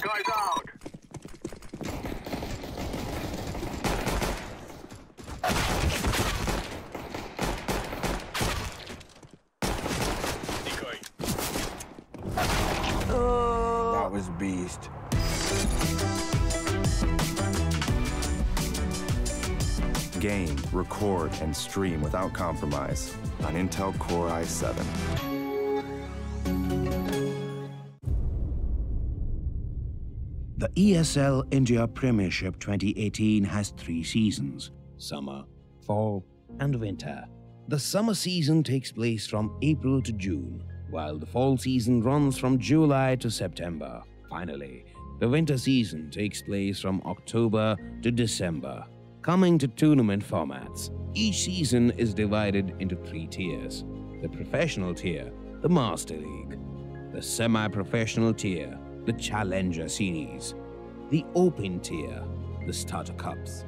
Guys out. Decoy. That was beast. Game, record, and stream without compromise on Intel Core i7. The ESL India Premiership 2018 has 3 seasons: summer, fall, and winter. The summer season takes place from April to June, while the fall season runs from July to September. Finally, the winter season takes place from October to December. Coming to tournament formats, each season is divided into 3 tiers: the professional tier, the Master League; the semi-professional tier, the Challenger Series; the Open tier, the Starter Cups.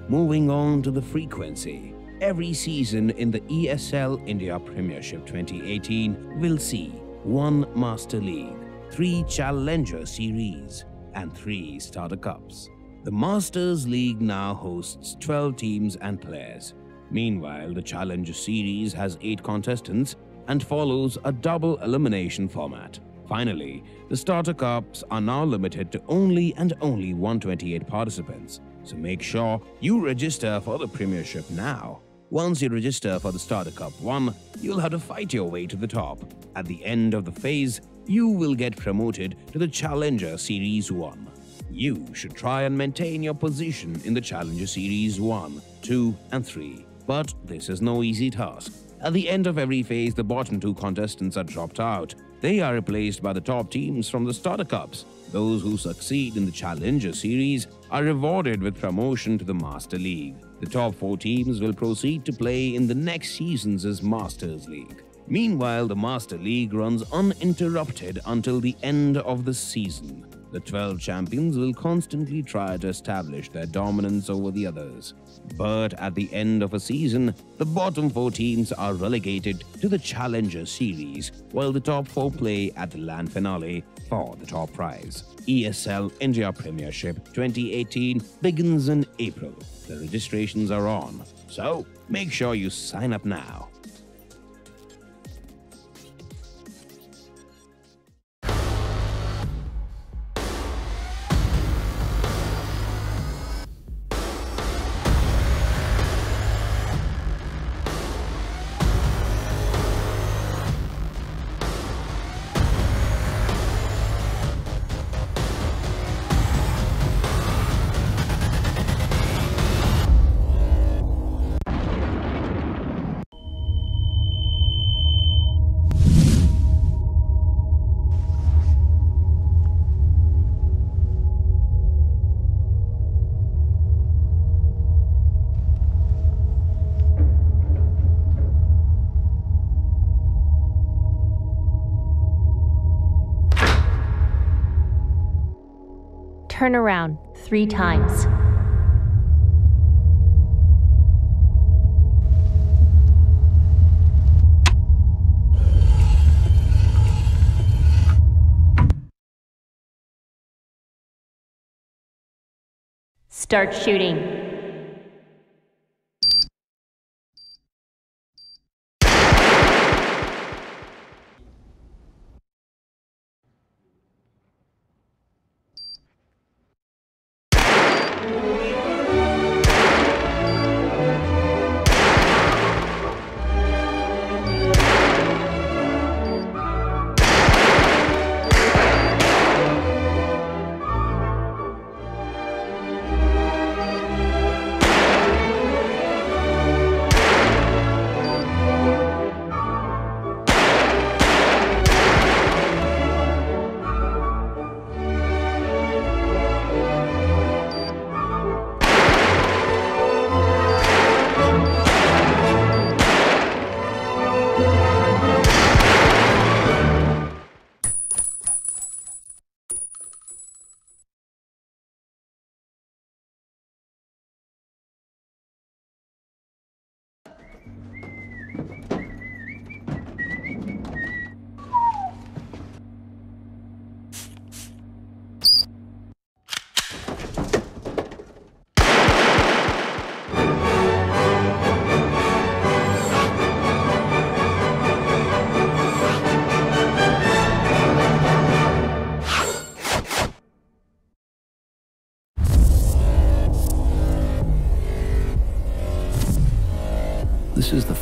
Moving on to the frequency, every season in the ESL India Premiership 2018 will see 1 Master League, 3 Challenger Series, and 3 Starter Cups. The Masters League now hosts 12 teams and players. Meanwhile, the Challenger Series has 8 contestants and follows a double elimination format. Finally, the Starter Cups are now limited to only 128 participants, so make sure you register for the Premiership now. Once you register for the Starter Cup 1, you'll have to fight your way to the top. At the end of the phase, you will get promoted to the Challenger Series 1. You should try and maintain your position in the Challenger Series 1, 2, and 3. But this is no easy task. At the end of every phase, the bottom 2 contestants are dropped out. They are replaced by the top teams from the Starter Cups. Those who succeed in the Challenger Series are rewarded with promotion to the Master League. The top 4 teams will proceed to play in the next season's Masters League. Meanwhile, the Master League runs uninterrupted until the end of the season. The 12 champions will constantly try to establish their dominance over the others. But at the end of a season, the bottom 4 teams are relegated to the Challenger Series, while the top 4 play at the LAN finale for the top prize. ESL India Premiership 2018 begins in April. The registrations are on, so make sure you sign up now. Turn around 3 times. Start shooting.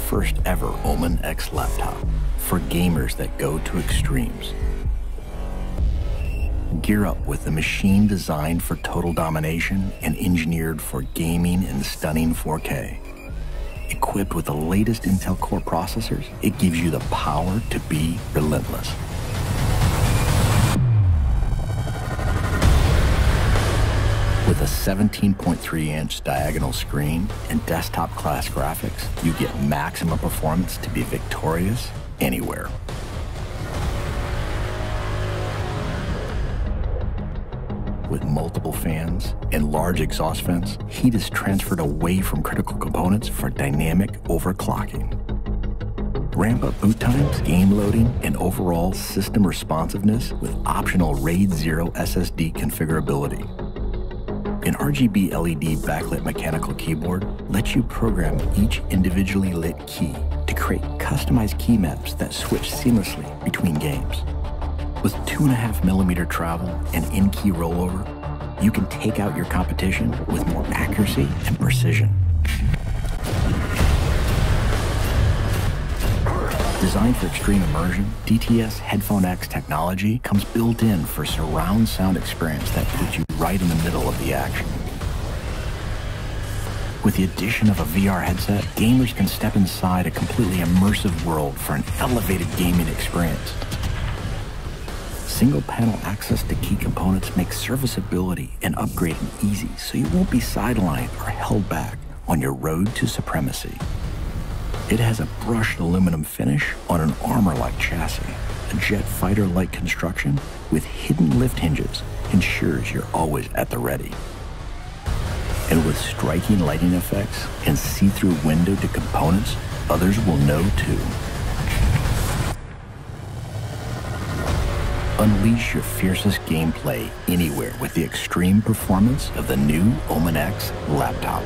first ever Omen X laptop for gamers that go to extremes. Gear up with a machine designed for total domination and engineered for gaming in stunning 4K. Equipped with the latest Intel Core processors, it gives you the power to be relentless. With a 17.3-inch diagonal screen and desktop-class graphics, you get maximum performance to be victorious anywhere. With multiple fans and large exhaust vents, heat is transferred away from critical components for dynamic overclocking. Ramp up boot times, game loading, and overall system responsiveness with optional RAID 0 SSD configurability. An RGB LED backlit mechanical keyboard lets you program each individually lit key to create customized key maps that switch seamlessly between games. With 2.5mm travel and in-key rollover, you can take out your competition with more accuracy and precision. Designed for extreme immersion, DTS Headphone X technology comes built in for surround sound experience that puts you right in the middle of the action. With the addition of a VR headset, gamers can step inside a completely immersive world for an elevated gaming experience. Single-panel access to key components makes serviceability and upgrading easy, so you won't be sidelined or held back on your road to supremacy. It has a brushed aluminum finish on an armor-like chassis. A jet fighter-like construction with hidden lift hinges ensures you're always at the ready. And with striking lighting effects and see-through window to components, others will know too. Unleash your fiercest gameplay anywhere with the extreme performance of the new Omen X laptop.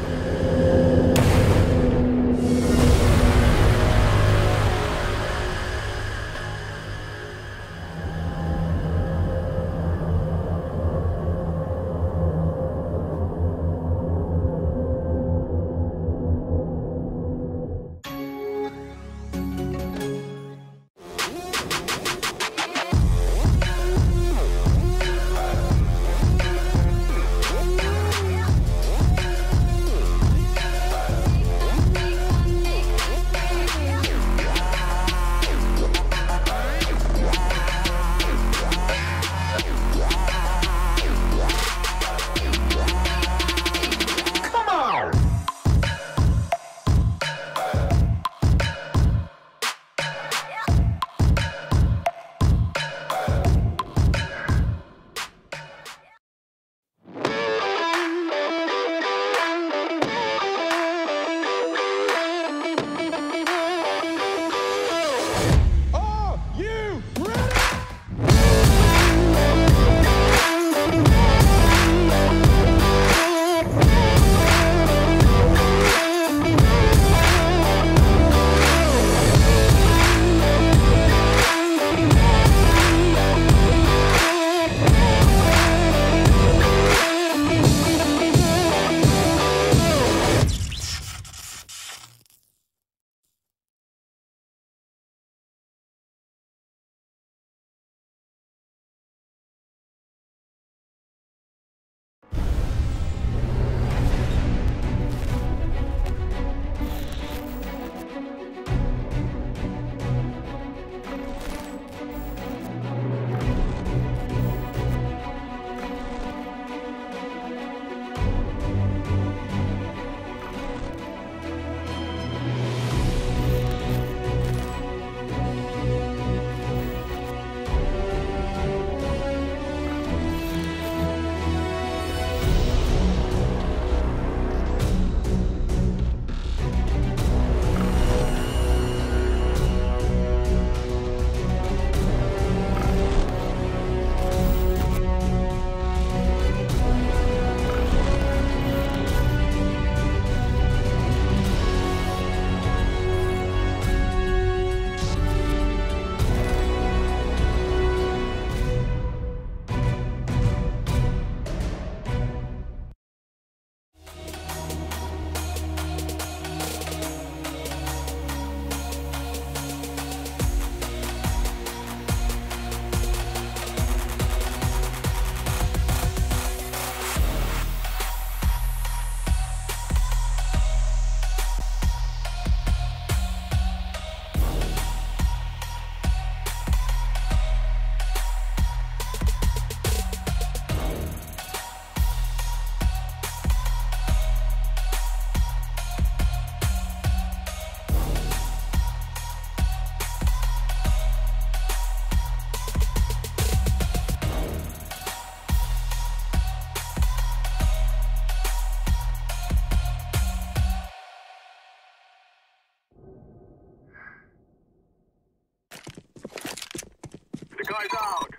Guys out.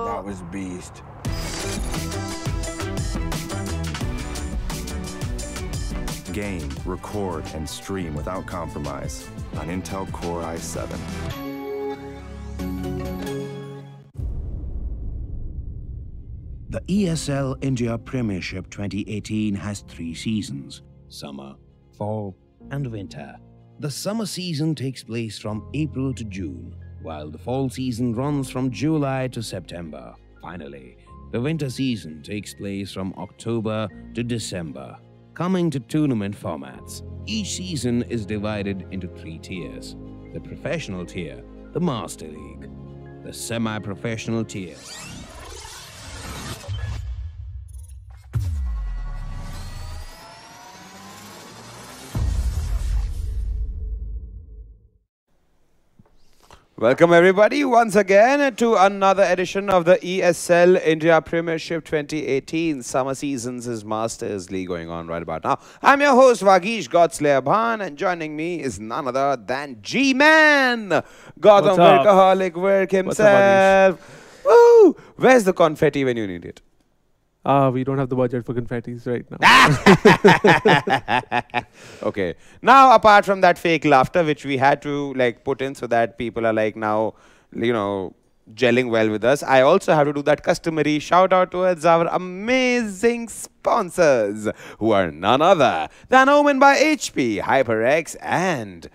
That was beast. Game, record, and stream without compromise on Intel Core i7. The ESL India Premiership 2018 has 3 seasons: summer, fall, and winter. The summer season takes place from April to June, while the fall season runs from July to September. Finally, the winter season takes place from October to December. Coming to tournament formats, each season is divided into 3 tiers: the professional tier, the Master League, the semi-professional tier. Welcome everybody once again to another edition of the ESL India Premiership 2018 Summer Seasons is Masters League going on right about now. I'm your host Vagish Godslayer Bhan, and joining me is none other than G-Man, Gotham Workaholic Work himself. Woo! Where's the confetti when you need it? We don't have the budget for confettis right now. Okay. Now, apart from that fake laughter, which we had to like put in so that people are like now, you know, gelling well with us, I also have to do that customary shout out towards our amazing sponsors, who are none other than Omen by HP, HyperX, and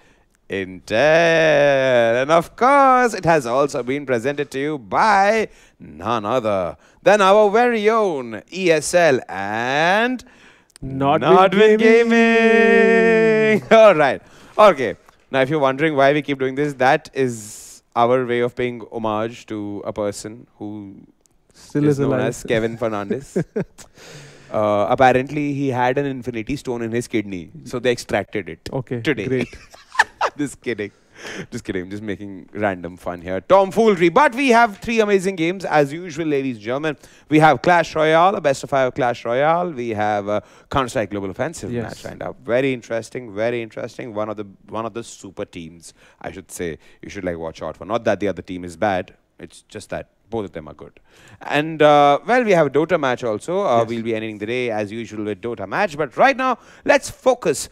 Intel. And of course, it has also been presented to you by none other than our very own ESL and Nodwin Gaming. All right. Okay. Now, if you're wondering why we keep doing this, that is our way of paying homage to a person who Still is known alive. as Kevin Fernandez. Apparently, he had an infinity stone in his kidney, so they extracted it today. Great. Just kidding. Just kidding. Just making random fun here. Tomfoolery. But we have 3 amazing games as usual, ladies and gentlemen. We have Clash Royale, a best of 5 Clash Royale. We have Counter-Strike Global Offensive match lined up. Very interesting. Very interesting. One of the super teams, I should say. You should like watch out for. Not that the other team is bad. It's just that both of them are good. And well, we have a DOTA match also. We'll be ending the day as usual with DOTA match. But right now, let's focus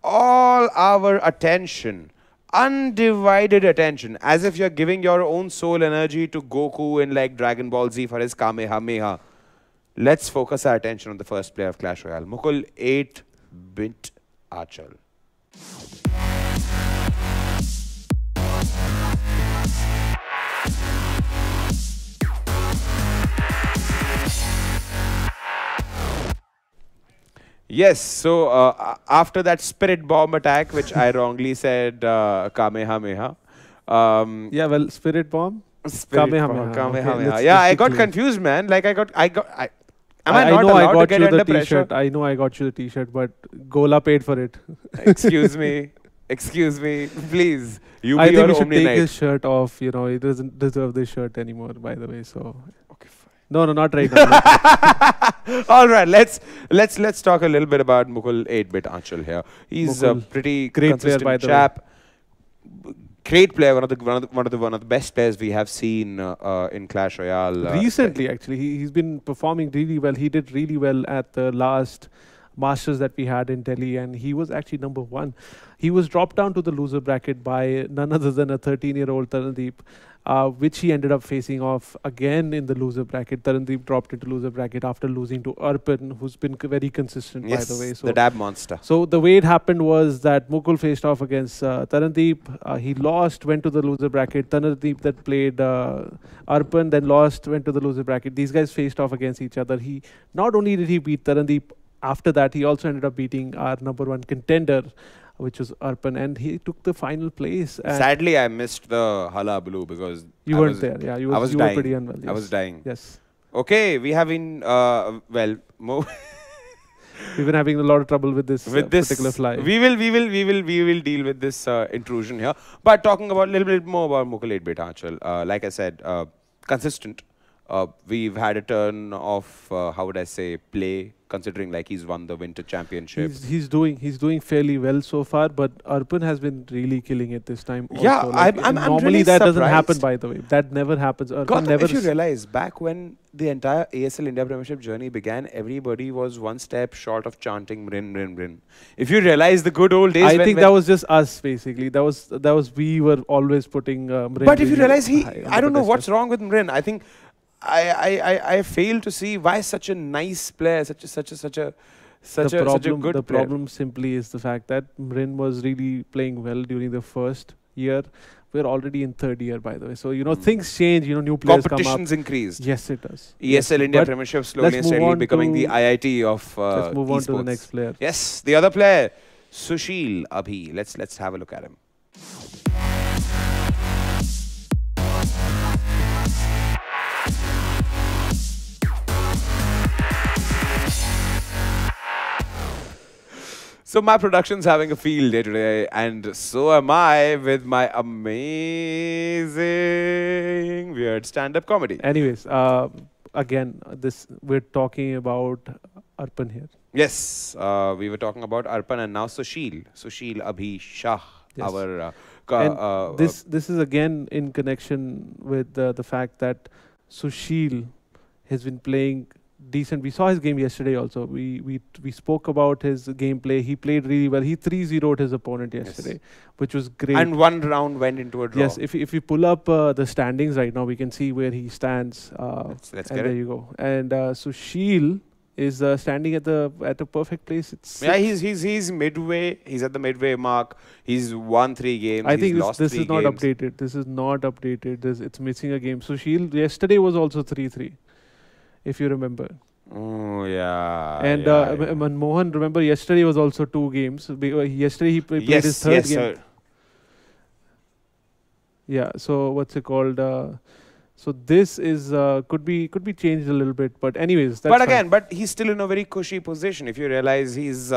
all our attention, undivided attention, as if you're giving your own soul energy to Goku in like Dragon Ball Z for his Kamehameha. Let's focus our attention on the first player of Clash Royale, Mukul 8-bit Achal. Yes, so after that spirit bomb attack, which I wrongly said Kamehameha. Yeah, well, spirit bomb. Kamehameha. Kamehameha. Okay, yeah, I got confused, man. Like am I not know allowed to get you under the pressure? T-shirt. I know I got you the T-shirt, but Gola paid for it. Excuse me. Excuse me. Please. You I be think your we should take Omni his shirt off. You know, he doesn't deserve this shirt anymore, by the way. So. Okay, fine. No, not right now. All right, let's talk a little bit about Mukul 8-bit Achal here. He's a pretty great player, by the chap. Great player, one of the best players we have seen in Clash Royale. Recently, actually, he's been performing really well. He did really well at the last Masters that we had in Delhi, and he was actually #1. He was dropped down to the loser bracket by none other than a 13-year-old Tarandeep, which he ended up facing off again in the loser bracket. Tarandeep dropped into loser bracket after losing to Arpan, who's been very consistent, by the way. So the dab monster. So the way it happened was that Mukul faced off against Tarandeep. He lost, went to the loser bracket. Tarandeep that played Arpan, then lost, went to the loser bracket. These guys faced off against each other. He not only did he beat Tarandeep, after that he also ended up beating our #1 contender, which was Arpan, and he took the final place. Sadly, I missed the Hala Blue because you weren't there. Yeah, you were pretty unwell. Yes. I was dying. Yes. Okay, we have been well. We've been having a lot of trouble with this particular fly. We will deal with this intrusion here. But talking about a little bit more about Mukul 8-bit Achal, like I said, consistent. We've had a turn of, how would I say, play, considering like he's won the Winter Championship. He's doing fairly well so far, but Arpan has been really killing it this time. Yeah, also. Like, I'm normally really that doesn't happen, surprised. by the way. That never happens. Arpan Gautam, never if you realize, back when the entire ASL India Premiership journey began, everybody was one step short of chanting Mrin, Mrin, Mrin. If you realize the good old days, I think that was just us, basically. That was we were always putting Mrin. But if you really realize high on I the don't know pedestal. what's wrong with Mrin. I think I fail to see why such a nice player, such a good The player. problem simply is the fact that Mrin was really playing well during the first year. We're already in third year, by the way. So, things change, new players come up. Competition's increased. Yes, it does. ESL India But Premiership slowly let's and move steadily on becoming the to- IIT of Let's move on to the esports. next player. Yes, the other player, Sushil Abhi. Let's have a look at him. So my production's having a field day today, and so am I with my amazing weird stand-up comedy. Anyways, again, we're talking about Arpan here. Yes, we were talking about Arpan and now Sushil Abhi Shah. Yes. Our And this is again in connection with the fact that Sushil has been playing decent. We saw his game yesterday also. We spoke about his gameplay. He played really well. He 3-0'd his opponent yesterday, which was great. and one round went into a draw. Yes, if you pull up the standings right now, we can see where he stands. Let's and get there it. you go. And Sushil is standing at a perfect place. It's Yeah, he's midway. He's at the midway mark. He's won 3 games. I he's think lost this 3 is not games. updated. This is not updated. It's missing a game. Sushil yesterday was also 3-3, if you remember. Oh yeah. And yeah. Manmohan, remember yesterday was also 2 games. Yesterday he played his third game. Sir. Yeah. So what's it called? So this is could be changed a little bit. But anyways, that's But fine. again, but he's still in a very cushy position. If you realize he's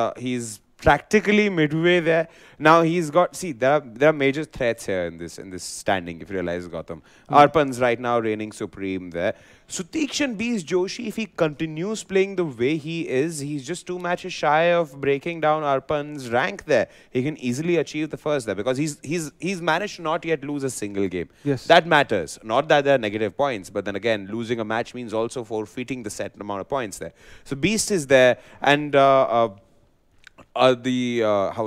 practically midway there. Now he's got, see, there are major threats here in this standing, if you realize, Gautam. Arpan's right now reigning supreme there. Sutikshan Beast Joshi, if he continues playing the way he is, he's just 2 matches shy of breaking down Arpan's rank there. He can easily achieve the first there because he's managed to not yet lose a single game. Yes. That matters. Not that there are negative points, but then again, losing a match means also forfeiting the set amount of points there. So Beast is there, and how would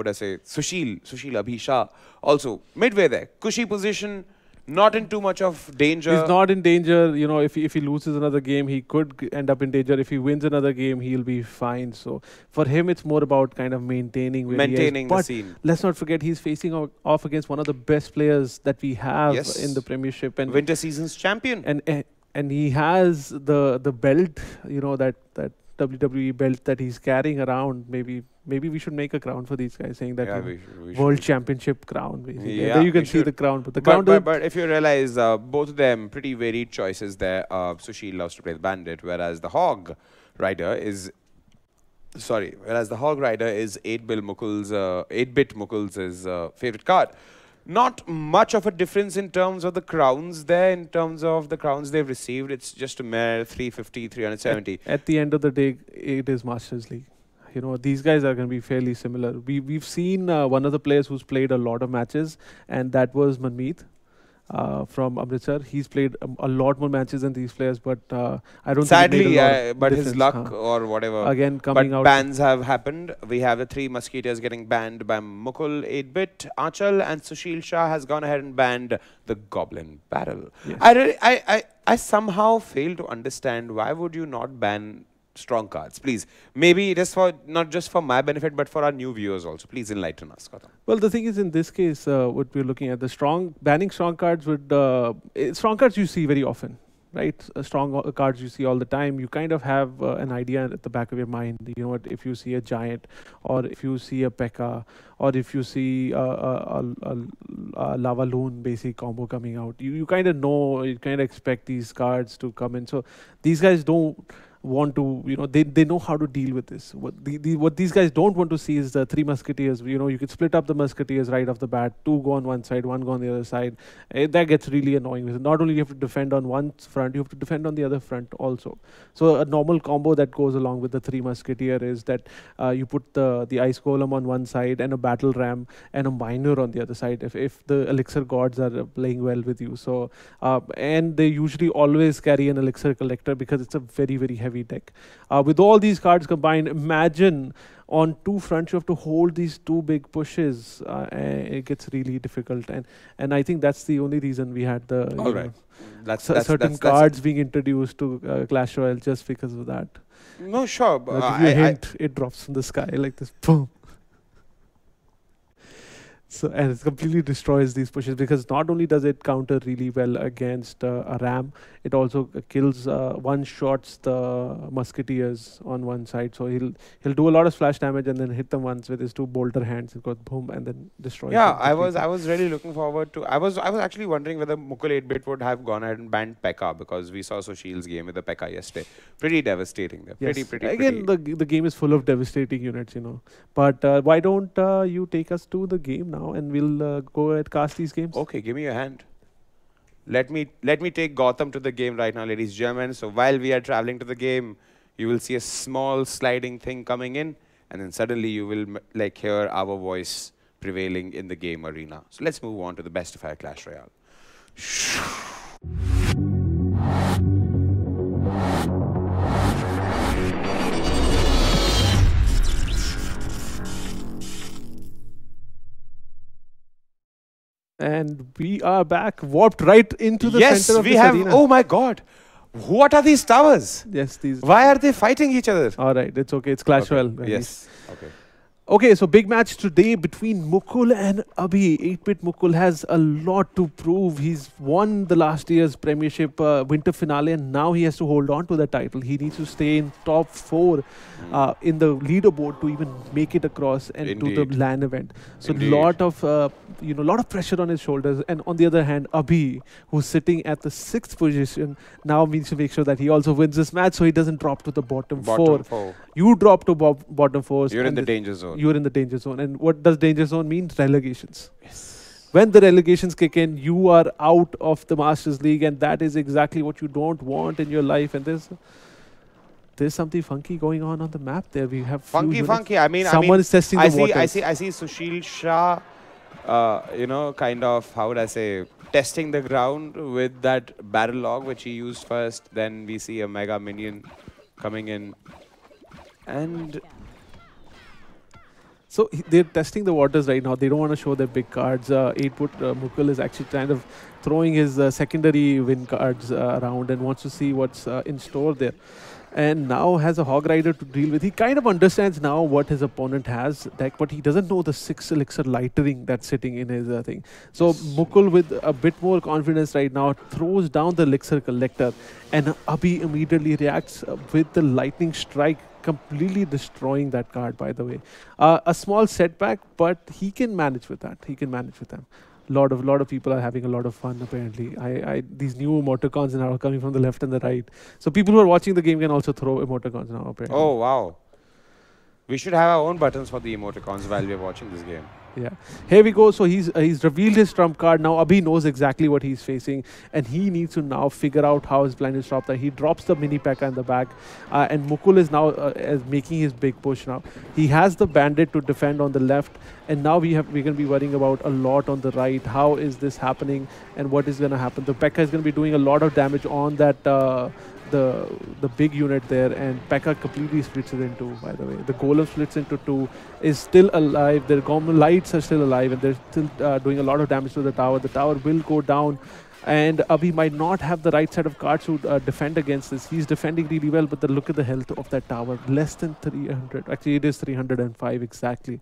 I say, Sushil Abhi Shah also midway there, cushy position, not in too much of danger. He's not in danger. You know, if he loses another game, he could end up in danger. If he wins another game, he'll be fine. So for him, it's more about kind of maintaining where he is. The But scene. let's not forget, he's facing off against one of the best players that we have Yes. in the Premiership, and Winter season's champion. and he has the belt, you know, that WWE belt that he's carrying around. Maybe we should make a crown for these guys, saying that Yeah, you know, we World should. Championship crown. Basically. Yeah, There you we can see should. the crown, but the crown But if you realize, both of them pretty varied choices there. Sushil loves to play the Bandit, whereas the Hog Rider is 8-bit Mukul's favorite card. Not much of a difference in terms of the crowns there, in terms of the crowns they've received. It's just a mere 350, 370. At the end of the day, it is Masters League. You know, these guys are going to be fairly similar. We've seen one of the players who's played a lot of matches, and that was Manmeet from Amritsar. He's played a lot more matches than these players, but I don't Sadly, think it made a lot of but his difference, luck or whatever. Again, coming but out. bans have happened. We have the 3 Musketeers getting banned by Mukul, 8-bit, Achal, and Sushil Shah has gone ahead and banned the Goblin Barrel. Yes. I somehow fail to understand why would you not ban strong cards, please. Maybe it is for not just for my benefit, but for our new viewers also. Please enlighten us, Gautam. Well, the thing is, in this case, what we're looking at, banning strong cards would, strong cards you see very often, right? Strong cards you see all the time. You kind of have an idea at the back of your mind. You know what, if you see a Giant, or if you see a P.E.K.K.A, or if you see a Lava Loon basic combo coming out, you kind of know, you kind of expect these cards to come in. So these guys don't, want to, they know how to deal with this. What these guys don't want to see is the three musketeers. You could split up the musketeers right off the bat. Two go on one side, one go on the other side. That gets really annoying. Not only you have to defend on one front, you have to defend on the other front also. So a normal combo that goes along with the three musketeer is that you put the ice golem on one side and a battle ram and a miner on the other side if the elixir gods are playing well with you. So and they usually always carry an elixir collector because it's a very, very heavy deck. With all these cards combined, imagine on two fronts you have to hold these two big pushes. It gets really difficult, and I think that's the only reason we had the certain cards being introduced to Clash Royale just because of that. No, sure. It drops from the sky like this. Boom. So, and it completely destroys these pushes because not only does it counter really well against a ram, it also kills one-shots the musketeers on one side. So he'll do a lot of splash damage and then hit them once with his two bolter hands. It goes boom and then destroys. Yeah, I was really looking forward to. I was actually wondering whether Mukul 8-bit would have gone ahead and banned P.E.K.K.A because we saw Sushil's game with the P.E.K.K.A yesterday. Pretty devastating. There. Yes. Again, the game is full of devastating units, But why don't you take us to the game now? And we'll go ahead cast these games. Okay, give me your hand. Let me take Gotham to the game right now, ladies and gentlemen. So while we are traveling to the game, you will see a small sliding thing coming in, and then suddenly you will hear our voice prevailing in the game arena. So let's move on to the best of our Clash Royale. And we are back, warped right into the center of this arena. Yes, we have. Oh my God. What are these towers? Yes, these. Why are they fighting each other? All right, it's okay. It's Clash Royale. Yes. Okay. Okay, so big match today between Mukul and Abhi. 8-bit Mukul has a lot to prove. He's won the last year's Premiership winter finale and now he has to hold on to the title. He needs to stay in top 4 in the leaderboard to even make it across and to the LAN event. So lot of pressure on his shoulders. And on the other hand, Abhi, who's sitting at the 6th position, now needs to make sure that he also wins this match so he doesn't drop to the bottom 4. You drop to bottom 4. You're in the danger zone. You're in the danger zone. And what does danger zone mean? Relegations. Yes. When the relegations kick in, you are out of the Masters League, and that is exactly what you don't want in your life. And there's something funky going on the map there. We have funky. I mean, someone is testing the waters. I see Sushil Shah, kind of, how would I say, testing the ground with that barrel log which he used first. Then we see a mega minion coming in, and so they're testing the waters right now. They don't want to show their big cards. 8-bit Mukul is actually kind of throwing his secondary win cards around and wants to see what's in store there. And now has a Hog Rider to deal with. He kind of understands now what his opponent has deck, but he doesn't know the 6 elixir lightning that's sitting in his thing. So Mukul, with a bit more confidence right now, throws down the elixir collector, and Abhi immediately reacts with the lightning strike, completely destroying that card, by the way. A small setback, but he can manage with that. He can manage with them. Lot of people are having a lot of fun, apparently. These new emoticons now are coming from the left and the right. So people who are watching the game can also throw emoticons now, apparently. Oh, wow. We should have our own buttons for the emoticons while we're watching this game. Yeah. Here we go. So he's revealed his trump card. Now Abhi knows exactly what he's facing, and he needs to now figure out how his plan is dropped. He drops the mini P.E.K.K.A in the back, and Mukul is now making his big push now. He has the bandit to defend on the left, and now we're going to be worrying about a lot on the right. How is this happening, and what is going to happen? The P.E.K.K.A is going to be doing a lot of damage on that the big unit there, and P.E.K.K.A completely splits it in two, by the way. The golem splits into 2, is still alive. Their golem lights are still alive, and they're still doing a lot of damage to the tower. The tower will go down, and Abhi might not have the right set of cards to defend against this. He's defending really well, but look at the health of that tower. Less than 300. Actually, it is 305 exactly.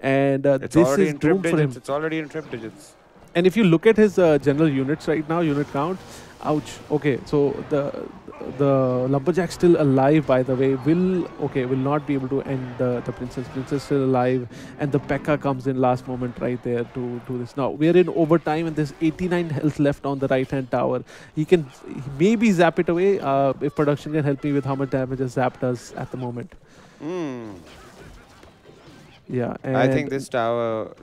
And this is doomed for him. It's already in trip digits. And if you look at his general units right now, unit count, ouch. Okay, so the Lumberjack's still alive, by the way. Will not be able to end the Princess. Princess still alive, and the P.E.K.K.A comes in last moment right there to do this. Now we're in overtime, and there's 89 health left on the right-hand tower. He maybe zap it away if production can help me with how much damage a zap does at the moment. Yeah, and I think this tower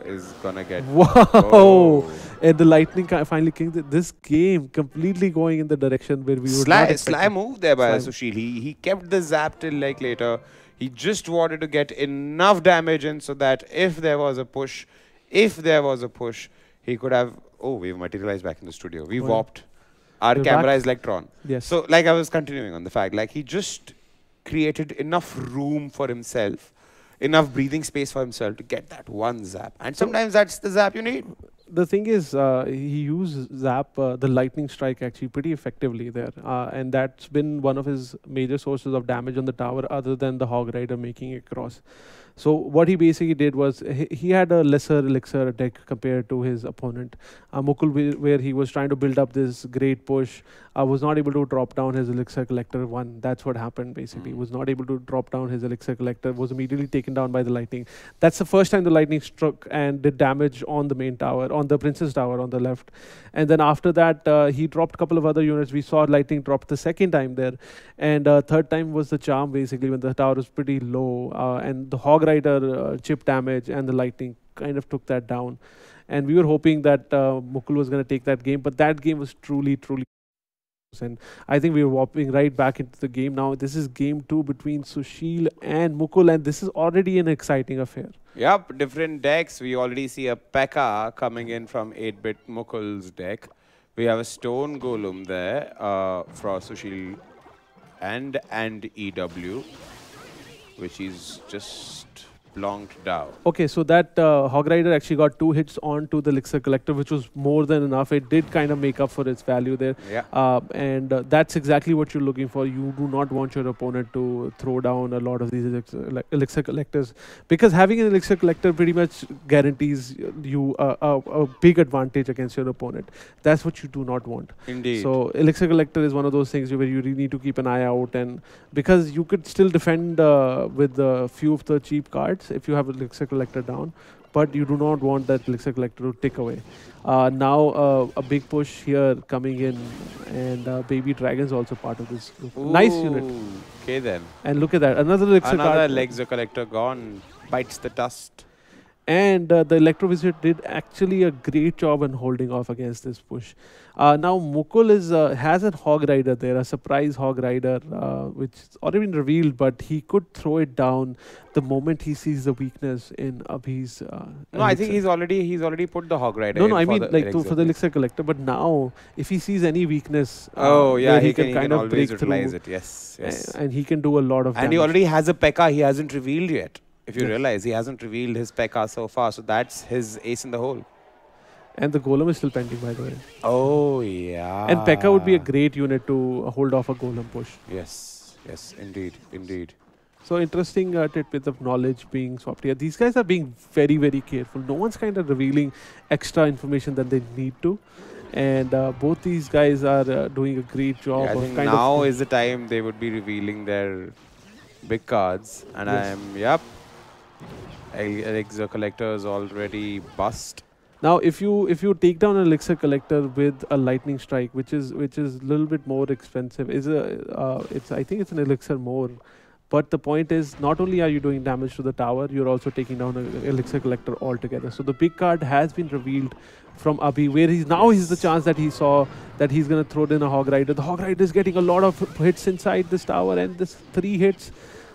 is gonna get. Wow! Oh. And the lightning finally killed this game, completely going in the direction where we would not expect. Sly move there by Sushil. He kept the zap till like later. He just wanted to get enough damage in so that if there was a push, he could have. Oh, we've materialized back in the studio. We warped. Our camera is like Tron. Yes. So like I was continuing on the fact, like he just created enough room for himself, enough breathing space for himself to get that one zap. And sometimes that's the zap you need. The thing is, he used zap, the lightning strike actually pretty effectively there. And that's been one of his major sources of damage on the tower other than the Hog Rider making it across. So what he basically did was he had a lesser elixir deck compared to his opponent. Mukul, where he was trying to build up this great push, was not able to drop down his elixir collector one. That's what happened basically. Was not able to drop down his elixir collector, was immediately taken down by the lightning. That's the first time the lightning struck and did damage on the main tower, on the Princess Tower on the left. And then after that, he dropped a couple of other units. We saw lightning drop the second time there. And third time was the charm basically when the tower was pretty low. And the Hog Rider chip damage and the lightning kind of took that down. And we were hoping that Mukul was going to take that game, but that game was truly and I think we are warping right back into the game now. This is game 2 between Sushil and Mukul, and this is already an exciting affair. Yep, different decks. We already see a P.E.K.K.A coming in from 8-bit Mukul's deck. We have a Stone Golem there for Sushil and EW, which is just plonked down. Okay, so that Hog Rider actually got 2 hits onto the Elixir Collector, which was more than enough. It did kind of make up for its value there. Yeah. And that's exactly what you're looking for. You do not want your opponent to throw down a lot of these Elixir Collectors, because having an Elixir Collector pretty much guarantees you a big advantage against your opponent. That's what you do not want. Indeed. So Elixir Collector is one of those things where you really need to keep an eye out, and because you could still defend with a few of the cheap cards if you have an Elixir Collector down, but you do not want that Elixir Collector to tick away. Now a big push here coming in, and Baby Dragon's also part of this group. Nice unit. Okay then. And look at that, another Elixir Collector gone, bites the dust. And the Electro Wizard did actually a great job in holding off against this push. Now Mukul has a Hog Rider there, a surprise Hog Rider, which has already been revealed, but he could throw it down the moment he sees the weakness in Abhi's. No, I think he's already put the Hog Rider. No, I mean like for the Elixir Collector. But now, if he sees any weakness, he can kind of break utilize through it. Yes. And he can do a lot of damage. And he already has a P.E.K.K.A he hasn't revealed yet. If you realize, he hasn't revealed his P.E.K.K.A so far, so that's his ace in the hole. And the Golem is still pending, by the way. Oh, yeah. And P.E.K.K.A would be a great unit to hold off a Golem push. Yes, indeed. So interesting tidbit of knowledge being swapped here. These guys are being very, very careful. No one's kind of revealing extra information than they need to. And both these guys are doing a great job. Yeah, I think now is the time they would be revealing their big cards. And yes. Elixir Collector is already bust. Now, if you take down an Elixir Collector with a Lightning Strike, which is a little bit more expensive, I think it's an Elixir more. But the point is, not only are you doing damage to the tower, you're also taking down an Elixir Collector altogether. So the big card has been revealed from Abhi, where he's the chance that he saw that he's going to throw in a Hog Rider. The Hog Rider is getting a lot of hits inside this tower, and this 3 hits.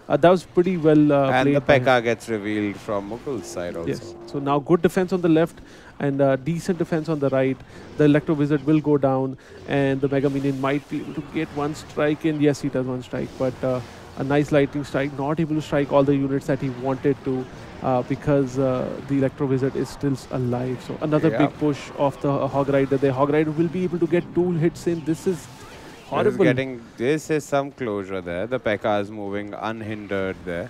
That was pretty well played. And the P.E.K.K.A gets revealed from Mukul's side also. Yes. So now good defense on the left and decent defense on the right. The Electro Wizard will go down, and the Mega Minion might be able to get one strike in. Yes, he does one strike, but a nice lightning strike. Not able to strike all the units that he wanted to because the Electro Wizard is still alive. So another big push of the Hog Rider. The Hog Rider will be able to get 2 hits in. This is horrible. This is some closure there. The P.E.K.K.A is moving unhindered there.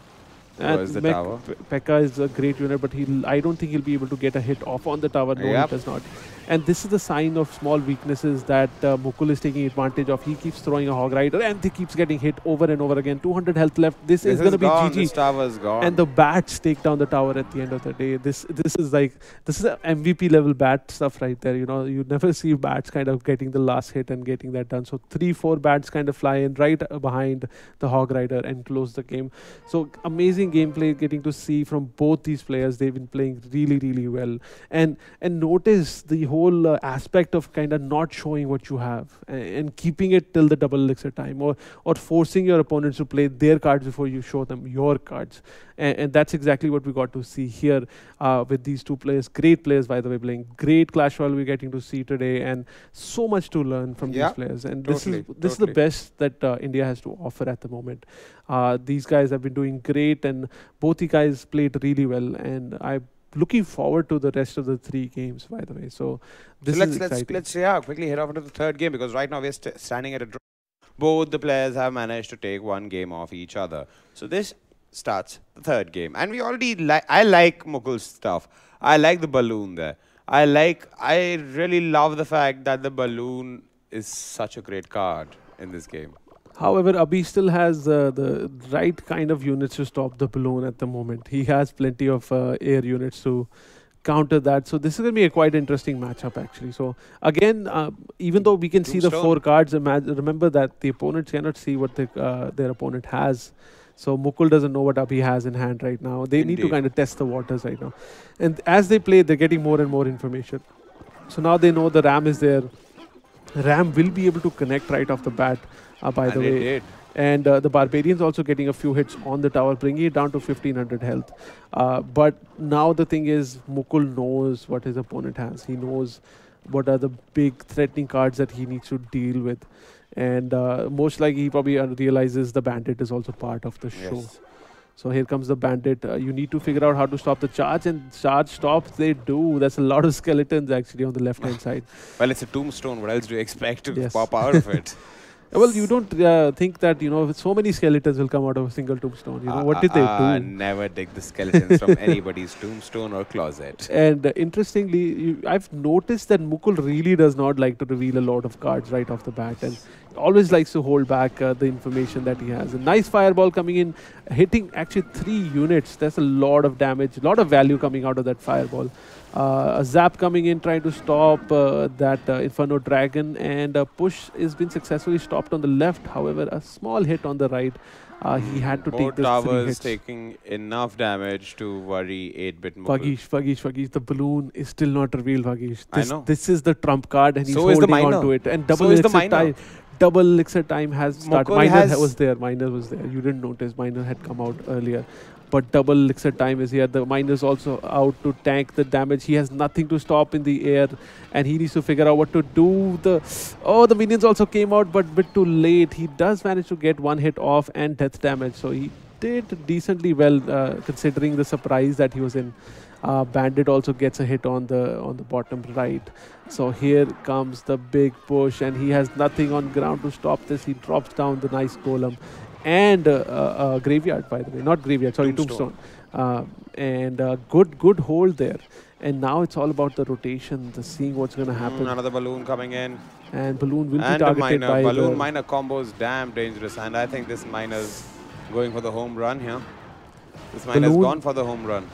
towards the tower. Pekka is a great unit, but I don't think he'll be able to get a hit off on the tower. No, he does not. And this is the sign of small weaknesses that Mukul is taking advantage of. He keeps throwing a Hog Rider and he keeps getting hit over and over again. 200 health left. This is going to be GG. This tower's gone. And the bats take down the tower at the end of the day. This is MVP level bat stuff right there. You know, you never see bats kind of getting the last hit and getting that done. So 3-4 bats kind of fly in right behind the Hog Rider and close the game. So amazing gameplay getting to see from both these players. They've been playing really, really well. And notice the whole aspect of kind of not showing what you have and keeping it till the double elixir time, or forcing your opponents to play their cards before you show them your cards. And that's exactly what we got to see here with these two players. Great players, by the way, playing great Clash Royale we're getting to see today, and so much to learn from these players. And this is the best that India has to offer at the moment. These guys have been doing great, and both the guys played really well. And I'm looking forward to the rest of the 3 games, by the way. So this is exciting. Let's quickly head over to the third game, because right now we're standing at a draw. Both the players have managed to take 1 game off each other. So this starts the third game, and we already I like Mukul's stuff. I like the balloon there. I really love the fact that the balloon is such a great card in this game. However, Abhi still has the right kind of units to stop the balloon at the moment. He has plenty of air units to counter that. So this is going to be a quite interesting matchup, actually. So again, even though we can see the 4 cards, remember that the opponents cannot see what their opponent has. So Mukul doesn't know what Abhi has in hand right now. They need to kind of test the waters right now. And as they play, they're getting more and more information. So now they know the Ram is there. Ram will be able to connect right off the bat, by the way. And the Barbarian's also getting a few hits on the tower, bringing it down to 1500 health. But now the thing is, Mukul knows what his opponent has. He knows what are the big threatening cards that he needs to deal with. And most likely he probably realizes the Bandit is also part of the show. So here comes the Bandit. You need to figure out how to stop the charge, and charge stops they do. That's a lot of skeletons actually on the left hand side. Well, it's a tombstone. What else do you expect to pop out of it? Well, you don't think that, so many skeletons will come out of a single tombstone. What did they do? Never dig the skeletons from anybody's tombstone or closet. And interestingly, I've noticed that Mukul really does not like to reveal a lot of cards right off the bat, and always likes to hold back the information that he has. A nice fireball coming in, hitting actually 3 units. That's a lot of damage, a lot of value coming out of that fireball. A zap coming in, trying to stop that Inferno Dragon, and a push has been successfully stopped on the left. However, a small hit on the right. He had to take those 3 hits. Taking enough damage to worry 8-bit Mukul. Vagish, the balloon is still not revealed, Vagish. I know. This is the trump card, and he's holding on to it. And double elixir time has started. Miner was there. You didn't notice. Miner had come out earlier. But double elixir time is here. The Miner's also out to tank the damage. He has nothing to stop in the air, and he needs to figure out what to do. The minions also came out, but a bit too late. He does manage to get 1 hit off and death damage. So he did decently well considering the surprise that he was in. Bandit also gets a hit on the bottom right. So here comes the big push, and he has nothing on ground to stop this. He drops down the nice golem. And graveyard, by the way, not graveyard, sorry, tombstone. And good hold there. And now it's all about the rotation, the seeing what's going to happen. Another balloon coming in. And balloon will be targeted by balloon miner combo is damn dangerous, and I think this miner's going for the home run here. This miner's gone for the home run.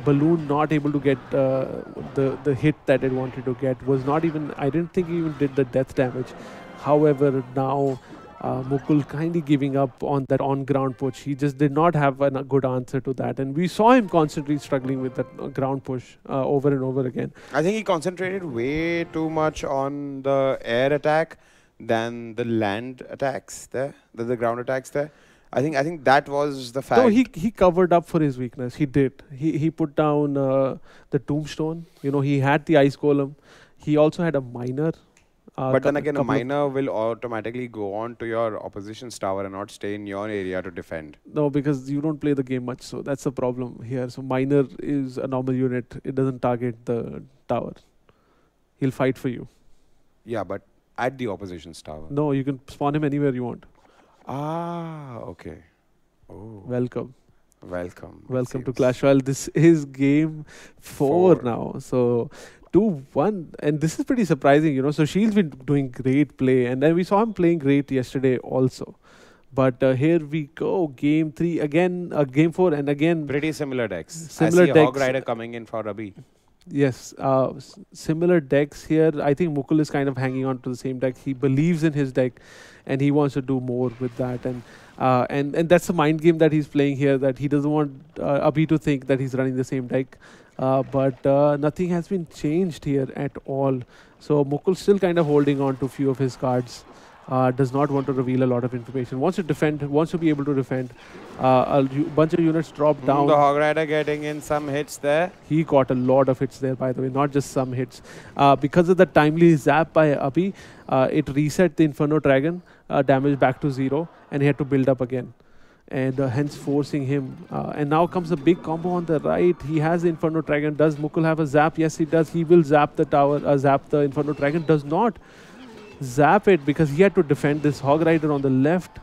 Balloon not able to get the hit that it wanted to get. Was not even, I didn't think he even did the death damage. However, now Mukul kindly giving up on that on-ground push. He just did not have a good answer to that. And we saw him constantly struggling with that ground push over and over again. I think he concentrated way too much on the air attack than the land attacks there, the ground attacks there. I think that was the fact. No, he covered up for his weakness. He did. He put down the tombstone. He had the ice golem. He also had a miner. But then again, a miner will automatically go on to your opposition's tower and not stay in your area to defend. No, because you don't play the game much, so that's the problem here. So miner is a normal unit. It doesn't target the tower. He'll fight for you. Yeah, but at the opposition's tower. No, you can spawn him anywhere you want. Ah, okay. Oh. Welcome. Welcome. Welcome to seems. Clash Royale. This is game 4 now. So 2-1. And this is pretty surprising, you know. So Shield's been doing great play. And then we saw him playing great yesterday also. But here we go. Game 3 again, game 4 and again. Pretty similar decks. Similar I see a decks. Hog Rider coming in for Rabi. Yes, similar decks here. I think Mukul is kind of hanging on to the same deck. He believes in his deck and he wants to do more with that. And that's the mind game that he's playing here, that he doesn't want Abhi to think that he's running the same deck. But nothing has been changed here at all. So Mukul still kind of holding on to a few of his cards. Does not want to reveal a lot of information. Wants to defend, wants to be able to defend. Bunch of units drop down. The Hog Rider getting in some hits there. He got a lot of hits there, by the way, not just some hits. Because of the timely zap by Abhi, it reset the Inferno Dragon, damage back to 0, and he had to build up again. And hence forcing him. And now comes a big combo on the right. He has the Inferno Dragon. Does Mukul have a zap? Yes, he does. He will zap the tower, zap the Inferno Dragon. Does not zap it because he had to defend this Hog Rider on the left.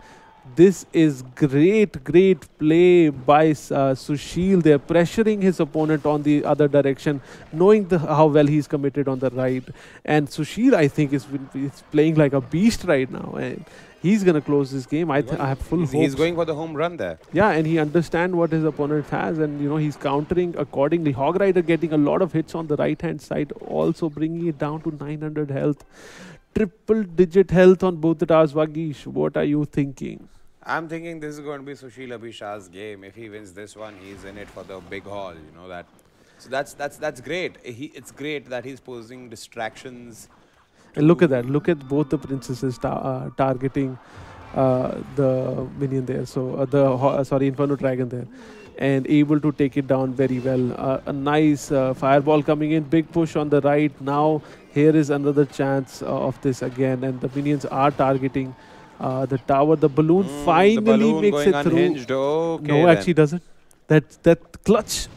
This is great play by Sushil. They're pressuring his opponent on the other direction, knowing how well he's committed on the right. And Sushil, I think, is playing like a beast right now. And he's going to close this game. I have full hopes. He's going for the home run there. Yeah, and he understands what his opponent has, and you know he's countering accordingly. Hog Rider getting a lot of hits on the right-hand side, also bringing it down to 900 health. Triple-digit health on both the towers. Vagish, what are you thinking? I'm thinking this is going to be Sushil Abhishek's game. If he wins this one, he's in it for the big haul. You know that. So that's great. It's great that he's posing distractions. And look at that. Look at both the princesses targeting the minion there. So Inferno Dragon there, and able to take it down very well. A nice fireball coming in. Big push on the right. Now here is another chance of this again, and the minions are targeting the tower. The balloon finally makes it through. Okay, no, actually doesn't. That clutch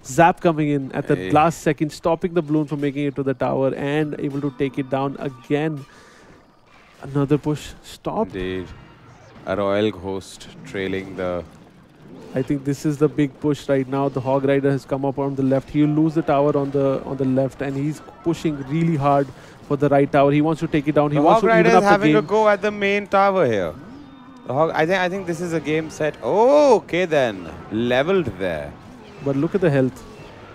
zap coming in at the last second, stopping the balloon from making it to the tower and able to take it down again. Another push stopped. Indeed. A Royal Ghost trailing the... I think this is the big push right now. The Hog Rider has come up on the left. He'll lose the tower on the left, and he's pushing really hard for the right tower. He wants to take it down. He wants to even up the game. The Hog Rider is having a go at the main tower here. I think this is a game set. Oh, okay then. Leveled there. But look at the health.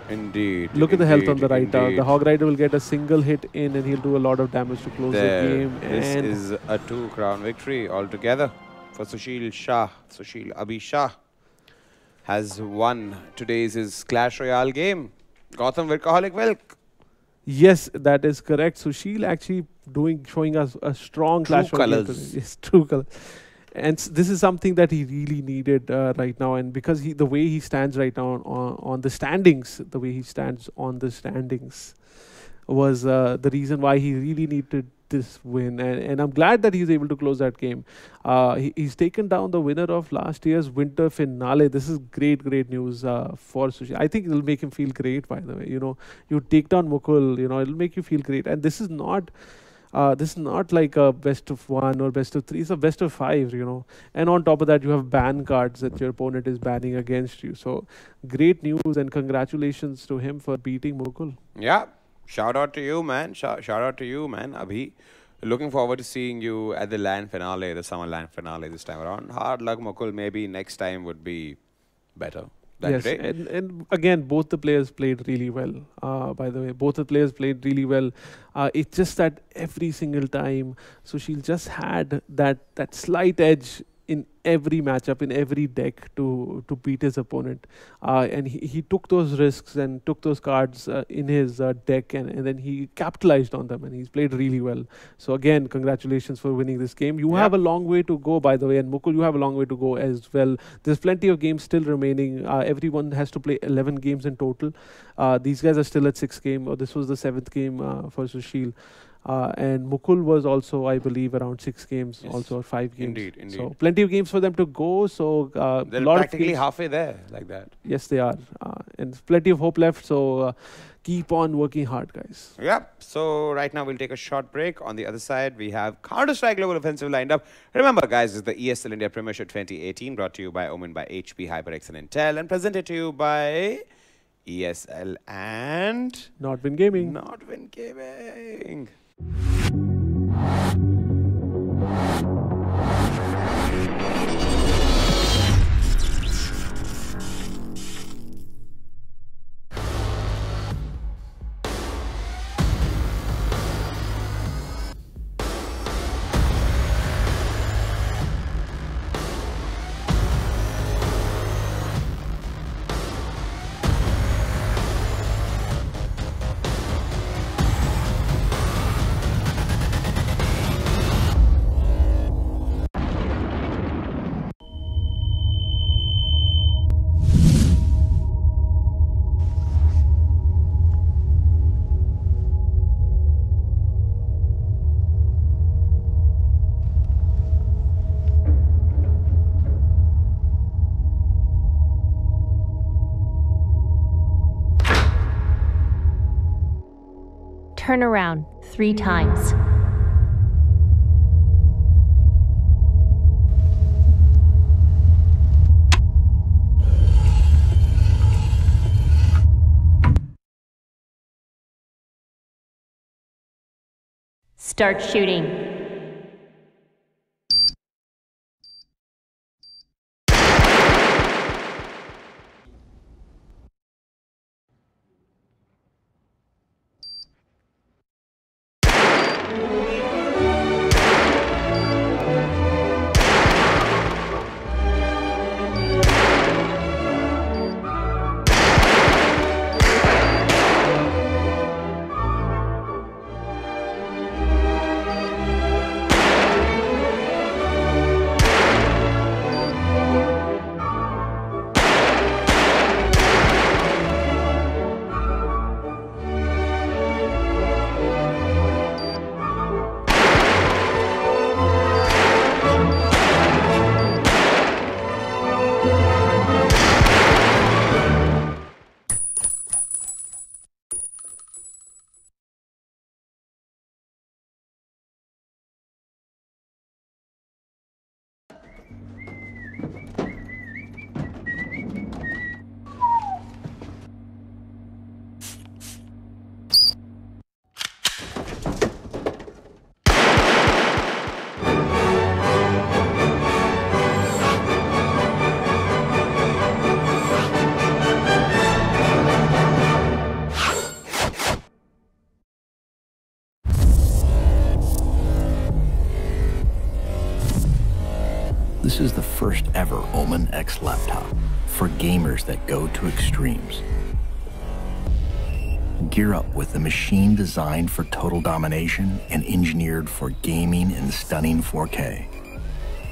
Indeed. Look at the health on the right tower. The Hog Rider will get a single hit in, and he'll do a lot of damage to close the game. This is a 2-crown victory altogether for Sushil Shah. Sushil Abhi Shah has won today's Clash Royale game. Gotham Workaholic Wilk. Yes, that is correct. Sushil actually showing us a strong Clash Royale game. Yes, true colors. And this is something that he really needed right now. And because the way he stands right now on the standings, the way he stands on the standings was the reason why he really needed this win. And I'm glad that he's able to close that game. He's taken down the winner of last year's winter finale. This is great news for Sushil. I think it'll make him feel great, by the way. You know, you take down Mukul, you know, it'll make you feel great. And this is not like a best of 1 or best of 3. It's a best of 5, you know. And on top of that, you have ban cards that your opponent is banning against you. So great news, and congratulations to him for beating Mukul. Yeah. Shout out to you, man. Shout out to you, man. Abhi, looking forward to seeing you at the LAN finale, the summer LAN finale this time around. Hard luck, Mukul. Maybe next time would be better. Yes, and again, both the players played really well. By the way, both the players played really well. It's just that every single time, Sushil just had that slight edge in every matchup, in every deck to beat his opponent. And he took those risks and took those cards in his deck, and then he capitalized on them, and he's played really well. So again, congratulations for winning this game. You have a long way to go, by the way, and Mukul, you have a long way to go as well. There's plenty of games still remaining. Everyone has to play 11 games in total. These guys are still at 6 games. This was the 7th game for Sushil. And Mukul was also, I believe, around 6 games, also, or 5 games. Indeed. So plenty of games for them to go. So they're practically halfway there, like that. Yes, they are, and plenty of hope left. So keep on working hard, guys. Yep. So right now we'll take a short break. On the other side, we have Counter-Strike Global Offensive lined up. Remember, guys, this is the ESL India Premiership 2018, brought to you by Omen by HP, HyperX and Intel, and presented to you by ESL and Nordwind Gaming. Nordwind Gaming. Turn around 3 times. Start shooting. This is the first ever Omen X laptop for gamers that go to extremes. Gear up with a machine designed for total domination and engineered for gaming in stunning 4K.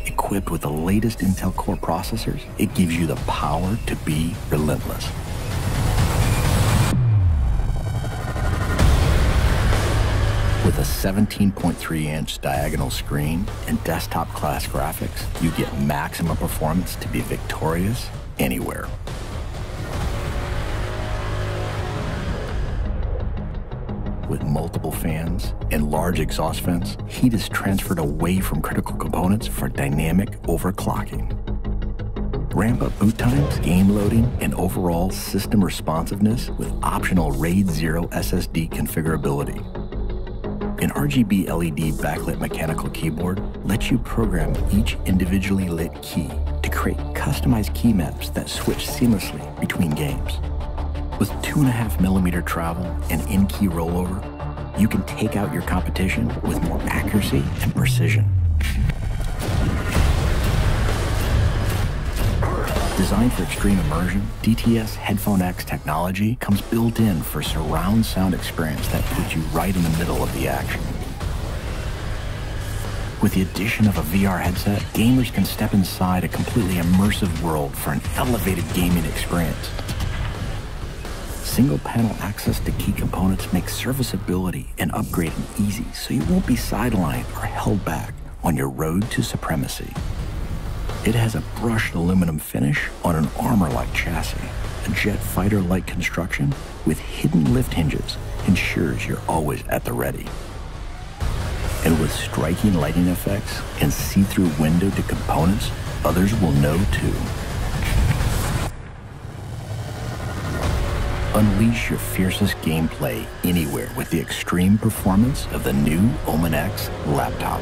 Equipped with the latest Intel Core processors, it gives you the power to be relentless. With a 17.3-inch diagonal screen and desktop-class graphics, you get maximum performance to be victorious anywhere. With multiple fans and large exhaust vents, heat is transferred away from critical components for dynamic overclocking. Ramp up boot times, game loading, and overall system responsiveness with optional RAID 0 SSD configurability. An RGB LED backlit mechanical keyboard lets you program each individually lit key to create customized key maps that switch seamlessly between games. With 2.5mm travel and in-key rollover, you can take out your competition with more accuracy and precision. Designed for extreme immersion, DTS Headphone X technology comes built in for surround sound experience that puts you right in the middle of the action. With the addition of a VR headset, gamers can step inside a completely immersive world for an elevated gaming experience. Single panel access to key components makes serviceability and upgrading easy, so you won't be sidelined or held back on your road to supremacy. It has a brushed aluminum finish on an armor-like chassis. A jet fighter-like construction with hidden lift hinges ensures you're always at the ready. And with striking lighting effects and see-through window to components, others will know too. Unleash your fiercest gameplay anywhere with the extreme performance of the new Omen X laptop.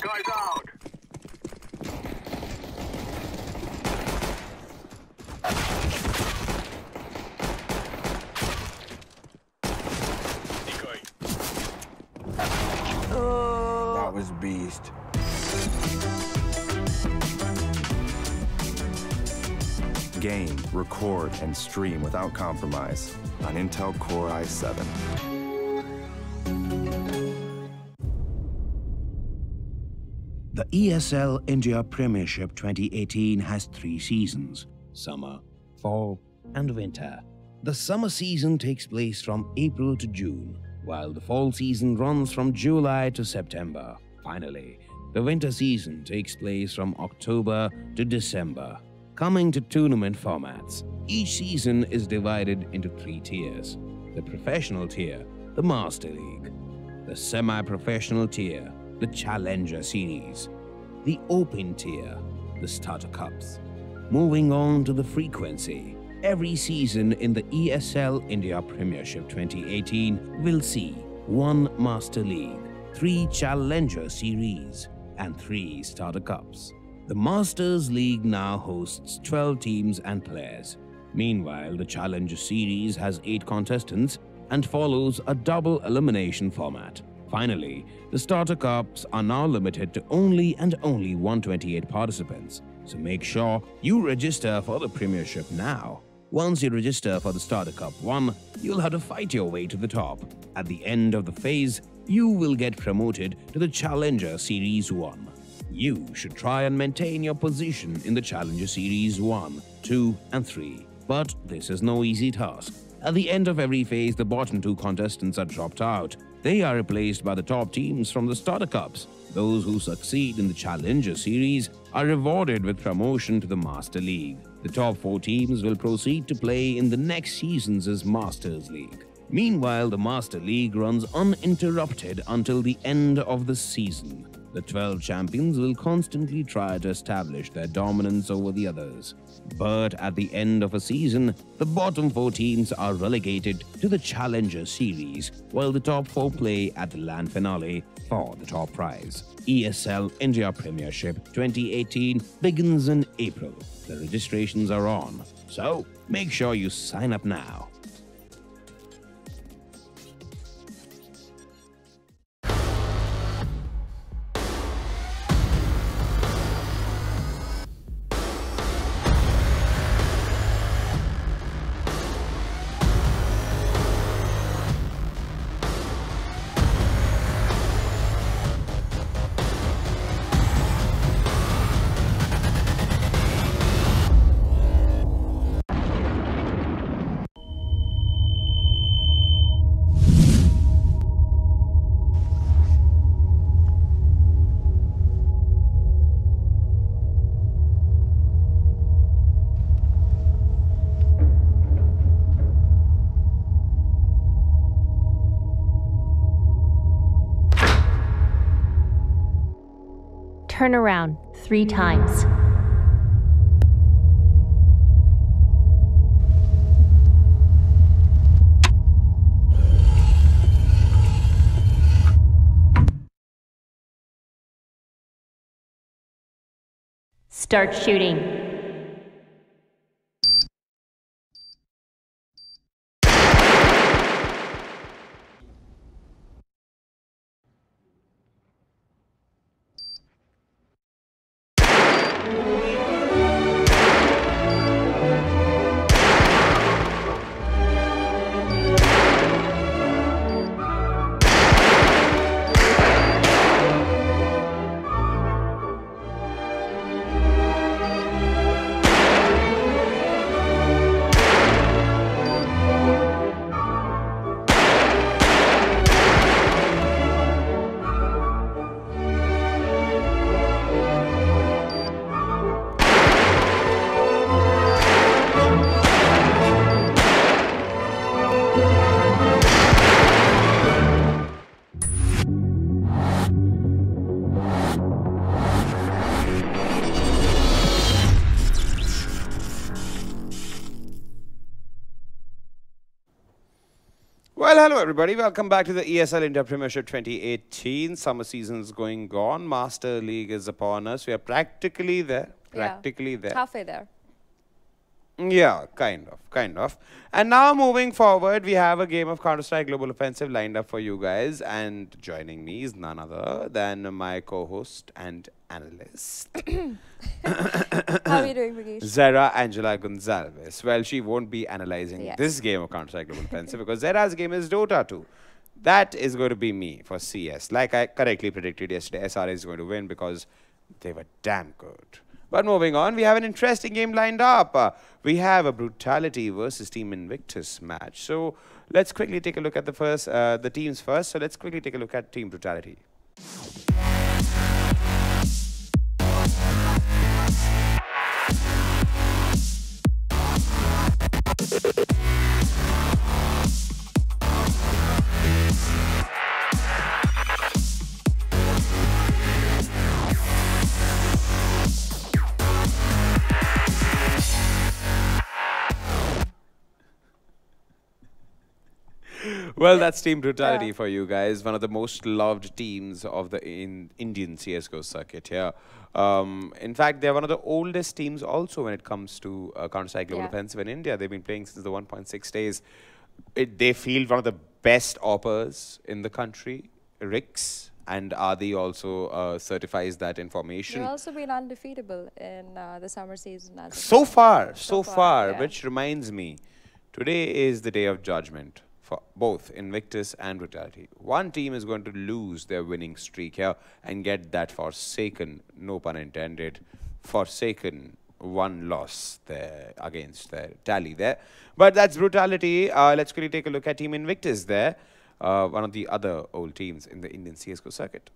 Guy's out. Decoy. That was beast. Game, record, and stream without compromise on Intel Core i7. The ESL India Premiership 2018 has 3 seasons: summer, fall, and winter. The summer season takes place from April to June, while the fall season runs from July to September. Finally, the winter season takes place from October to December. Coming to tournament formats, each season is divided into 3 tiers: the professional tier, the Master League, the semi-professional tier, the Challenger Series, the Open Tier, the Starter Cups. Moving on to the frequency, every season in the ESL India Premiership 2018 will see 1 Master League, 3 Challenger Series, and 3 Starter Cups. The Masters League now hosts 12 teams and players. Meanwhile, the Challenger Series has 8 contestants and follows a double elimination format. Finally, the Starter Cups are now limited to only 128 participants, so make sure you register for the Premiership now. Once you register for the Starter Cup 1, you'll have to fight your way to the top. At the end of the phase, you will get promoted to the Challenger Series 1. You should try and maintain your position in the Challenger Series 1, 2 and 3. But this is no easy task. At the end of every phase, the bottom 2 contestants are dropped out. They are replaced by the top teams from the Starter Cups. Those who succeed in the Challenger Series are rewarded with promotion to the Master League. The top 4 teams will proceed to play in the next season's Masters League. Meanwhile, the Master League runs uninterrupted until the end of the season. The 12 champions will constantly try to establish their dominance over the others. But at the end of a season, the bottom 4 teams are relegated to the Challenger Series, while the top 4 play at the land finale for the top prize. ESL India Premiership 2018 begins in April. The registrations are on, so make sure you sign up now. Turn around 3 times. Start shooting. Well, hello everybody. Welcome back to the ESL India Premiership 2018. Summer season's going on. Master League is upon us. We are practically there. Practically there. Halfway there. Yeah, kind of. And now moving forward, we have a game of Counter-Strike Global Offensive lined up for you guys. And joining me is none other than my co-host and analyst. How are you doing, Vigesh? Zara Angela Gonzalez. Well, she won't be analyzing this game of Counter-Strike Global Offensive because Zara's game is Dota 2. That is going to be me for CS. Like I correctly predicted yesterday, SRA is going to win because they were damn good. But moving on, we have an interesting game lined up. We have a Brutality versus Team Invictus match. So let's quickly take a look at the teams first. So let's quickly take a look at Team Brutality. Well, that's Team Brutality for you guys. One of the most loved teams of the Indian CSGO circuit here. In fact, they're one of the oldest teams also when it comes to Counter-Strike Global Offensive in India. They've been playing since the 1.6 days. They field one of the best oppers in the country, Rix, and Adi also certifies that information. They've also been undefeatable in the summer season. As So far, yeah. which reminds me, today is the day of judgment for both Invictus and Brutality. One team is going to lose their winning streak here and get that forsaken, no pun intended, forsaken one loss there against their tally there. But that's Brutality. Let's quickly take a look at Team Invictus there, one of the other old teams in the Indian CSGO circuit.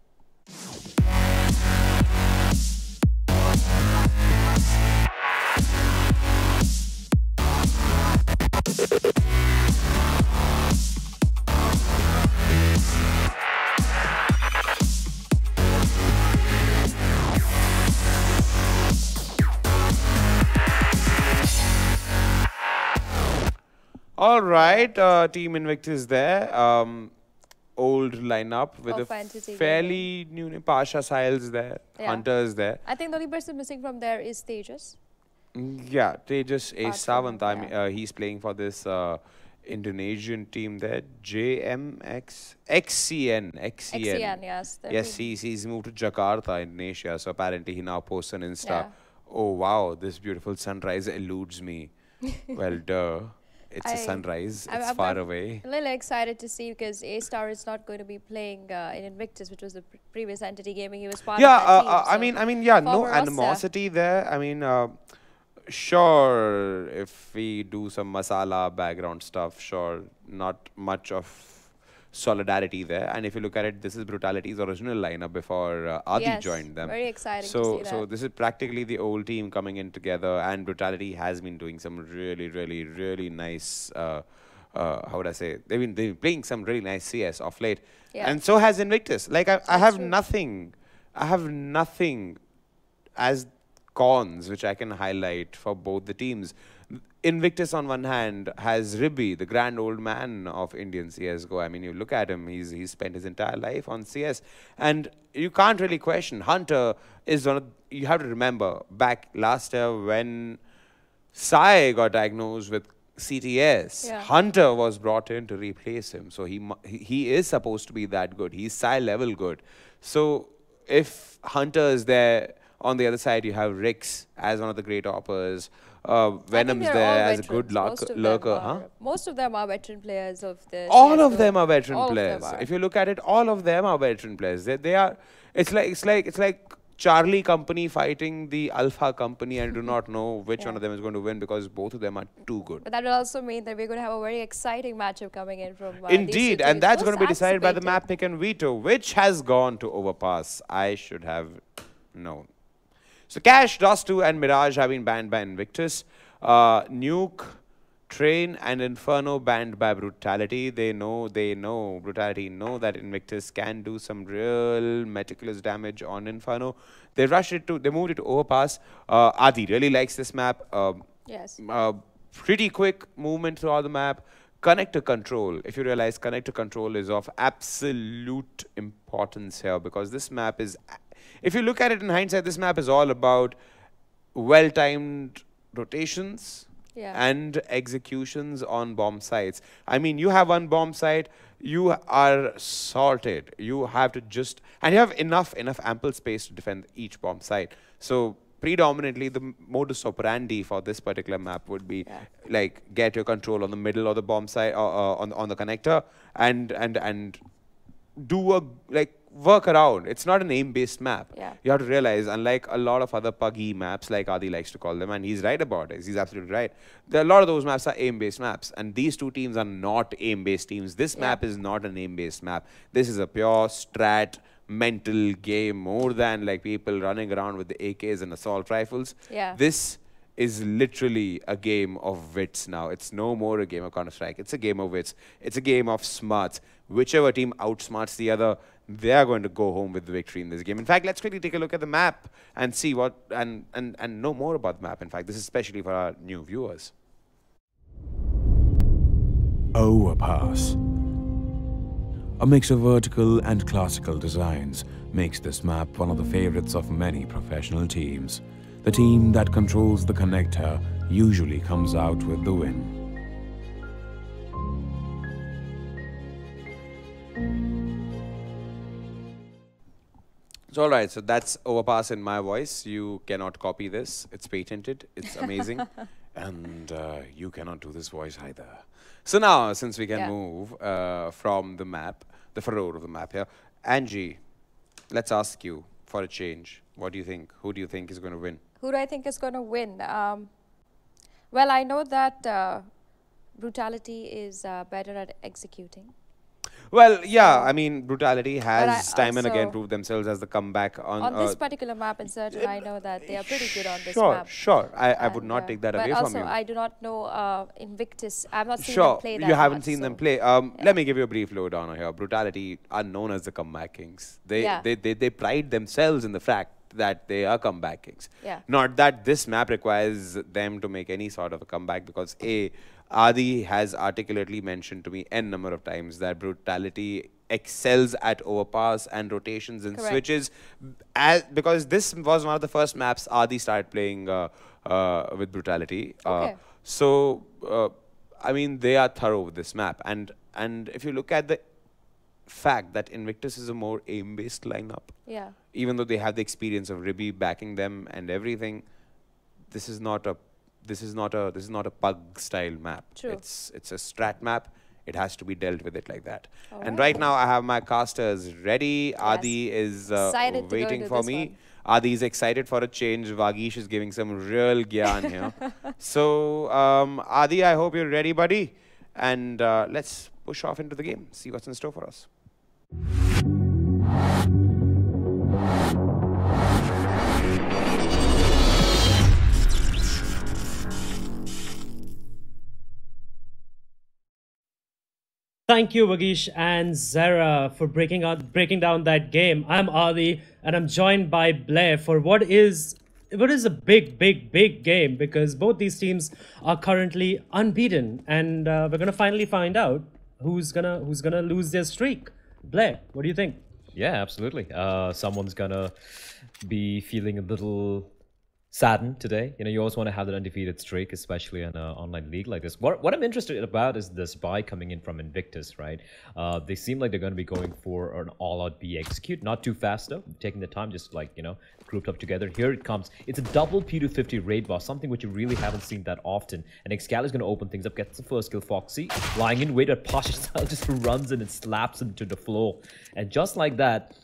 All right, Team Invictus there. Old lineup with a fairly new name. Pasha Siles there, Hunters there. I think the only person missing from there is Tejas. Yeah, Tejas A. Savant. I mean, he's playing for this Indonesian team there. JMX XCN. Yes. Yes, he's moved to Jakarta, Indonesia. So apparently he now posts on Insta. Oh wow, this beautiful sunrise eludes me. Well, duh. It's a sunrise. It's far away. I'm a little excited to see because A-Star is not going to be playing in Invictus, which was the previous entity gaming. He was part of that team. I mean, yeah, no animosity there. I mean, sure, if we do some masala background stuff, sure, not much of solidarity there. And if you look at it, this is Brutality's original lineup before Adi joined them. Very exciting to see that. So this is practically the old team coming in together, and Brutality has been doing some really nice, how would I say, they've been playing some really nice CS off late. And so has Invictus. Like I have nothing as cons which I can highlight for both the teams. Invictus on one hand has Ribby, the grand old man of Indian CSGO. I mean, you look at him, he's spent his entire life on CS. And you can't really question. Hunter is one of, you have to remember, back last year when Sai got diagnosed with CTS, Hunter was brought in to replace him. So he is supposed to be that good. He's Sai level good. So if Hunter is there, on the other side you have Rix as one of the great oppers. Venom's there as a good lurker. Most of them are veteran players of the all of them are veteran players. If you look at it, all of them are veteran players. They are. It's like Charlie company fighting the Alpha company, and do not know which one of them is going to win because both of them are too good. But that will also mean that we're going to have a very exciting matchup coming in from Indeed, and that's going to be decided by the map pick and veto, which has gone to Overpass. I should have known. So Cash, Dostu, and Mirage have been banned by Invictus. Nuke, Train, and Inferno banned by Brutality. They know, Brutality know that Invictus can do some real meticulous damage on Inferno. They moved it to Overpass. Adi really likes this map. Yes. Pretty quick movement throughout the map. Connector control. If you realize, connector control is of absolute importance here because this map is... If you look at it in hindsight, this map is all about well-timed rotations and executions on bomb sites. I mean, you have one bomb site, you are sorted. You have to just... And you have enough ample space to defend each bomb site. So, predominantly, the modus operandi for this particular map would be, like, get your control on the middle of the bomb site, on the connector, and do a, like, work around. It's not an aim-based map. You have to realize, unlike a lot of other puggy maps, like Adi likes to call them, and he's right about it. He's absolutely right. A lot of those maps are aim-based maps, and these two teams are not aim-based teams. This map is not an aim-based map. This is a pure strat, mental game, more than like people running around with the AKs and assault rifles. This is literally a game of wits now. It's no more a game of Counter-Strike. It's a game of wits. It's a game of smarts. Whichever team outsmarts the other, they are going to go home with the victory in this game. In fact, let's quickly take a look at the map and see what and know more about the map. In fact, this is especially for our new viewers. Overpass, A mix of vertical and classical designs makes this map one of the favorites of many professional teams. The team that controls the connector usually comes out with the win. So all right, so that's Overpass in my voice. You cannot copy this. It's patented. It's amazing. And you cannot do this voice either. So now, since we can move from the map, the furrow of the map here, Angie, let's ask you for a change. What do you think? Who do you think is going to win? Who do I think is going to win? Well, I know that Brutality is better at executing. Well, yeah, I mean, Brutality has time and again proved themselves as the comeback on this particular map. In certain, I know that they are pretty good on this Sure, map. sure. I would not take that away from you. But also, I do not know Invictus. I've not seen them play that you haven't much, seen them play. Let me give you a brief lowdown here. Brutality are known as the comeback kings. They pride themselves in the fact that they are comeback kings. Not that this map requires them to make any sort of a comeback, because Adi has articulately mentioned to me n number of times that Brutality excels at overpass and rotations and switches, because this was one of the first maps Adi started playing with Brutality. So, I mean, they are thorough with this map. And if you look at the fact that Invictus is a more aim-based lineup, even though they have the experience of Ribby backing them and everything, this is not a pug style map. It's a strat map. It has to be dealt with it like that. And right now I have my casters ready. Adi is waiting for me. Adi is excited for a change. Vagish is giving some real gyan here. So Adi, I hope you're ready, buddy. And let's push off into the game. See what's in store for us. Thank you, Vagish and Zara, for breaking down that game. I'm Adi, and I'm joined by Blair for what is a big game, because both these teams are currently unbeaten, and we're gonna finally find out who's gonna lose their streak. Blair, what do you think? Yeah, absolutely. Someone's gonna be feeling a little saddened today. You know, you always want to have that undefeated streak, especially in an online league like this. What I'm interested about is this buy coming in from Invictus, right? They seem like they're going to be going for an all-out B execute. Not too fast, though. Taking the time, just like, you know, grouped up together. Here it comes. It's a double P250 raid boss, something which you really haven't seen that often. And Excalibur is going to open things up, gets the first kill. Foxy lying in wait at Pasha style, just runs in and slaps him to the floor. And just like that,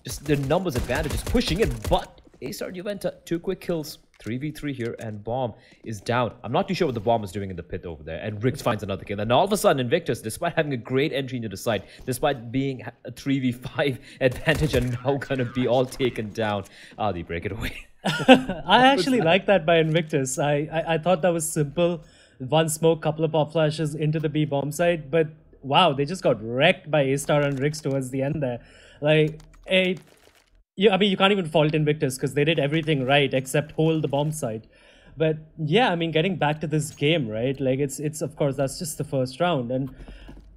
just the numbers advantage is pushing it, but A-Star Juventa, 2 quick kills, 3v3 here, and Bomb is down. I'm not too sure what the Bomb is doing in the pit over there, and Rix finds another kill. And all of a sudden, Invictus, despite having a great entry into the site, despite being a 3v5 advantage, are now going to be all taken down. They break it away. I actually like that by Invictus. I thought that was simple. One smoke, couple of pop flashes into the B bomb site, but wow, they just got wrecked by A-Star and Rix towards the end there. Like, I mean, you can't even fault Invictus because they did everything right except hold the bomb site. But yeah, I mean, getting back to this game, right? Like, it's of course, that's just the first round. And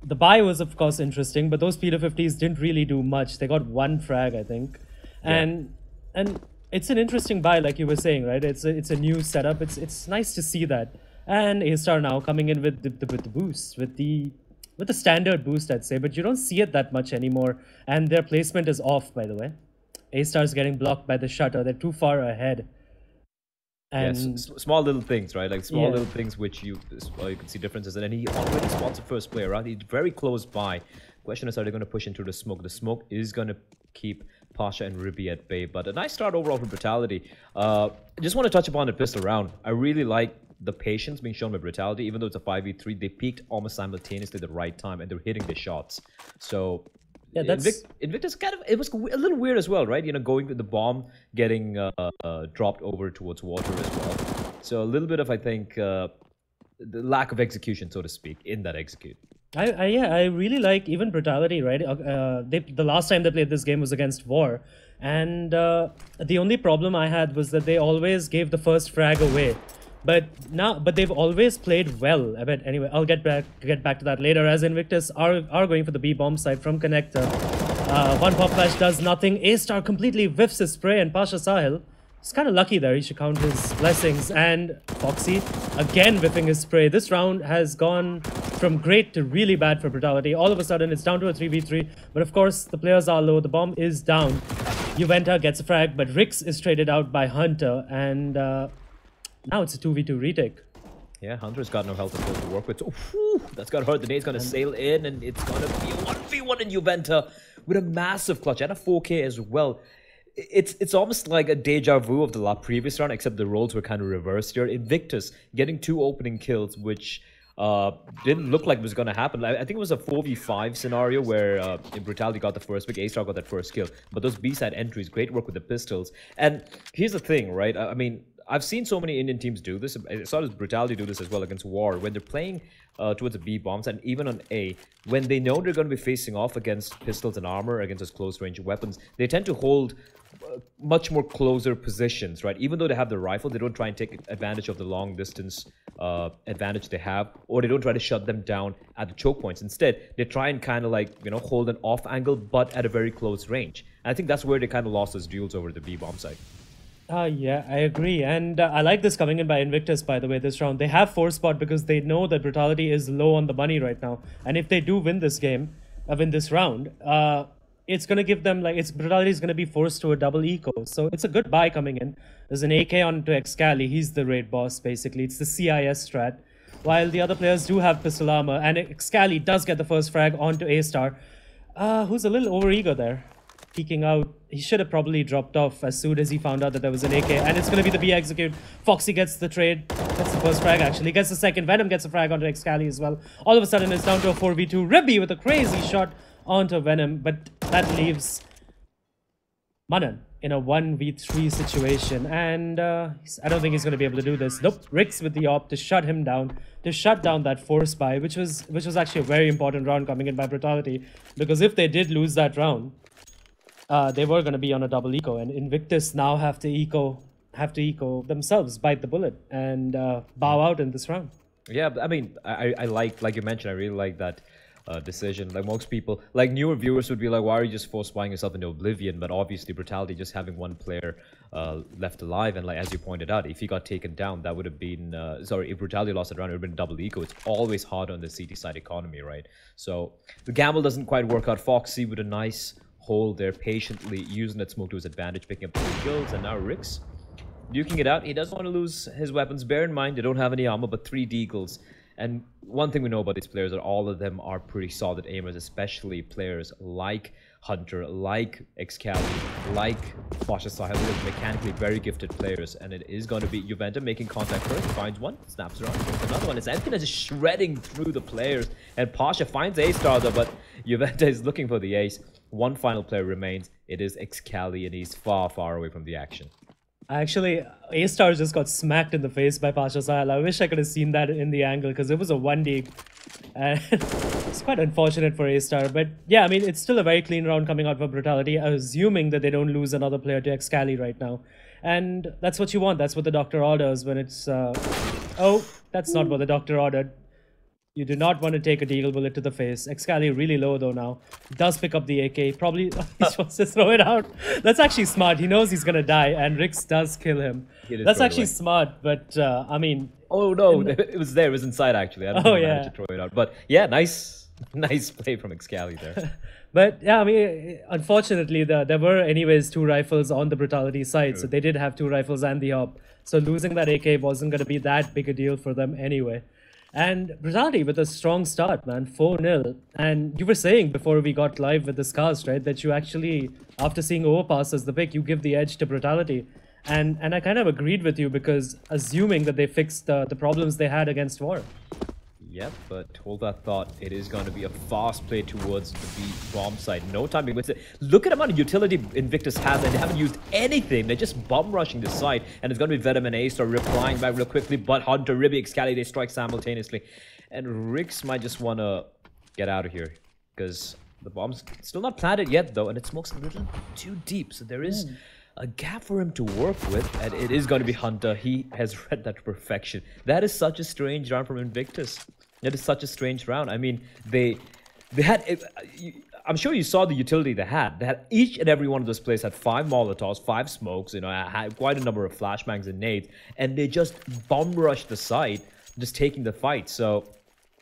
the buy was, of course, interesting, but those P250s didn't really do much. They got 1 frag, I think. And it's an interesting buy, like you were saying, right? It's a new setup. It's nice to see that. And A-Star now coming in with the boost, with the standard boost, I'd say. But you don't see it that much anymore. And their placement is off, by the way. A-Star's getting blocked by the shutter. They're too far ahead. And small little things, right? Like small little things which you can see differences. And he already spots the first player, right? He's very close by. Question is, are they going to push into the smoke? The smoke is going to keep Pasha and Ribby at bay. But a nice start overall for Brutality. I just want to touch upon the pistol round. I really like the patience being shown by Brutality. Even though it's a 5v3, they peaked almost simultaneously at the right time, and they're hitting their shots. So yeah, that's Invictus kind of, it was a little weird as well, right? You know, going with the bomb, getting dropped over towards water as well. So a little bit of, I think, the lack of execution, so to speak, in that execute. I really like even Brutality, right? The last time they played this game was against War, and the only problem I had was that they always gave the first frag away. But they've always played well. I bet anyway. I'll get back to that later. As Invictus are going for the B bomb side from connector. One pop flash does nothing. A-Star completely whiffs his spray, and Pasha Sahil is kind of lucky there. He should count his blessings. And Foxy again whiffing his spray. This round has gone from great to really bad for Brutality. All of a sudden, it's down to a 3v3. But of course, the players are low. The bomb is down. Juventa gets a frag, but Rix is traded out by Hunter, and now it's a 2v2 retake. Yeah, Hunter's got no health to work with. So, whew, that's gonna hurt. The nade's gonna sail in, and it's gonna be a 1v1 in Juventa with a massive clutch and a 4K as well. It's almost like a deja vu of the previous round, except the roles were kind of reversed here. Invictus getting 2 opening kills, which didn't look like it was going to happen. I think it was a 4v5 scenario where Brutality got the first pick, A-Star got that first kill. But those B-side entries, great work with the pistols. And here's the thing, right? I mean, I've seen so many Indian teams do this. I saw Brutality do this as well against War, when they're playing towards the B bombs and even on A, when they know they're going to be facing off against pistols and armor, against those close range weapons, they tend to hold much more closer positions, right? Even though they have the rifle, they don't try and take advantage of the long distance advantage they have, or they don't try to shut them down at the choke points. Instead, they try and kind of like, you know, hold an off angle, but at a very close range. And I think that's where they kind of lost those duels over the B bomb side. Yeah, I agree. And I like this coming in by Invictus, by the way, this round. They have 4 spot because they know that Brutality is low on the money right now. And if they do win this game, win this round, it's going to give them, like, Brutality is going to be forced to a double eco. So it's a good buy coming in. There's an AK onto Excali. He's the raid boss, basically. It's the CIS strat. While the other players do have pistol armor. And Excali does get the first frag onto A-Star, who's a little over-eager there. Peeking out. He should have probably dropped off as soon as he found out that there was an AK. And it's going to be the B execute. Foxy gets the trade. Gets the first frag, actually. Gets the second. Venom gets a frag onto Excali as well. All of a sudden, it's down to a 4v2. Ribby with a crazy shot onto Venom. But that leaves Manan in a 1v3 situation. And I don't think he's going to be able to do this. Nope. Rix with the op to shut him down. To shut down that force buy, which was actually a very important round coming in by Brutality. Because if they did lose that round, they were going to be on a double eco, and Invictus now have to eco themselves, bite the bullet, and bow out in this round. Yeah, I mean, I like you mentioned, I really like that decision. Like most people, like newer viewers would be like, why are you just force buying yourself into oblivion? But obviously, Brutality just having one player left alive, and like as you pointed out, if he got taken down, that would have been if Brutality lost that round, it would have been double eco. It's always hard on the CT side economy, right? So the gamble doesn't quite work out. Foxy with a nice hold there, patiently using that smoke to his advantage, picking up 2 kills, and now Rix duking it out. He doesn't want to lose his weapons. Bear in mind, they don't have any armor, but 3 deagles. And one thing we know about these players, that all of them are pretty solid aimers, especially players like Hunter, like Excali, like Pasha Sahil, who are mechanically very gifted players. And it is going to be Juventa making contact first, finds one, snaps around, gets another one. It's Anthony just shredding through the players, and Pasha finds A-Star though, but Juventa is looking for the ace. One final player remains. It is Excali, and he's far, far away from the action. Actually, A-Star just got smacked in the face by Pasha Sahil. I wish I could have seen that in the angle, because it was a 1D. And it's quite unfortunate for A-Star. But yeah, I mean, it's still a very clean round coming out for Brutality, assuming that they don't lose another player to Excali right now. And that's what you want. That's what the doctor orders when it's... Oh, that's not what the doctor ordered. You do not want to take a deagle bullet to the face. Excali really low though now. Does pick up the AK. Probably he just wants to throw it out. That's actually smart. He knows he's going to die, and Rix does kill him. That's actually smart, but I mean... Oh no, it was there. It was inside actually. I didn't manage to throw it out. But yeah, nice play from Excali there. But yeah, I mean, unfortunately, there were anyways 2 rifles on the Brutality side. So they did have 2 rifles and the op. So losing that AK wasn't going to be that big a deal for them anyway. And Brutality with a strong start, man, 4-0. And you were saying before we got live with this cast, right, that you actually, after seeing Overpass as the pick, you give the edge to Brutality. And I kind of agreed with you, because assuming that they fixed the problems they had against War. Yep, but hold that thought. It is going to be a fast play towards the B bomb side. No time to wait. Look at the amount of utility Invictus has, and they haven't used anything. They're just bomb rushing this side, and it's going to be Venom and A-Star replying back real quickly. But Hunter, Ribby, Excali, they strike simultaneously, and Rix might just want to get out of here, because the bomb's still not planted yet though, and it smokes a little too deep. So there is a gap for him to work with, and it is going to be Hunter. He has read that to perfection. That is such a strange round from Invictus. That is such a strange round. I mean, they had... I'm sure you saw the utility they had. They had each and every one of those players had 5 Molotovs, 5 smokes, you know, had quite a number of flashbangs and nades, and they just bomb rushed the site, just taking the fight. So,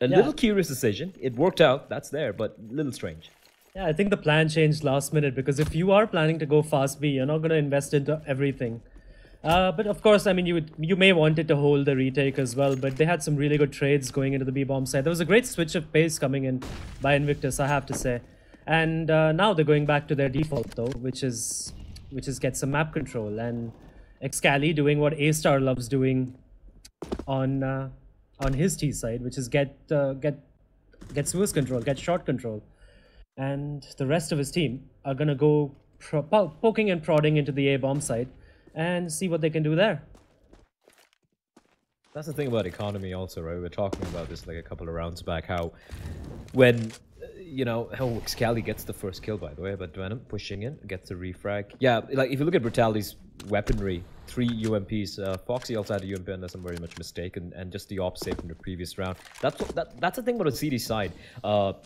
a little curious decision. It worked out, that's there, but a little strange. Yeah, I think the plan changed last minute, because if you are planning to go fast B, you're not going to invest into everything. But of course, I mean, you may want it to hold the retake as well, but they had some really good trades going into the B bomb side. There was a great switch of pace coming in by Invictus, I have to say. And now they're going back to their default though, which is get some map control, and Excali doing what A-Star loves doing on his T side, which is get Suez control, get shot control. And the rest of his team are gonna go poking and prodding into the A bomb side and see what they can do there. That's the thing about economy also, right? We were talking about this like a couple of rounds back, how when you know, how Excali gets the first kill, by the way, but Venom pushing in, gets a refrag. Yeah, like if you look at Brutality's weaponry, 3 UMPs. Foxy also had a UMP and doesn't very much mistake, and just the opposite from the previous round. That's the thing about the CD side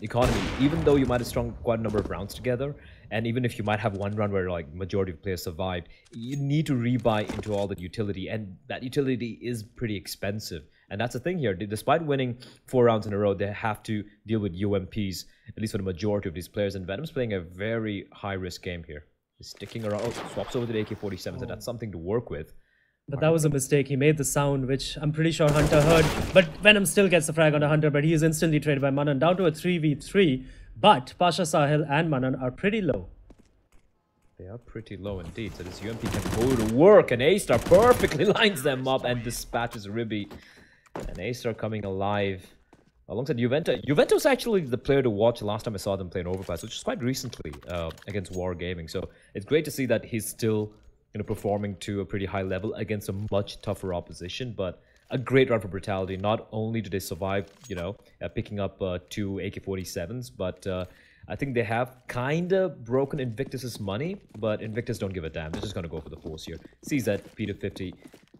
economy. Even though you might have strung quite a number of rounds together, and even if you might have one round where like majority of players survived, you need to rebuy into all the utility, and that utility is pretty expensive. And that's the thing here. Despite winning 4 rounds in a row, they have to deal with UMPs, at least for the majority of these players. And Venom's playing a very high-risk game here. He's sticking around. Oh, swaps over to the AK-47, so that's something to work with. But that was a mistake. He made the sound, which I'm pretty sure Hunter heard. But Venom still gets the frag on Hunter, but he is instantly traded by Manan down to a 3v3. But Pasha Sahil and Manan are pretty low. They are pretty low indeed. So this UMP can go to work, and A-Star perfectly lines them up and dispatches Ribby. And A-Star coming alive alongside Juventa. Juventa was actually the player to watch last time I saw them play in Overpass, which is quite recently against War Gaming. So it's great to see that he's still performing to a pretty high level against a much tougher opposition. But a great run for Brutality. Not only do they survive, picking up 2 AK-47s, but I think they have kind of broken Invictus's money, but Invictus don't give a damn. They're just going to go for the force here. CZ, P250,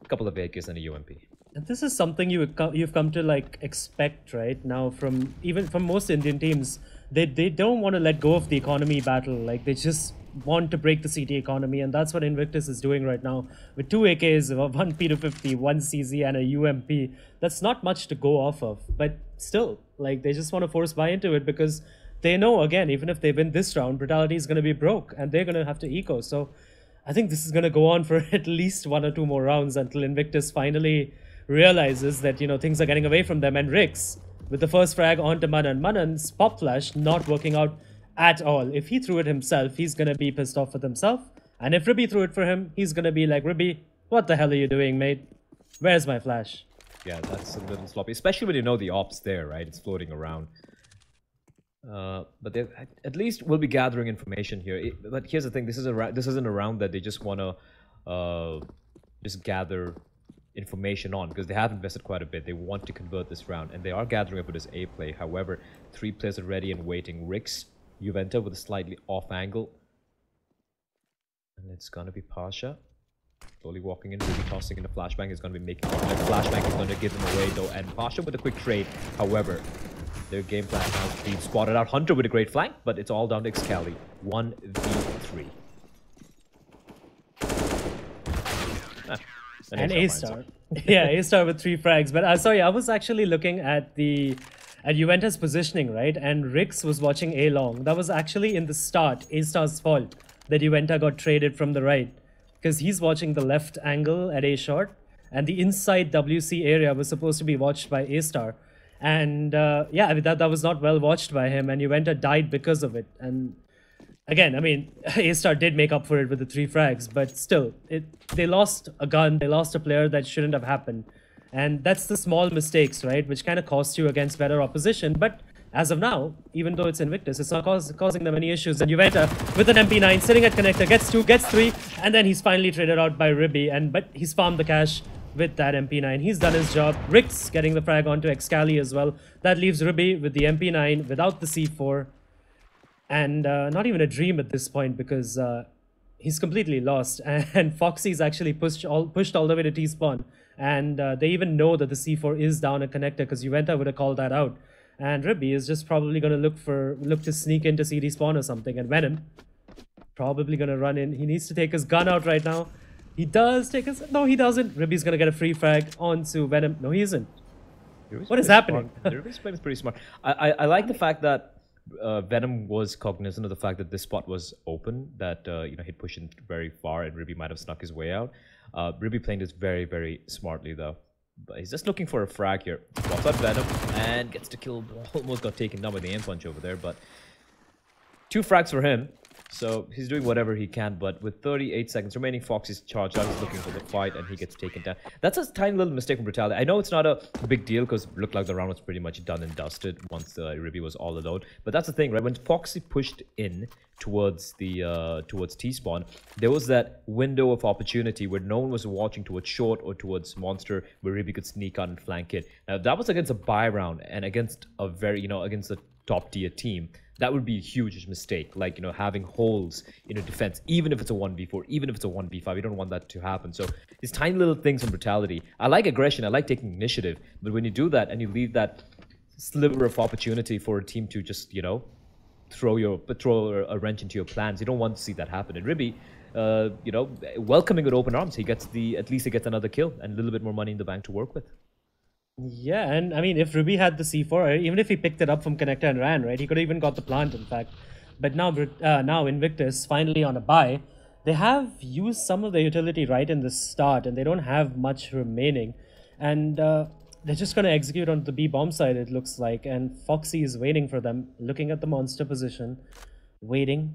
a couple of AKs and a UMP. And this is something you've come to like expect right now from most Indian teams. They don't want to let go of the economy battle. Like they just want to break the CT economy, and that's what Invictus is doing right now with 2 AKs, 1 P250, 1 CZ, and a UMP. That's not much to go off of, but still, like they just want to force buy into it because they know, again, even if they win this round, Brutality is going to be broke and they're going to have to eco. So I think this is going to go on for at least 1 or 2 more rounds until Invictus finally realizes that, things are getting away from them. And Rix, with the first frag onto Manan. Manan's pop flash not working out at all. If he threw it himself, he's going to be pissed off with himself. And if Ribby threw it for him, he's going to be like, Ribby, what the hell are you doing, mate? Where's my flash? Yeah, that's a little sloppy, especially when you know the op's there, right? It's floating around. But they at least will be gathering information here. But here's the thing: this isn't a round that they just want to just gather information on, because they have invested quite a bit. They want to convert this round, and they are gathering up with this A play. However, 3 players are ready and waiting. Rix, Juventa with a slightly off angle, and it's gonna be Pasha slowly walking in, really tossing in a flashbang. Is going to be making a flashbang is going to give him away though, and Pasha with a quick trade. However, their game plan has been spotted out. Hunter with a great flank, but it's all down to Excali. 1v3. And A-Star. Yeah, A-Star with 3 frags. But sorry, I was actually looking at Juventa's positioning, right? And Rix was watching A long. That was actually in the start A-Star's fault that Juventa got traded from the right, because he's watching the left angle at A short, and the inside WC area was supposed to be watched by A-Star. And yeah, I mean, that was not well watched by him, and Juventa died because of it. And again, I mean, A-Star did make up for it with the 3 frags, but still, they lost a gun, they lost a player that shouldn't have happened. And that's the small mistakes, right, which kind of cost you against better opposition. But as of now, even though it's Invictus, it's not causing them any issues. And Juventa with an MP9 sitting at connector, gets 2, gets 3, and then he's finally traded out by Ribby. But he's farmed the cash with that MP9. He's done his job. Rix getting the frag onto Excali as well. That leaves Ribby with the MP9 without the C4. And not even a dream at this point, because he's completely lost. And Foxy's actually pushed all the way to T-spawn. And they even know that the C4 is down a connector because Juventa would have called that out. And Ribby is just probably going to look to sneak into CD spawn or something. And Venom probably going to run in. He needs to take his gun out right now. He does take his... No, he doesn't. Ribby's going to get a free frag onto Venom. No, he isn't. What is happening? Ribby's playing is pretty smart. I like the fact that Venom was cognizant of the fact that this spot was open, that he'd pushed in very far and Ribby might have snuck his way out. Ribby playing this very, very smartly though. But he's just looking for a frag here. Drops out Venom and gets to kill. Almost got taken down by the aim punch over there, but 2 frags for him. So he's doing whatever he can, but with 38 seconds remaining, Foxy's charged out. He's looking for the fight, and he gets taken down. That's a tiny little mistake from Brutality. I know it's not a big deal because it looked like the round was pretty much done and dusted once Ribby was all alone. But that's the thing, right? When Foxy pushed in towards T-spawn, there was that window of opportunity where no one was watching towards short or towards monster, where Ribby could sneak out and flank it. Now that was against a buy round and against a very against a top tier team. That would be a huge mistake, like, having holes in a defense, even if it's a 1v4, even if it's a 1v5. You don't want that to happen. So these tiny little things in Brutality. I like aggression, I like taking initiative, but when you do that and you leave that sliver of opportunity for a team to just, throw a wrench into your plans, you don't want to see that happen. And Ribby, welcoming with open arms, at least he gets another kill and a little bit more money in the bank to work with. Yeah, and I mean, if Ribby had the C4, even if he picked it up from connector and ran, right, he could have even got the plant, in fact. But now Invictus, finally on a buy, they have used some of the utility right in the start, and they don't have much remaining. And they're just going to execute on the B bomb side, it looks like. And Foxy is waiting for them, looking at the monster position, waiting.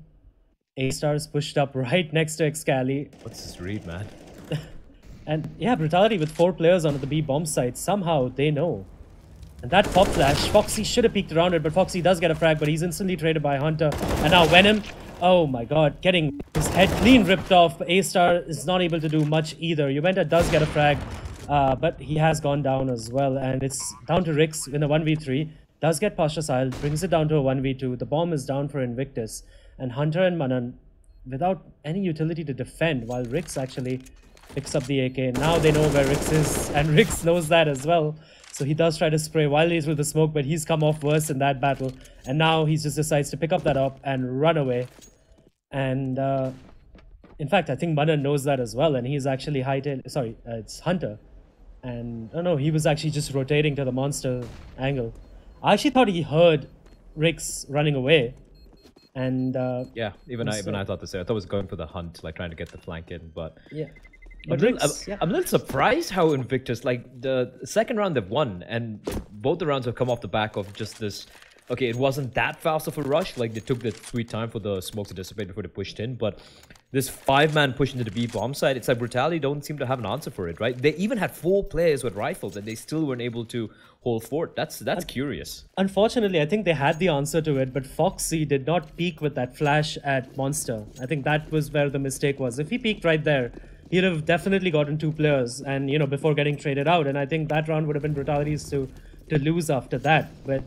A-Star is pushed up right next to Excali. What's this read, man? And yeah, Brutality with 4 players on the B bomb site. Somehow they know. And that pop flash, Foxy should have peeked around it, but Foxy does get a frag, but he's instantly traded by Hunter. And now Venom, oh my god, getting his head clean ripped off. A-Star is not able to do much either. Juventa does get a frag, but he has gone down as well. And it's down to Rix in a 1v3. Does get Pasha Sahil, brings it down to a 1v2. The bomb is down for Invictus. And Hunter and Manan, without any utility to defend, while Rix actually picks up the AK. Now they know where Rix is, and Rix knows that as well. So he does try to spray while he's with the smoke, but he's come off worse in that battle. And now he just decides to pick up that up and run away. And in fact, I think Manan knows that as well, and he's actually hightailed. Sorry, it's Hunter. And oh no, he was actually just rotating to the monster angle. I actually thought he heard Rix running away. And yeah, even I thought the same. I thought it was going for the hunt, like trying to get the flank in, but yeah. I'm a little surprised how Invictus, like the second round they've won, and both the rounds have come off the back of just this. Okay, it wasn't that fast of a rush. Like they took the sweet time for the smoke to dissipate before they pushed in, but this 5-man push into the B bomb side, it's like Brutality don't seem to have an answer for it, right? They even had 4 players with rifles, and they still weren't able to hold fort. That's curious. Unfortunately, I think they had the answer to it, but Foxy did not peek with that flash at Monster. I think that was where the mistake was. If he peeked right there, he'd have definitely gotten 2 players, and before getting traded out. And I think that round would have been Brutality's to lose after that. But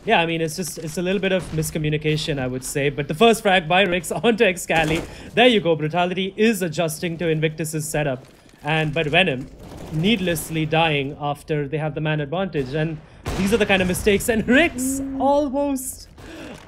yeah, I mean, it's a little bit of miscommunication, I would say. But the first frag by Rix onto Excali. There you go. Brutality is adjusting to Invictus's setup. But Venom needlessly dying after they have the man advantage. And these are the kind of mistakes. And Rix almost.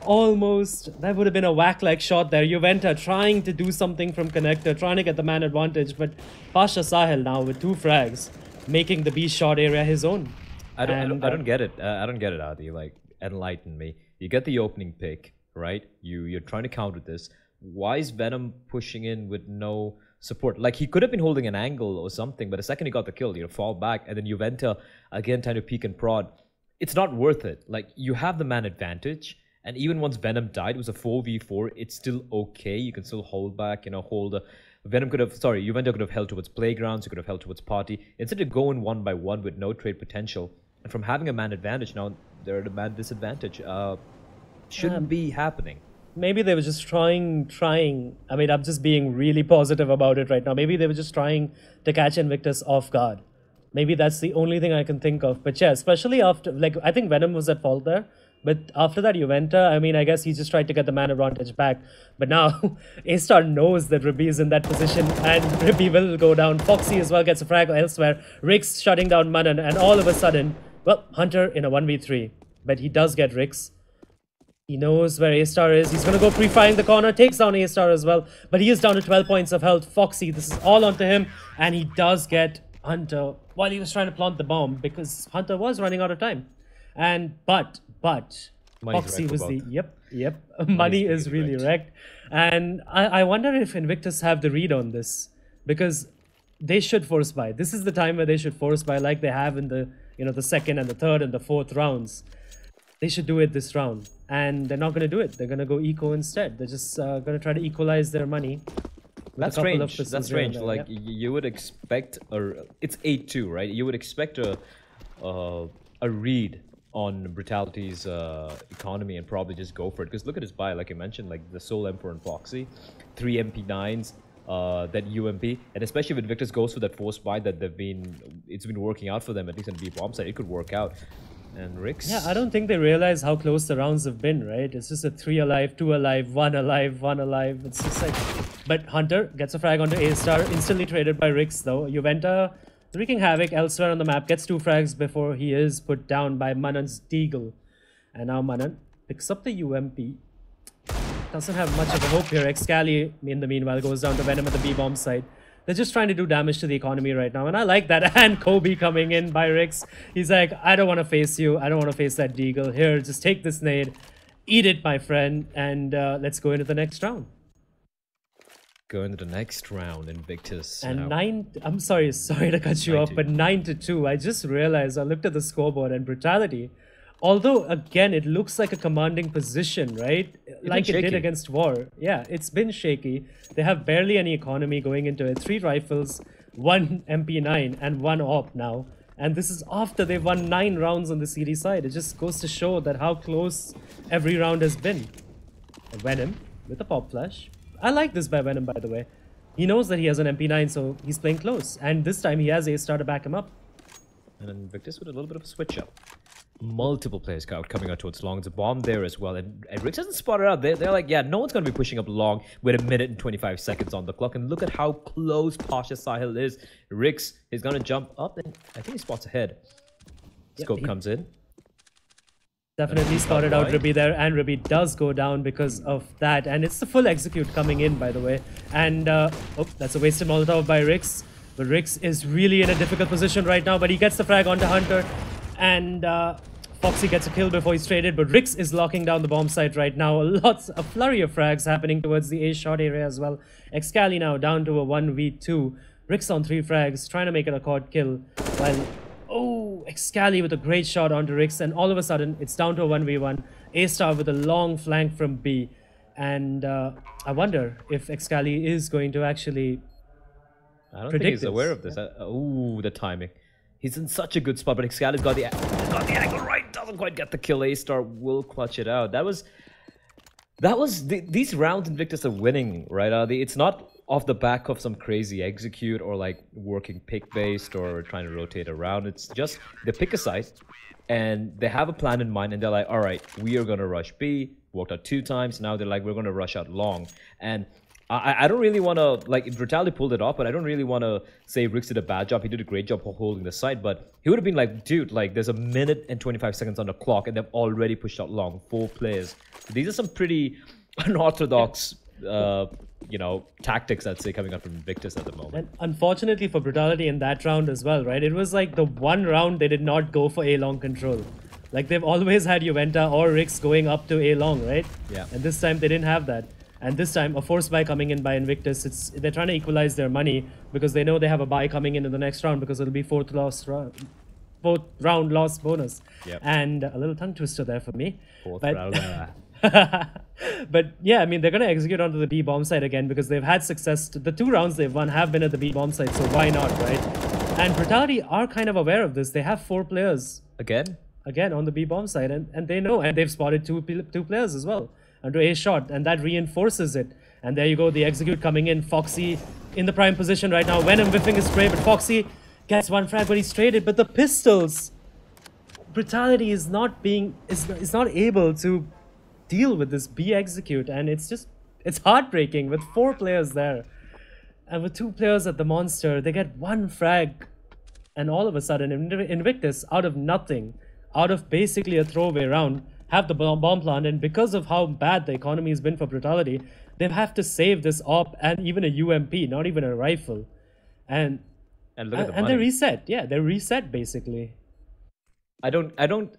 That would have been a whack-like shot there. Juventa trying to do something from connector, trying to get the man advantage. But Pasha Sahil now with 2 frags, making the B shot area his own. I don't get it. I don't get it, Adi. Like, enlighten me. You get the opening pick, right? You're trying to counter this. Why is Venom pushing in with no support? Like, he could have been holding an angle or something, but the second he got the kill, fall back, and then Juventa again trying to peek and prod. It's not worth it. Like, you have the man advantage, and even once Venom died, it was a 4v4. It's still okay. You can still hold back, Juventa could have held towards playgrounds, you could have held towards party. Instead of going 1-by-1 with no trade potential, and from having a man advantage, now they're at a man disadvantage. Shouldn't be happening. Maybe they were just trying. I mean, I'm just being really positive about it right now. Maybe they were just trying to catch Invictus off guard. Maybe that's the only thing I can think of. But yeah, especially after, I think Venom was at fault there. But after that, Juventa, I mean, I guess he just tried to get the man advantage back. But now, A-Star knows that Ribby is in that position, and Ribby will go down. Foxy as well gets a frag elsewhere. Rix shutting down Manan, and all of a sudden, well, Hunter in a 1v3. But he does get Rix. He knows where A-Star is. He's going to go pre-firing the corner, takes down A-Star as well. But he is down to 12 points of health. Foxy, this is all onto him. And he does get Hunter while he was trying to plant the bomb, because Hunter was running out of time. And, but Foxy was the, yep. Money is really wrecked. And I wonder if Invictus have the read on this, because they should force buy. This is the time where they should force buy, like they have in the, the second and the third and the fourth rounds. They should do it this round, and they're not going to do it. They're going to go eco instead. They're just going to try to equalize their money. That's strange. That's strange. Like, you would expect it's 8-2, right? You would expect a read on Brutality's economy and probably just go for it. Because look at his buy, like you mentioned, like the Soul Emperor and Foxy, 3 MP9s, that UMP, and especially if Invictus goes for that forced buy that it's been working out for them, at least on the B bomb side, it could work out. And Rix? Yeah, I don't think they realize how close the rounds have been, right? It's just a 3 alive, 2 alive, 1 alive, 1 alive. It's just like... But Hunter gets a frag onto A-Star, instantly traded by Rix though. Juventa wreaking havoc elsewhere on the map, gets 2 frags before he is put down by Manan's Deagle. And now Manan picks up the UMP. Doesn't have much of a hope here. Excali, in the meanwhile, goes down to Venom at the B-bomb side. They're just trying to do damage to the economy right now, and I like that. And Kobe coming in by Rix. He's like, I don't want to face you. I don't want to face that Deagle. Here, just take this nade. Eat it, my friend. And let's go into the next round. Go into the next round, Invictus. And I'm sorry to cut you off, but 9-2. I just realized, I looked at the scoreboard, and Brutality, although, again, it looks like a commanding position, right? Like it did against War. Yeah, it's been shaky. They have barely any economy going into it. 3 rifles, 1 MP9, and 1 AWP now. And this is after they've won 9 rounds on the CD side. It just goes to show that how close every round has been. And Venom with a pop flash. I like this by Venom, by the way. He knows that he has an MP9, so he's playing close. And this time he has A-Star to back him up. And Invictus with a little bit of a switch up. Multiple players coming out towards long. It's a bomb there as well. And Rix hasn't spotted out. They're like, yeah, no one's going to be pushing up long with 1 minute and 25 seconds on the clock. And look at how close Pasha Sahil is. Rix is going to jump up, and I think he spots ahead. Scope comes in. Definitely spotted out Ribby there, and Ribby does go down because of that. And it's the full execute coming in, by the way. And, oh, that's a wasted Molotov by Rix. But Rix is really in a difficult position right now, but he gets the frag onto Hunter. And Foxy gets a kill before he's traded, but Rix is locking down the bomb site right now. A flurry of frags happening towards the A-shot area as well. Excali now down to a 1v2. Rix on 3 frags, trying to make it a quad kill. While, oh, Excali with a great shot onto Rix, and all of a sudden, it's down to a 1v1. A-Star with a long flank from B. And I wonder if Excali is going to actually I don't think he's aware of this. Oh, the timing. He's in such a good spot, but Excali's got the angle right. Doesn't quite get the kill. A-Star will clutch it out. These rounds Invictus are winning, right? It's not off the back of some crazy execute or like working pick based or trying to rotate around. It's just they pick a side and they have a plan in mind, and they're like, all right, we are gonna rush B. Walked out 2 times. Now they're like, we're gonna rush out long. And I don't really want to, like, Brutality pulled it off, but I don't really want to say Rix did a bad job. He did a great job holding the side, but he would have been like, dude, like, there's 1 minute and 25 seconds on the clock, and they've already pushed out long. 4 players. These are some pretty unorthodox, tactics, I'd say, coming out from Invictus at the moment. And unfortunately for Brutality in that round as well, right? It was like the one round they did not go for A-long control. Like, they've always had Juventa or Rix going up to A-long, right? Yeah. And this time they didn't have that. And this time, a force buy coming in by Invictus. They're trying to equalize their money because they know they have a buy coming in the next round because it'll be fourth round loss bonus. Yep. And a little tongue twister there for me. Fourth round. But yeah, I mean, they're going to execute onto the B bomb site again because they've had success. The 2 rounds they've won have been at the B bomb site, so why not, right? And Brutality are kind of aware of this. They have 4 players. Again on the B bomb site, and they know, and they've spotted two players as well under A shot, and that reinforces it. And there you go, the execute coming in. Foxy in the prime position right now. Venom whiffing his spray, but Foxy gets 1 frag, but he's traded. But the pistols, Brutality is not able to deal with this B execute, and it's heartbreaking with 4 players there. And with 2 players at the monster, they get 1 frag. And all of a sudden, Invictus, out of nothing, out of basically a throwaway round, have the bomb plant. And because of how bad the economy has been for Brutality, they have to save this op and even a UMP, not even a rifle. And look at the and money. they're reset. Yeah, they're reset basically. I don't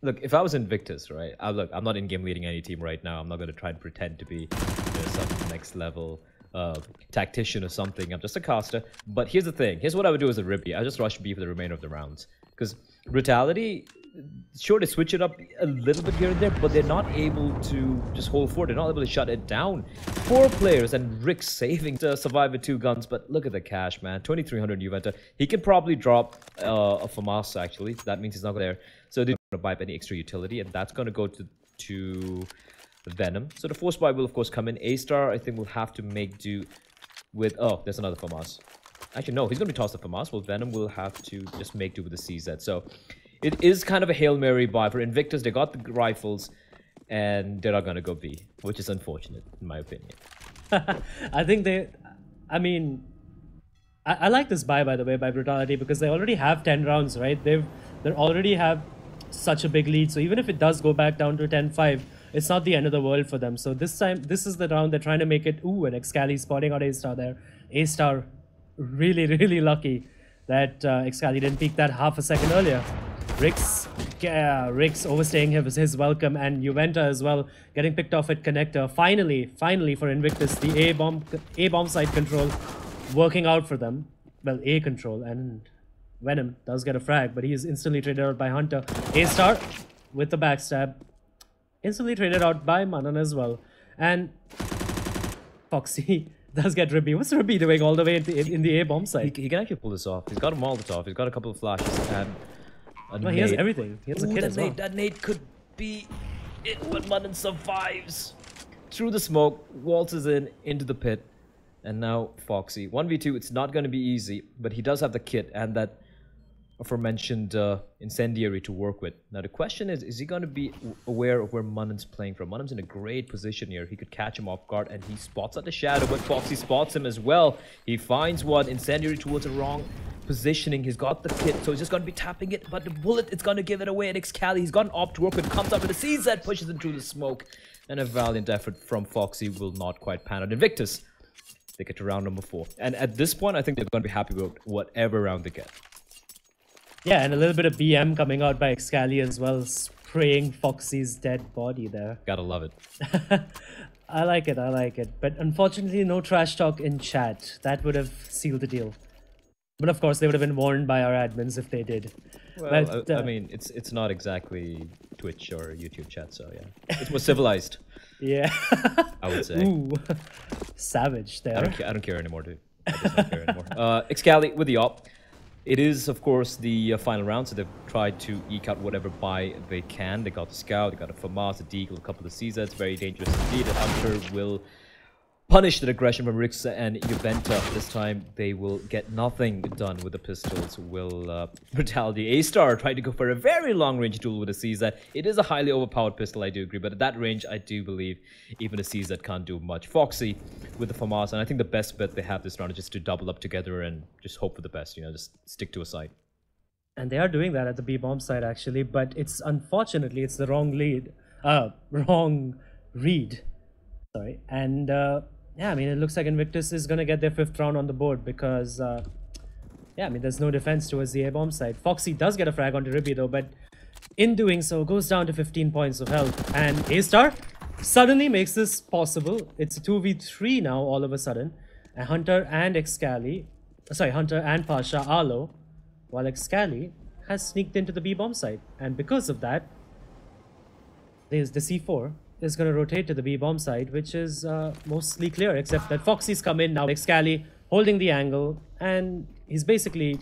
look, if I was Invictus, right? Look, I'm not in-game leading any team right now. I'm not going to try and pretend to be some next level tactician or something. I'm just a caster. But here's the thing. Here's what I would do as a Rippy. I just rush B for the remainder of the rounds. Because Brutality, sure, they switch it up a little bit here and there, but they're not able to just hold forward. They're not able to shut it down. 4 players and Rick saving to survive with 2 guns. But look at the cash, man. 2,300 Juventa. He can probably drop a FAMAS, actually. That means he's not there. So they're going to buy up any extra utility, and that's going to go to Venom. So the force buy will, of course, come in. A-Star, I think, will have to make do with... Oh, there's another FAMAS. Actually, no, he's going to be tossed the FAMAS. Well, Venom will have to just make do with the CZ. So it is kind of a Hail Mary buy. For Invictus, they got the rifles, and they're not going to go B, which is unfortunate, in my opinion. I think I mean, I like this buy, by the way, by Brutality, because they already have 10 rounds, right? They already have such a big lead. So even if it does go back down to 10-5, it's not the end of the world for them. So this time, this is the round they're trying to make it. Ooh, and Excali spotting out A-Star there. A-Star really, really lucky that Excali didn't peek that half a second earlier. Rix overstaying his welcome, and Juventa as well getting picked off at connector. Finally for Invictus, the A-bomb side control working out for them. Well, A control, and Venom does get a frag, but he is instantly traded out by Hunter. A-Star with the backstab. Instantly traded out by Manan as well. And Foxy does get Ribby. What's Ribby doing all the way in the A-bomb side? He can actually pull this off. He's got a Molotov. He's got a couple of flashes. And he has everything. He has a kit as well. That nade could be it, but Manan survives. Through the smoke, waltzes into the pit. And now Foxy. 1v2, it's not going to be easy, but he does have the kit and that aforementioned incendiary to work with. Now the question is he going to be aware of where Manan's playing from? Manan's in a great position here. He could catch him off guard, and he spots out the shadow, but Foxy spots him as well. He finds one incendiary towards the wrong positioning. He's got the kit, so he's just going to be tapping it, but the bullet, it's going to give it away at Excali. He's got an op to work with, comes up with a CZ, pushes him through the smoke, and a valiant effort from Foxy will not quite pan out. Invictus, they get to round number 4, and at this point I think they're going to be happy with whatever round they get. Yeah, and a little bit of BM coming out by Excali as well, spraying Foxy's dead body there. Gotta love it. I like it. But unfortunately, no trash talk in chat. That would have sealed the deal. But of course, they would have been warned by our admins if they did. Well, but, I mean, it's not exactly Twitch or YouTube chat, so yeah. It's more civilized. Yeah. I would say. Ooh. Savage there. I don't care anymore, dude. I just don't care anymore. Excali with the op. It is, of course, the final round, so they've tried to eke out whatever buy they can. They got the Scout, they got a FAMAS, a Deagle, a couple of CZs. Very dangerous indeed. And Hunter will punish the aggression from Rixa and Juventa. This time, they will get nothing done with the pistols. Will Brutality A-Star try to go for a very long-range duel with a CZ. It is a highly overpowered pistol, I do agree, but at that range, I do believe even a CZ can't do much. Foxy with the FAMAS, and I think the best bet they have this round is just to double up together and just hope for the best, you know, just stick to a side. And they are doing that at the B-bomb side, actually, but unfortunately, it's the wrong read. Sorry, and yeah, I mean, it looks like Invictus is going to get their 5th round on the board because, yeah, I mean, there's no defense towards the A-bomb side. Foxy does get a frag onto Ribby, though, but in doing so, goes down to 15 points of health. And A-Star suddenly makes this possible. It's a 2v3 now, all of a sudden. And Hunter and Pasha are low, while Excali has sneaked into the B-bomb side. And because of that, there's the C4 is going to rotate to the B-bomb side, which is mostly clear, except that Foxy's come in now. Excali holding the angle, and he's basically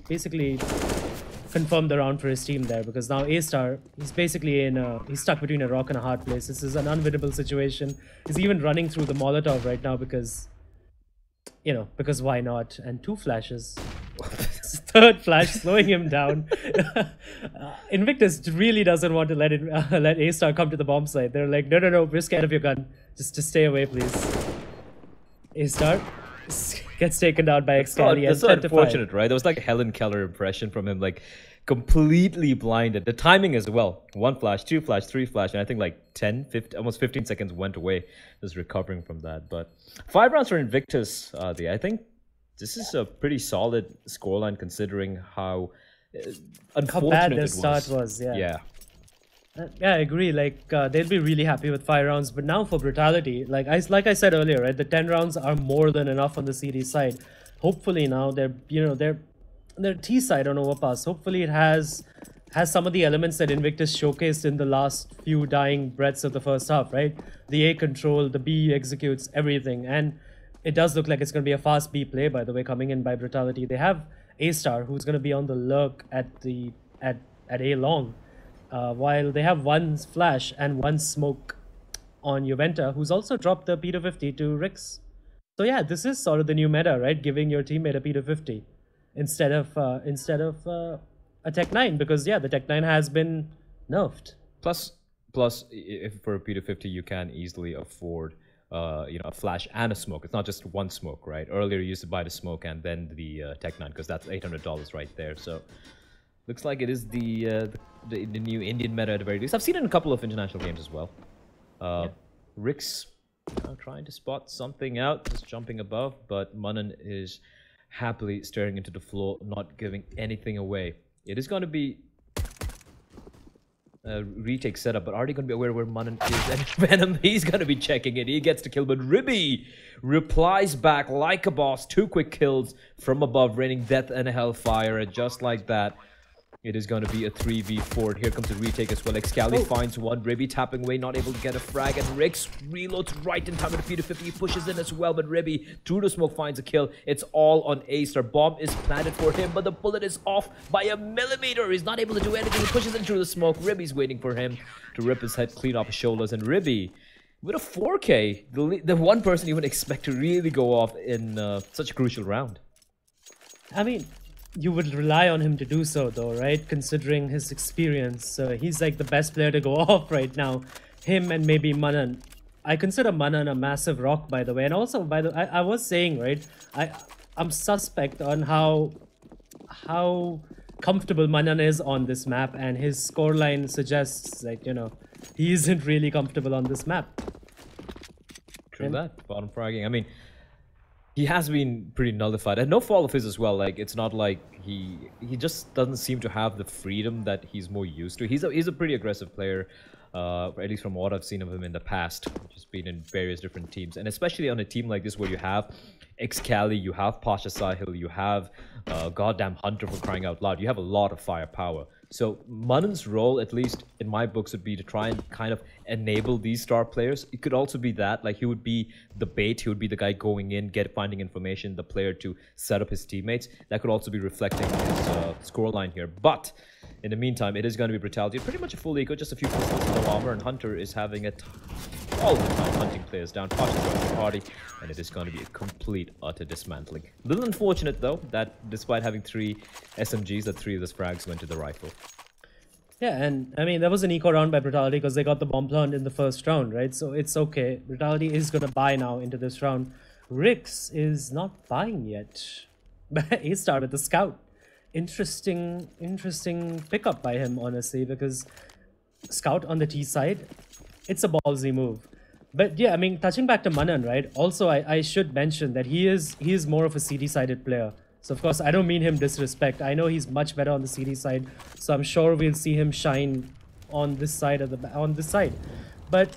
confirmed the round for his team there, because now A-Star, he's basically he's stuck between a rock and a hard place. This is an unwinnable situation. He's even running through the Molotov right now because, you know, because why not? And 2 flashes. third flash, slowing him down. Invictus really doesn't want to let A-Star come to the bomb site. They're like, no, we're scared of your gun. Just stay away, please. A-Star gets taken down by Excali. That's so unfortunate, right? There was like a Helen Keller impression from him, like completely blinded. The timing as well. 1 flash, 2 flash, 3 flash, and I think like 10, 15, almost 15 seconds went away just recovering from that. But 5 rounds for Invictus, I think this is a pretty solid scoreline considering how unfortunate bad their start was. Yeah, I agree. Like they'll be really happy with 5 rounds, but now for Brutality, like I said earlier, right? The 10 rounds are more than enough on the CD side. Hopefully now their T side on Overpass. Hopefully it has some of the elements that Invictus showcased in the last few dying breaths of the first half, right? The A control, the B executes, everything, and it does look like it's going to be a fast B play, by the way, coming in by Brutality. They have A-Star, who's going to be on the lurk at A long, while they have 1 flash and 1 smoke on Juventa, who's also dropped the P250 to Rix. So yeah, this is sort of the new meta, right? Giving your teammate a P250 instead of a Tech 9, because yeah, the Tech 9 has been nerfed. Plus, if for a P250 you can easily afford a flash and a smoke. It's not just 1 smoke, right? Earlier you used to buy the smoke and then the Tech 9, because that's $800 right there. So looks like it is the new Indian meta at the very least. I've seen it in a couple of international games as well. Rix trying to spot something out, just jumping above, but Manan is happily staring into the floor, not giving anything away. It is going to be retake setup, but are they going to be aware where Manan is? And Venom, he's going to be checking it. He gets the kill, but Ribby replies back like a boss. 2 quick kills from above, raining death and hellfire. And just like that, it is going to be a 3v4. Here comes the retake as well. Excali finds 1. Ribby tapping away, not able to get a frag. And Rix reloads right in time with the P250. He pushes in as well, but Ribby through the smoke finds a kill. It's all on A-Star. Bomb is planted for him, but the bullet is off by a millimeter. He's not able to do anything. He pushes in through the smoke. Ribby's waiting for him to rip his head clean off his shoulders. And Ribby, with a 4K, the one person you would expect to really go off in such a crucial round. I mean, you would rely on him to do so, though, right? Considering his experience. He's like the best player to go off right now. Him and maybe Manan. I consider Manan a massive rock, by the way. And also, I was saying, right? I'm suspect on how comfortable Manan is on this map. And his scoreline suggests, like, he isn't really comfortable on this map. True that. Bottom fragging. I mean, he has been pretty nullified, and no fault of his as well. Like, it's not like he just doesn't seem to have the freedom that he's more used to. He's a pretty aggressive player, at least from what I've seen of him in the past. Just been in various different teams, and especially on a team like this where you have Excali, you have Pasha Sahil, you have goddamn Hunter, for crying out loud. You have a lot of firepower. So Manan's role, at least in my books, would be to try and kind of enable these star players. It could also be that, like, he would be the bait, he would be the guy going in, finding information, the player to set up his teammates. That could also be reflecting his scoreline here. But in the meantime, it is going to be Brutality. Pretty much a full eco, just a few pistols, no armor, and Hunter is having all the time hunting players down, Pasha joins the party, and it is going to be a complete, utter dismantling. A little unfortunate, though, that despite having 3 SMGs, that 3 of those frags went to the rifle. Yeah, and I mean, that was an eco round by Brutality because they got the bomb plant in the first round, right? So it's okay. Brutality is going to buy now into this round. Rix is not buying yet. A-Star with the scout. Interesting pickup by him, honestly, because scout on the T side, it's a ballsy move. But yeah, I mean, touching back to Manan, right? Also, I should mention that he is more of a CD-sided player. So of course, I don't mean him disrespect. I know he's much better on the CD side, so I'm sure we'll see him shine on this side of But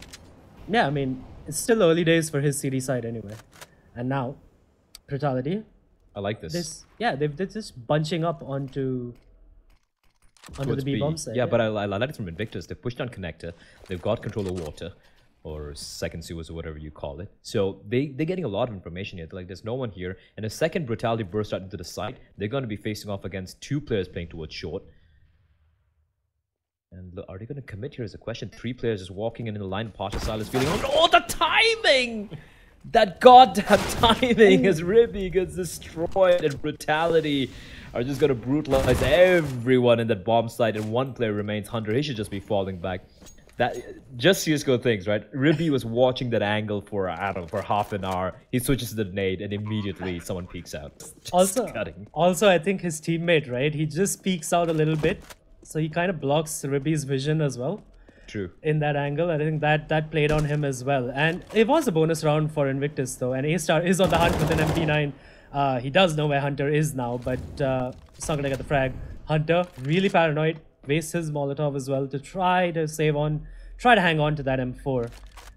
yeah, I mean, it's still early days for his CD side anyway. And now, Brutality. I like this. They're just bunching up onto the B bomb side. Yeah, but I like it from Invictus. They've pushed on connector. They've got control of water, or second sewers, or whatever you call it. So they're getting a lot of information here. Like, there's no one here. And a second Brutality burst out into the site, they're going to be facing off against 2 players playing towards short. And are they going to commit here is a question. 3 players just walking in the line. Pasha Sahil is feeling, oh, the timing! That goddamn timing as Ribby gets destroyed, and Brutality are just gonna brutalize everyone in that bomb site, and one player remains. Hunter, he should just be falling back. That just CSGO things, right? Ribby was watching that angle for, I don't know, for half an hour. He switches to the nade, and immediately someone peeks out. Also, I think his teammate, right? He just peeks out a little bit, so he kind of blocks Ribby's vision as well. True. In that angle, I think that played on him as well. And it was a bonus round for Invictus, though. And A-Star is on the hunt with an MP9. He does know where Hunter is now, but he's not gonna get the frag. Hunter, really paranoid. Wastes his Molotov as well to try to hang on to that M4.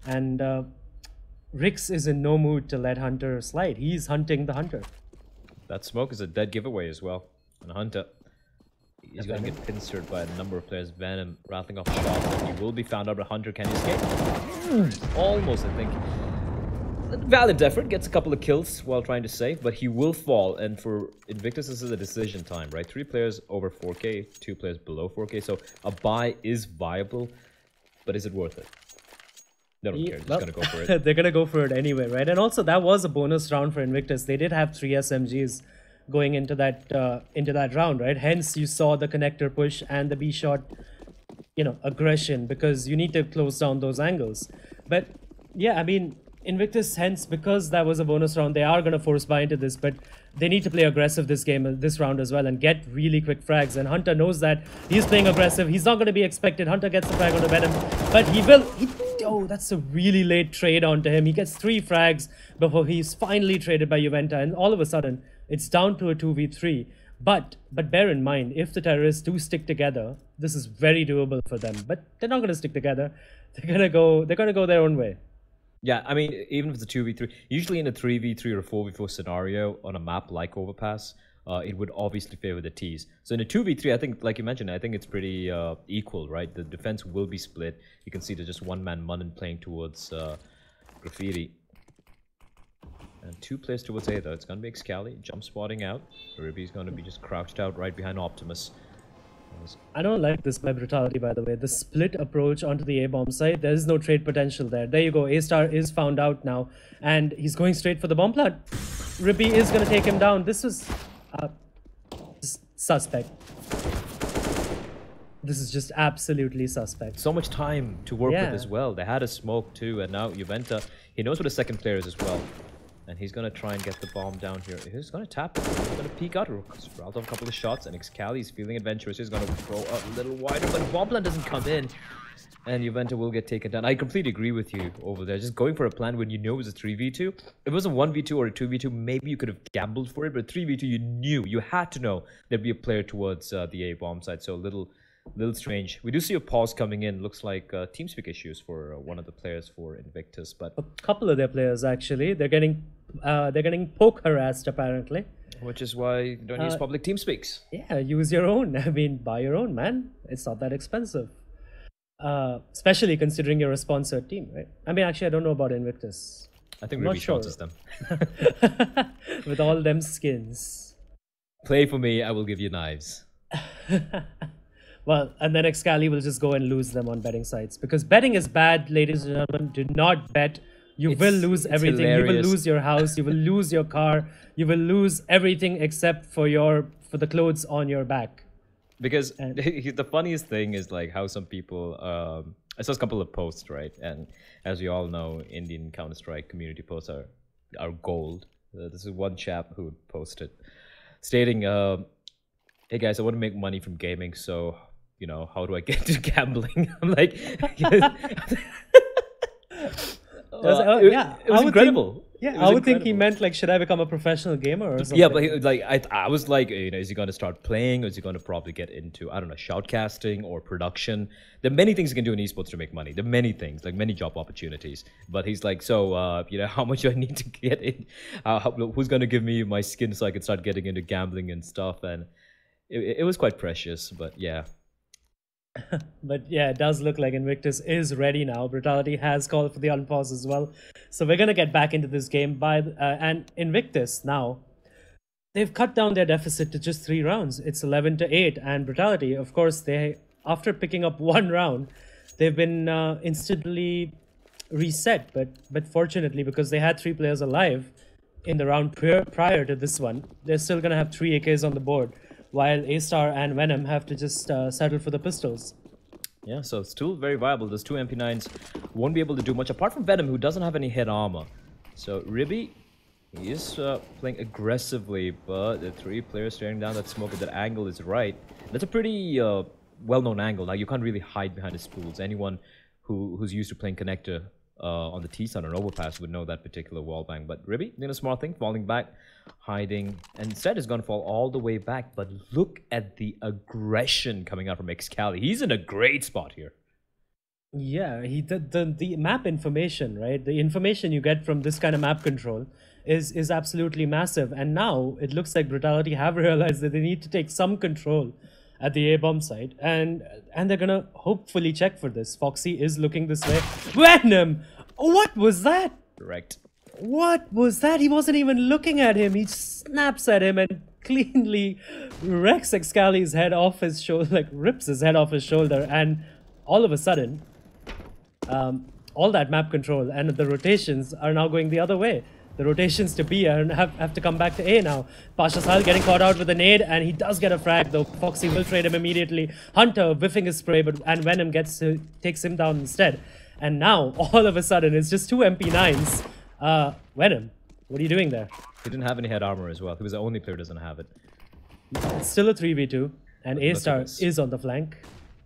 And Rix is in no mood to let Hunter slide. He's hunting the Hunter. That smoke is a dead giveaway as well. And Hunter, he's going to get pincered by a number of players. Venom rattling off shots. He will be found out, but Hunter can escape. Almost, I think. Valiant effort, gets a couple of kills while trying to save, but he will fall. And for Invictus, this is a decision time, right? 3 players over 4K, 2 players below 4K. So a buy is viable, but is it worth it? They don't care, they're just going to go for it. They're going to go for it anyway, right? And also, that was a bonus round for Invictus. They did have 3 SMGs going into that round, right? Hence, you saw the connector push and the B shot, aggression, because you need to close down those angles. But yeah, I mean, Invictus, hence, because that was a bonus round, they are going to force buy into this, but they need to play aggressive this round as well and get really quick frags. And Hunter knows that he's playing aggressive. He's not going to be expected. Hunter gets the frag on the Venom, but he will. Oh, that's a really late trade onto him. He gets 3 frags before he's finally traded by Juventa, and all of a sudden, it's down to a 2v3. But bear in mind, if the terrorists do stick together, this is very doable for them. But they're not going to stick together. They're gonna go their own way. Yeah, I mean, even if it's a 2v3, usually in a 3v3 or 4v4 scenario on a map like Overpass, it would obviously favor the Ts. So in a 2v3, I think, like you mentioned, I think it's pretty equal, right? The defense will be split. You can see there's just one-man Munnin playing towards Graffiti. And 2 players towards A, though. It's going to be Excali, jump spotting out. Ribby's going to be just crouched out right behind Optimus. I don't like this by Brutality, by the way. The split approach onto the A-bomb site, there is no trade potential there. There you go. A-Star is found out now, and he's going straight for the bomb plant. Ribby is going to take him down. This was suspect. This is just absolutely suspect. So much time to work with as well. They had a smoke too, and now Juventa, he knows what the second player is as well. And he's going to try and get the bomb down here. He's going to tap it. He's going to peek out. Route off a couple of shots. And Excali's feeling adventurous. He's going to throw a little wider. But the bomb plant doesn't come in. And Juventa will get taken down. I completely agree with you over there. Just going for a plan when you know it was a 3v2. If it was a 1v2 or a 2v2, maybe you could have gambled for it. But 3v2, you had to know there'd be a player towards the A-bomb side. So a little strange. We do see a pause coming in. Looks like TeamSpeak issues for one of the players for Invictus. But a couple of their players, actually. They're getting poke harassed, apparently. Which is why you don't use public TeamSpeaks. Yeah, use your own. I mean, buy your own, man. It's not that expensive. Especially considering you're a sponsored team, right? I mean, actually, I don't know about Invictus. I think Ruby sponsors them. With all them skins. Play for me, I will give you knives. Well, and then Excali will just go and lose them on betting sites. Because betting is bad, ladies and gentlemen. Do not bet. You will lose everything. Hilarious. You will lose your house. You will lose your car. You will lose everything except for the clothes on your back. Because the funniest thing is like how some people... I saw a couple of posts, right? And as you all know, Indian Counter-Strike community posts are gold. This is one chap who posted stating, hey guys, I want to make money from gaming, so... how do I get into gambling? I'm like, it was incredible. I would think he meant like, should I become a professional gamer or something? Yeah, but I was like, is he going to start playing, or is he going to probably get into, I don't know, shoutcasting or production? There are many things you can do in esports to make money. There are many things, like many job opportunities. But he's like, so, how much do I need to get in? Who's going to give me my skin so I can start getting into gambling and stuff? And it was quite precious, but yeah. But yeah, it does look like Invictus is ready now. Brutality has called for the unpause as well. So we're going to get back into this game. And Invictus now, they've cut down their deficit to just 3 rounds. It's 11-8. And Brutality, of course, after picking up 1 round, they've been instantly reset. But fortunately, because they had 3 players alive in the round prior to this one, they're still going to have 3 AKs on the board. while A-Star and Venom have to just settle for the pistols. Yeah, so still very viable. Those two MP9s won't be able to do much apart from Venom, who doesn't have any head armor. So Ribby, he is playing aggressively, but the three players staring down that smoke at that angle is right. That's a pretty well-known angle. Now, you can't really hide behind his spools. Anyone who's used to playing connector on the T-side or overpass would know that particular wallbang. But Ribby doing a smart thing, falling back, hiding, and instead is going to fall all the way back. But look at the aggression coming out from Excali. He's in a great spot here. Yeah, the map information, right? The information you get from this kind of map control is absolutely massive. And now it looks like Brutality have realized that they need to take some control at the A-bomb site, and they're gonna hopefully check for this. Foxy is looking this way. Venom! What was that? Correct. What was that? He wasn't even looking at him. He snaps at him and cleanly wrecks Excali's head off his shoulder, like rips his head off his shoulder, and all of a sudden, all that map control and the rotations are now going the other way. The rotations to B have to come back to A now. Pasha Sahil getting caught out with a nade, and he does get a frag, though Foxy will trade him immediately. Hunter whiffing his spray, and Venom takes him down instead. And now, all of a sudden, it's just two MP9s. Venom, what are you doing there? He didn't have any head armor as well. He was the only player who doesn't have it. It's still a 3v2, and A-Star is on the flank.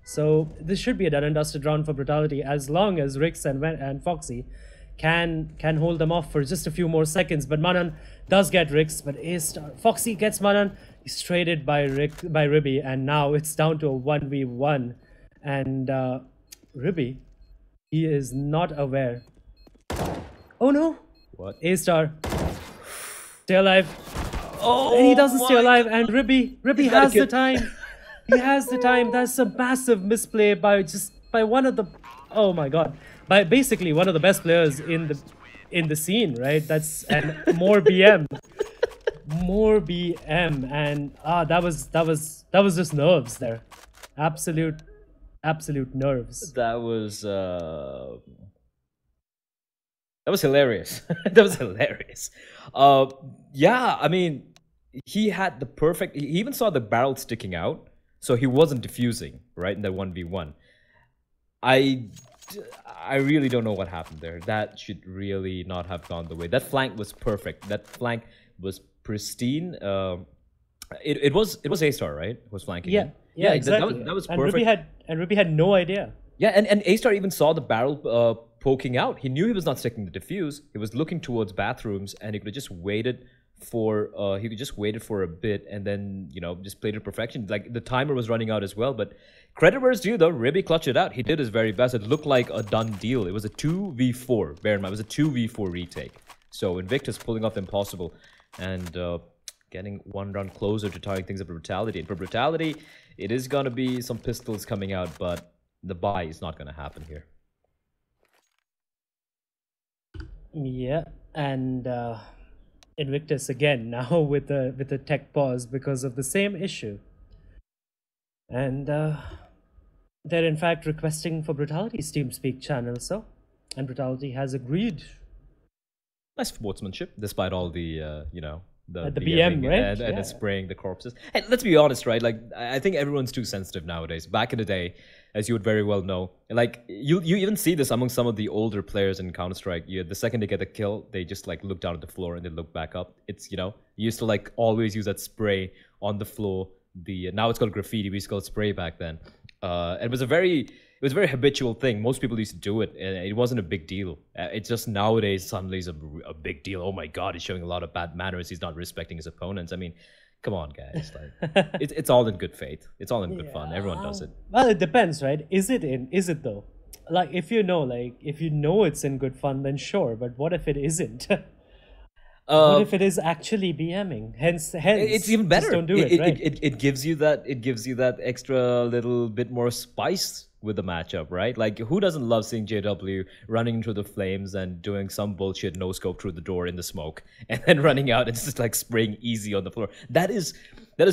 So this should be a done and dusted round for Brutality, as long as Rix and Foxy can hold them off for just a few more seconds. But Manan does get Rix, but A-Star, Foxy gets Manan. He's traded by Ribby, and now it's down to a 1v1. And Ribby, he is not aware. Oh no! What? A-Star, stay alive. Oh, and he doesn't stay alive. And Ribby has the time. He has the time. That's a massive misplay by one of the, oh my god, by basically one of the best players in the scene, right? That's, and more BM, and that was just nerves there, absolute nerves. That was hilarious. That was hilarious. Yeah, I mean, he had the perfect. He even saw the barrel sticking out, so he wasn't diffusing, right, in that 1v1. I really don't know what happened there. That should really not have gone the way. That flank was perfect. That flank was pristine. It was A-Star, right? Was flanking. Yeah, exactly. That was perfect. And Ribby had no idea. Yeah, and A-Star even saw the barrel poking out. He knew he was not sticking the diffuse. He was looking towards bathrooms, and he could have just waited for a bit, and then, you know, just played to perfection. Like, the timer was running out as well, but credit where it's due, though. Ribby clutched it out. He did his very best. It looked like a done deal. It was a 2v4. Bear in mind, it was a 2v4 retake. So Invictus pulling off the impossible and getting one round closer to tying things up for Brutality. And for Brutality, it is going to be some pistols coming out, but the buy is not going to happen here. Yeah, and Invictus again now with the tech pause because of the same issue, and they're in fact requesting for Brutality's TeamSpeak channel. So, and Brutality has agreed. Nice sportsmanship, despite all the you know, the BM, right? And the spraying the corpses. And let's be honest, right? Like, I think everyone's too sensitive nowadays. Back in the day, as you would very well know, like you even see this among some of the older players in Counter-Strike. The second they get a kill, they just like look down at the floor and they look back up. It's, you know, you used to like always use that spray on the floor. Now it's called graffiti. We used to call it spray back then. It was a very habitual thing. Most people used to do it, and it wasn't a big deal. It's just nowadays suddenly it's a big deal. Oh my god, he's showing a lot of bad manners. He's not respecting his opponents. I mean, come on, guys. Like, it's all in good faith. It's all in good fun. Everyone does it. Well, it depends, right? Is it though? Like, if you know it's in good fun, then sure. But what if it isn't? What if it is actually BMing? Hence, it's even better. Just don't do it, right? It gives you that extra little bit more spice with the matchup, right? Like, who doesn't love seeing JW running into the flames and doing some bullshit no scope through the door in the smoke, and then running out and just like spraying easy on the floor? That is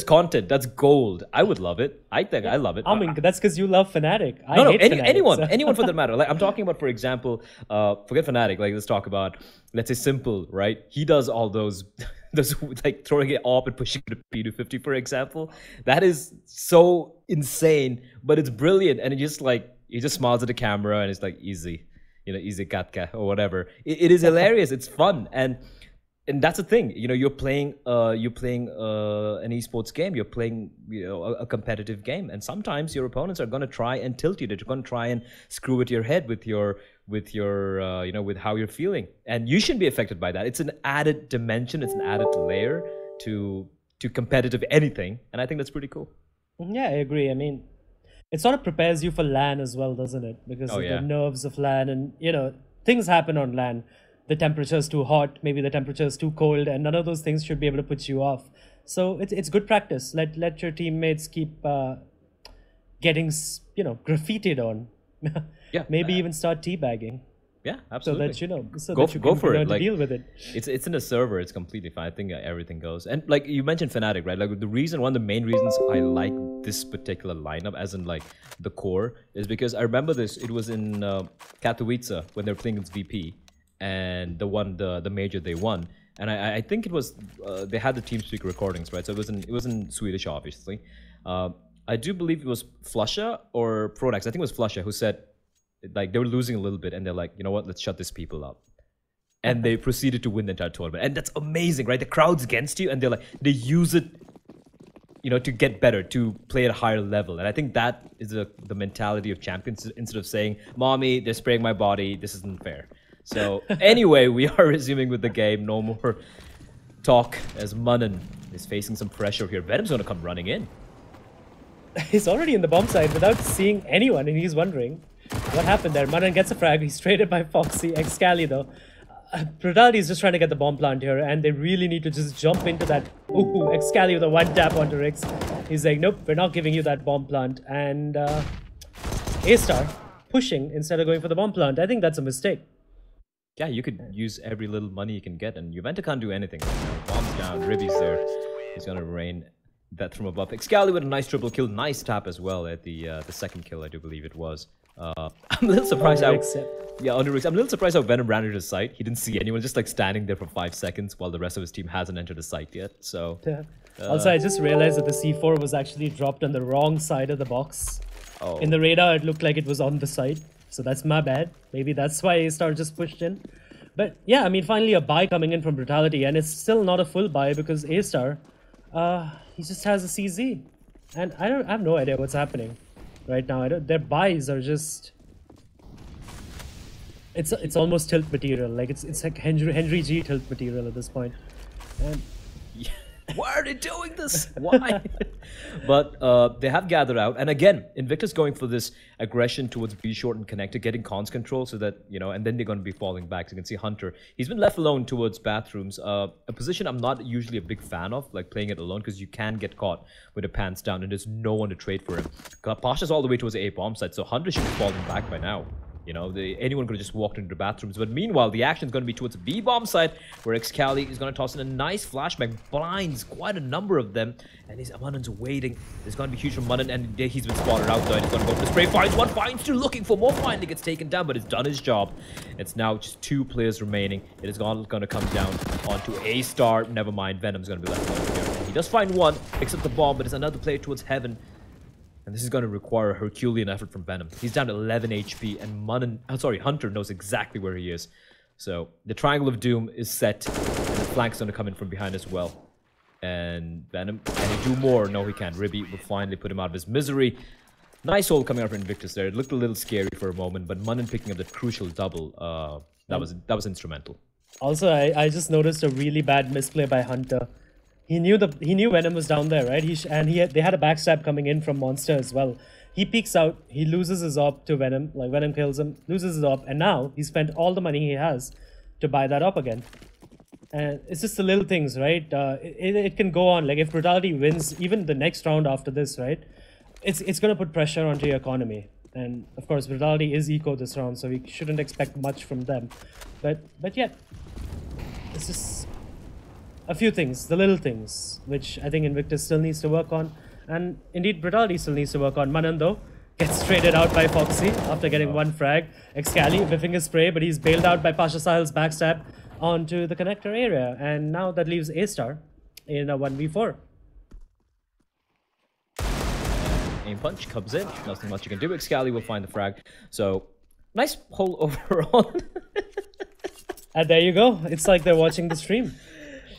content. That's gold. I would love it. I think I love it. I mean, that's because you love Fnatic. Anyone for that matter. Like, I'm talking about, for example, forget Fnatic. Like, let's talk about, let's say, Simple, right? He does all those Those like throwing it up and pushing it to P250, for example. That is so insane, but it's brilliant. And it just like, he just smiles at the camera and it's like, easy, you know, easy katka or whatever. It is hilarious. It's fun. And that's the thing, you know, you're playing an esports game, you're playing, you know, a competitive game, and sometimes your opponents are going to try and tilt you. They're going to try and screw with your head, with your you know, with how you're feeling, and you shouldn't be affected by that. It's an added dimension, it's an added layer to competitive anything, and I think that's pretty cool. Yeah, I agree. I mean, it sort of prepares you for LAN as well, doesn't it? Because of the nerves of LAN, and you know, things happen on LAN. The temperature is too hot, maybe the temperature is too cold, and none of those things should be able to put you off. So it's good practice. Let your teammates keep getting, you know, graffitied on. Yeah. Maybe even start teabagging. Yeah, absolutely. So that, you know, so go, that you go can for learn it. to Like, deal with it. It's in a server. It's completely fine. I think everything goes. And like you mentioned Fnatic, right? Like one of the main reasons I like this particular lineup, as in like the core, is because I remember this. It was in Katowice when they were playing against VP, and the major they won. And I think it was they had the TeamSpeak recordings, right? So it was in Swedish, obviously. I do believe it was Flusha or Prodax. I think it was Flusha who said, like, they were losing a little bit, and they're like, you know what? Let's shut these people up. And they proceeded to win the entire tournament, and that's amazing, right? The crowd's against you, and they use it, you know, to get better, to play at a higher level. And I think that is the mentality of champions. Instead of saying, "Mommy, they're spraying my body. This isn't fair." So anyway, we are resuming with the game. No more talk, as Manan is facing some pressure here. Venom's going to come running in. He's already in the bomb side without seeing anyone, and he's wondering what happened there. Manan gets a frag. He's traded by Foxy. Excali, though. Brutality is just trying to get the bomb plant here, and they really need to just jump into that. Ooh, Excali with a one tap onto Rix. He's like, nope, we're not giving you that bomb plant. And A-Star pushing instead of going for the bomb plant. I think that's a mistake. Yeah, you could use every little money you can get, and Juventa can't do anything right now. Bomb's down, Ribby's there. He's going to rain that from above. Excali with a nice triple kill, nice tap as well at the second kill, I do believe it was. I'm a little surprised how... Yeah, under Rix. I'm a little surprised how Venom ran into his site. He didn't see anyone, just like standing there for 5 seconds while the rest of his team hasn't entered the site yet, so... Also, I just realized that the C4 was actually dropped on the wrong side of the box. Oh. In the radar, it looked like it was on the side. So that's my bad. Maybe that's why A-Star just pushed in. But yeah, I mean, finally a buy coming in from Brutality, and it's still not a full buy because A-Star, he just has a CZ. And I have no idea what's happening right now. Their buys are just... It's almost tilt material. Like it's like Henry G tilt material at this point. And why are they doing this? Why? But they have gathered out, and again, Invictus going for this aggression towards B short and connector, getting cons control so that, you know, and then they're going to be falling back. So you can see Hunter, he's been left alone towards bathrooms, a position I'm not usually a big fan of, like playing it alone, because you can get caught with the pants down and there's no one to trade for him. Pasha's all the way towards the A bomb site, so Hunter should be falling back by now. You know, anyone could have just walked into the bathrooms. But meanwhile, the action is going to be towards the B-bomb side, where Excali is going to toss in a nice flashbang. Blinds quite a number of them. And Munan's waiting. There's going to be huge from Munan, and he's been spotted out there. And he's going to go for the spray. Finds one. Finds two. Looking for more. Finally gets taken down, but it's done his job. It's now just 2 players remaining. It is going to come down onto A-Star. Never mind. Venom's going to be left alone here. He does find one, picks up the bomb, but it's another player towards Heaven. And this is going to require a Herculean effort from Venom. He's down to 11 HP, and Hunter knows exactly where he is. So the Triangle of Doom is set, and the flank's going to come in from behind as well. And Venom, can he do more? No, he can't. Ribby will finally put him out of his misery. Nice hold coming out from Invictus there. It looked a little scary for a moment, but Munan picking up that crucial double, that was instrumental. Also, I just noticed a really bad misplay by Hunter. He knew Venom was down there, right? They had a backstab coming in from Monster as well. He peeks out, he loses his op to Venom, like Venom kills him, loses his op, and now he spent all the money he has to buy that op again. And it's just the little things, right? It can go on. Like if Brutality wins even the next round after this, right? It's gonna put pressure onto your economy. And of course, Brutality is eco this round, so we shouldn't expect much from them. But yet, it's just a few things, the little things, which I think Invictus still needs to work on. And indeed, Brutality still needs to work on. Manan, though, gets traded out by Foxy after getting one frag. Excali whiffing his spray, but he's bailed out by Pasha Sahil's backstab. onto the connector area. And now that leaves A-Star in a 1v4. Aim punch comes in. Nothing much you can do. Excali will find the frag. So, nice pull overall. And there you go. It's like they're watching the stream.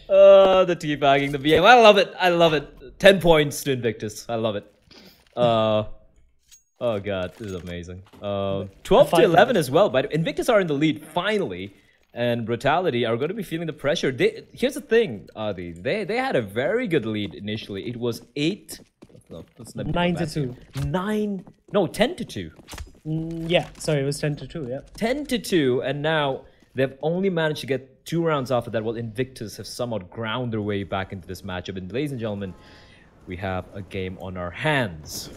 The teabagging, the VM. I love it. I love it. 10 points to Invictus. I love it. Oh god, this is amazing. 12 to 11 as well. But Invictus are in the lead finally, and Brutality are going to be feeling the pressure. Here's the thing, Adi. They had a very good lead initially. It was 9 to 2. 10 to 2. Yeah, sorry, it was 10 to 2. Yeah, 10 to 2, and now they've only managed to get 2 rounds after that, while Invictus have somewhat ground their way back into this matchup. And ladies and gentlemen, we have a game on our hands.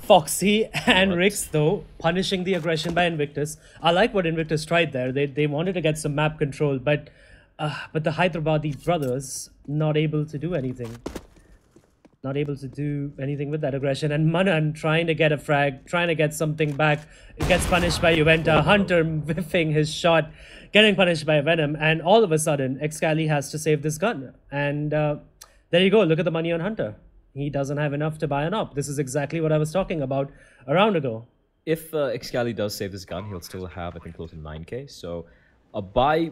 Foxy and Rix, though, punishing the aggression by Invictus. I like what Invictus tried there. They wanted to get some map control, but the Hyderabadi brothers not able to do anything. Not able to do anything with that aggression. And Manan trying to get a frag, trying to get something back. It gets punished by Juventa. Hunter whiffing his shot, getting punished by Venom. And all of a sudden, Excali has to save this gun. And there you go. Look at the money on Hunter. He doesn't have enough to buy an op. This is exactly what I was talking about a round ago. If Excali does save this gun, he'll still have, I think, close to 9k. So a buy...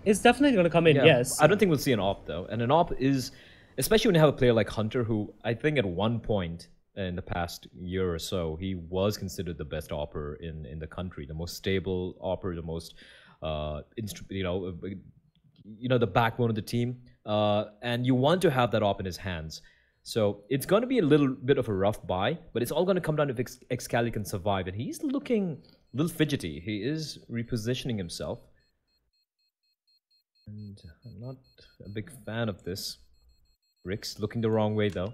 it's definitely going to come in, yeah, yes. I don't think we'll see an op, though. And an op is... Especially when you have a player like Hunter, who I think at one point in the past year or so, he was considered the best opper in the country, the most stable opper, the most, the backbone of the team. And you want to have that op in his hands. So it's going to be a little bit of a rough buy, but it's all going to come down if Excali can survive. And he's looking a little fidgety. He is repositioning himself. And I'm not a big fan of this. Rix looking the wrong way, though.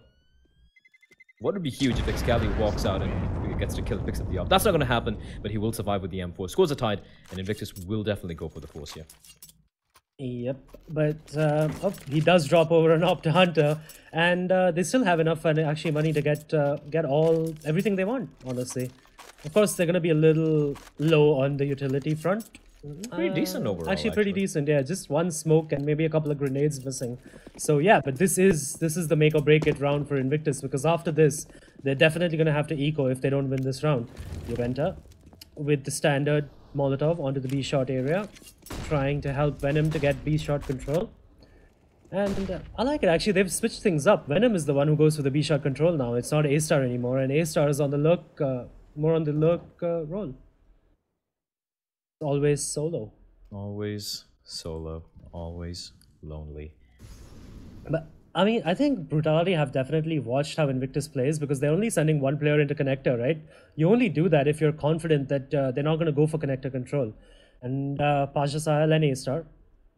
What would be huge if Excali walks out and gets to kill, picks up the op. That's not going to happen, but he will survive with the M4. Scores are tied, and Invictus will definitely go for the force here. Yep, but he does drop over an op to Hunter, and they still have enough actually money to get everything they want, honestly. Of course, they're going to be a little low on the utility front. Pretty decent overall. Actually, pretty decent, yeah. Just one smoke and maybe a couple of grenades missing. So yeah, but this is the make or break it round for Invictus, because after this, they're definitely going to have to eco if they don't win this round. Juventa with the standard Molotov onto the B shot area, trying to help Venom to get B shot control. And I like it, actually. They've switched things up. Venom is the one who goes for the B shot control now. It's not A-Star anymore, and A-Star is on the look, more on the look role. Always solo. Always solo. Always lonely. But I mean, I think Brutality have definitely watched how Invictus plays, because they're only sending one player into connector, right? You only do that if you're confident that they're not going to go for connector control. And Pasha Sahel and A-Star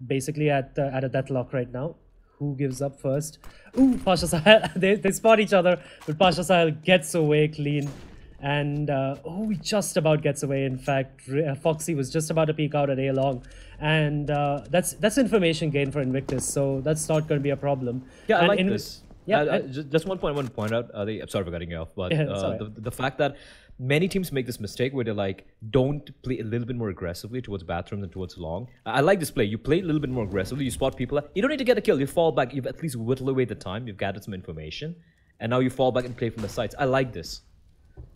basically at a deathlock right now. Who gives up first? Ooh, Pasha Sahel. they spot each other, but Pasha Sahel gets away clean. And he just about gets away. In fact, Foxy was just about to peek out at A-Long, and that's information gain for Invictus, so that's not going to be a problem. Yeah, and I like this. Yeah, just one point I want to point out. I'm sorry for cutting you off, but the fact that many teams make this mistake where they're like, don't play a little bit more aggressively towards bathrooms and towards long. I like this play. You play a little bit more aggressively. You spot people. You don't need to get a kill. You fall back. You've at least whittled away the time. You've gathered some information, and now you fall back and play from the sides. I like this.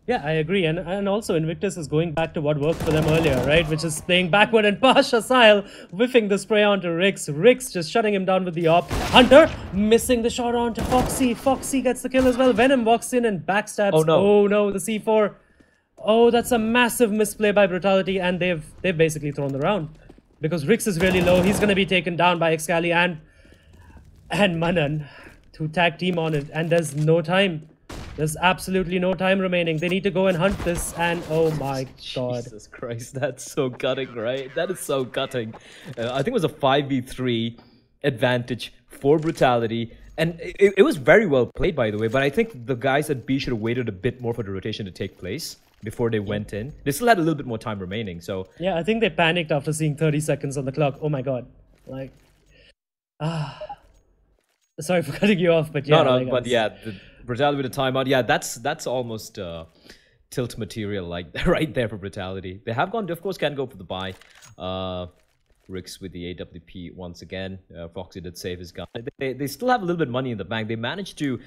Yeah, I agree. And also Invictus is going back to what worked for them earlier, right? Which is playing backward, and Pasha Sahel whiffing the spray onto Rix. Rix just shutting him down with the op. Hunter missing the shot onto Foxy. Foxy gets the kill as well. Venom walks in and backstabs. Oh no, the C4. Oh, that's a massive misplay by Brutality, and they've basically thrown the round. Because Rix is really low. He's going to be taken down by Excali and Manan to tag team on it. And there's no time. There's absolutely no time remaining. They need to go and hunt this, and oh my god. Jesus Christ, that's so gutting, right? That is so gutting. I think it was a 5v3 advantage for Brutality, and it was very well played, by the way, but I think the guys at B should have waited a bit more for the rotation to take place before they went in. They still had a little bit more time remaining, so... Yeah, I think they panicked after seeing 30 seconds on the clock. Oh my god. Like... Sorry for cutting you off, but yeah. No, but yeah... Brutality with a timeout. Yeah, that's almost tilt material like right there for Brutality. They have gone, of course, can go for the buy. Rix with the AWP once again. Foxy did save his gun. They still have a little bit of money in the bank. They managed to,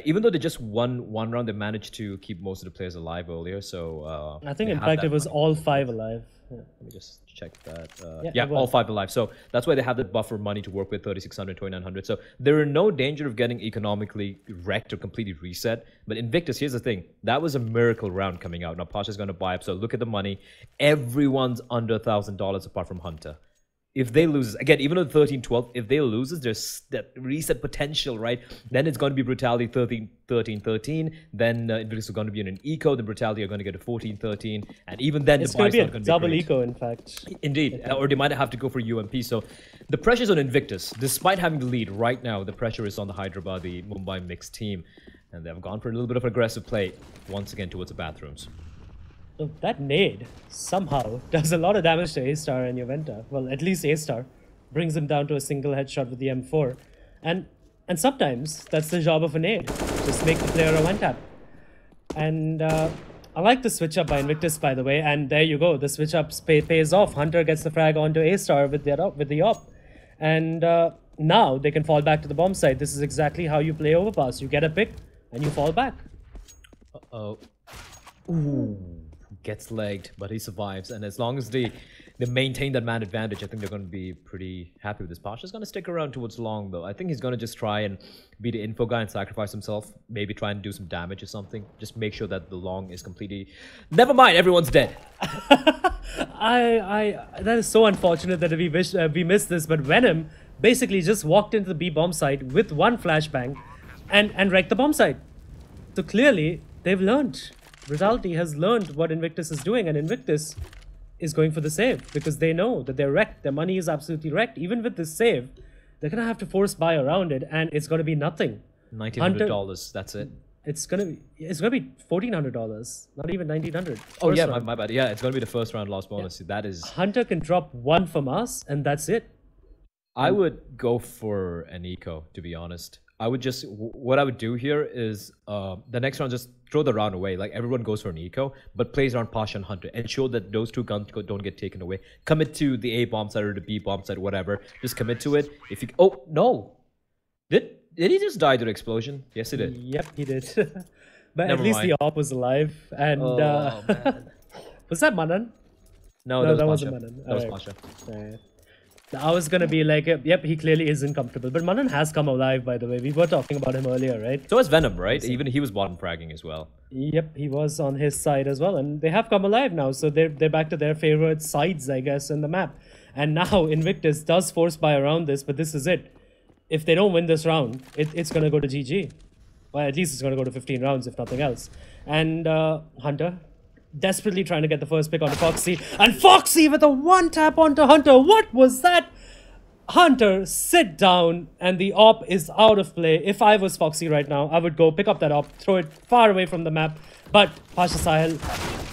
even though they just won one round, they managed to keep most of the players alive earlier. So I think in fact it was all 5 alive. Yeah. Let me just check that. Yeah, all 5 alive. So that's why they have the buffer money to work with, 3,600, 2,900. So they're in no danger of getting economically wrecked or completely reset. But Invictus, here's the thing. That was a miracle round coming out. Now Pasha's going to buy up. So look at the money. Everyone's under $1,000 apart from Hunter. If they lose, again, even though 13-12, if they lose, there's that reset potential, right? Then it's going to be Brutality 13-13. Then Invictus is going to be in an eco. Then Brutality are going to get a 14-13. And even then, it's the buy's going not going to be to a be double great. eco, in fact. Indeed. Or they might have to go for UMP. So the pressure's on Invictus. Despite having the lead right now, the pressure is on the Hyderabad, the Mumbai mixed team. And they've gone for a little bit of aggressive play once again towards the bathrooms. So that nade somehow does a lot of damage to A-Star and Juventa. Well, at least A-Star brings him down to a single headshot with the M4. And sometimes that's the job of a nade. Just make the player a one-tap. And I like the switch up by Invictus, by the way. And there you go. The switch up pays off. Hunter gets the frag onto A-Star with the op. And now they can fall back to the bomb site. This is exactly how you play overpass. You get a pick and you fall back. Uh-oh. Ooh. Gets legged, but he survives. And as long as they maintain that man advantage, I think they're going to be pretty happy with this. Pasha's going to stick around towards long, though. I think he's going to just try and be the info guy and sacrifice himself. Maybe try and do some damage or something. Just make sure that the long is completely... Never mind, everyone's dead. That is so unfortunate that we missed this, but Venom basically just walked into the B bomb site with one flashbang and wrecked the bomb site. So clearly, they've learned. Brutality has learned what Invictus is doing, and Invictus is going for the save because they know that they're wrecked. Their money is absolutely wrecked. Even with this save, they're going to have to force buy around it, and it's going to be nothing. $1,900, that's it. It's going to be $1,400, not even $1,900. Oh yeah, my bad. Yeah, it's going to be the first round loss bonus. Yeah. That is... Hunter can drop 1 from us, and that's it. I would go for an eco, to be honest. I would just, what I would do here is the next round, just throw the round away. Like everyone goes for an eco, but plays around Pasha and Hunter. Ensure that those 2 guns don't get taken away. Commit to the A bomb side or the B bomb side, whatever. Just commit to it. If you, oh no, did he just die to the explosion? Yes, he did. Yep, he did. But Never at least mind. the op was alive. And man. Was that Manan? No, that was wasn't Pasha. Manan. That was All Pasha. Right. I was going to be like, yep, he clearly isn't comfortable. But Manan has come alive, by the way. We were talking about him earlier, right? So is Venom, right? Even he was bottom fragging as well. Yep, he was on his side as well. And they have come alive now. So they're back to their favorite sides, I guess, in the map. And now Invictus does force buy around this, but this is it. If they don't win this round, it's going to go to GG. Well, at least it's going to go to 15 rounds, if nothing else. And Hunter... desperately trying to get the first pick onto Foxy. And Foxy with a one-tap onto Hunter. What was that? Hunter, sit down. And the op is out of play. If I was Foxy right now, I would go pick up that op, throw it far away from the map. But Pasha Sahil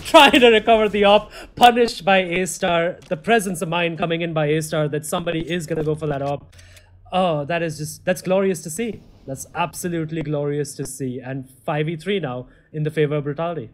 trying to recover the op, punished by A-Star. The presence of mind coming in by A-Star that somebody is going to go for that op. Oh, that's glorious to see. That's absolutely glorious to see. And 5v3 now in the favor of Brutality.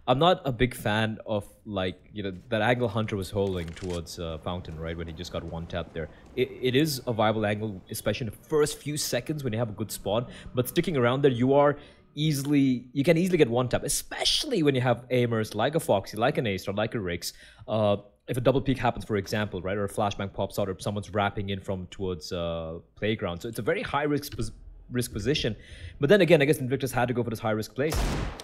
I'm not a big fan of, like, you know, that angle Hunter was holding towards Fountain, right, when he just got one tap there. It is a viable angle, especially in the first few seconds when you have a good spawn. But sticking around there, you can easily get one tap, especially when you have aimers like a Foxy, like an A-Star, like a Rix. If a double peek happens, for example, right, or a flashbang pops out, or someone's wrapping in from towards playground. So it's a very high risk position. But then again, I guess Invictus had to go for this high-risk place.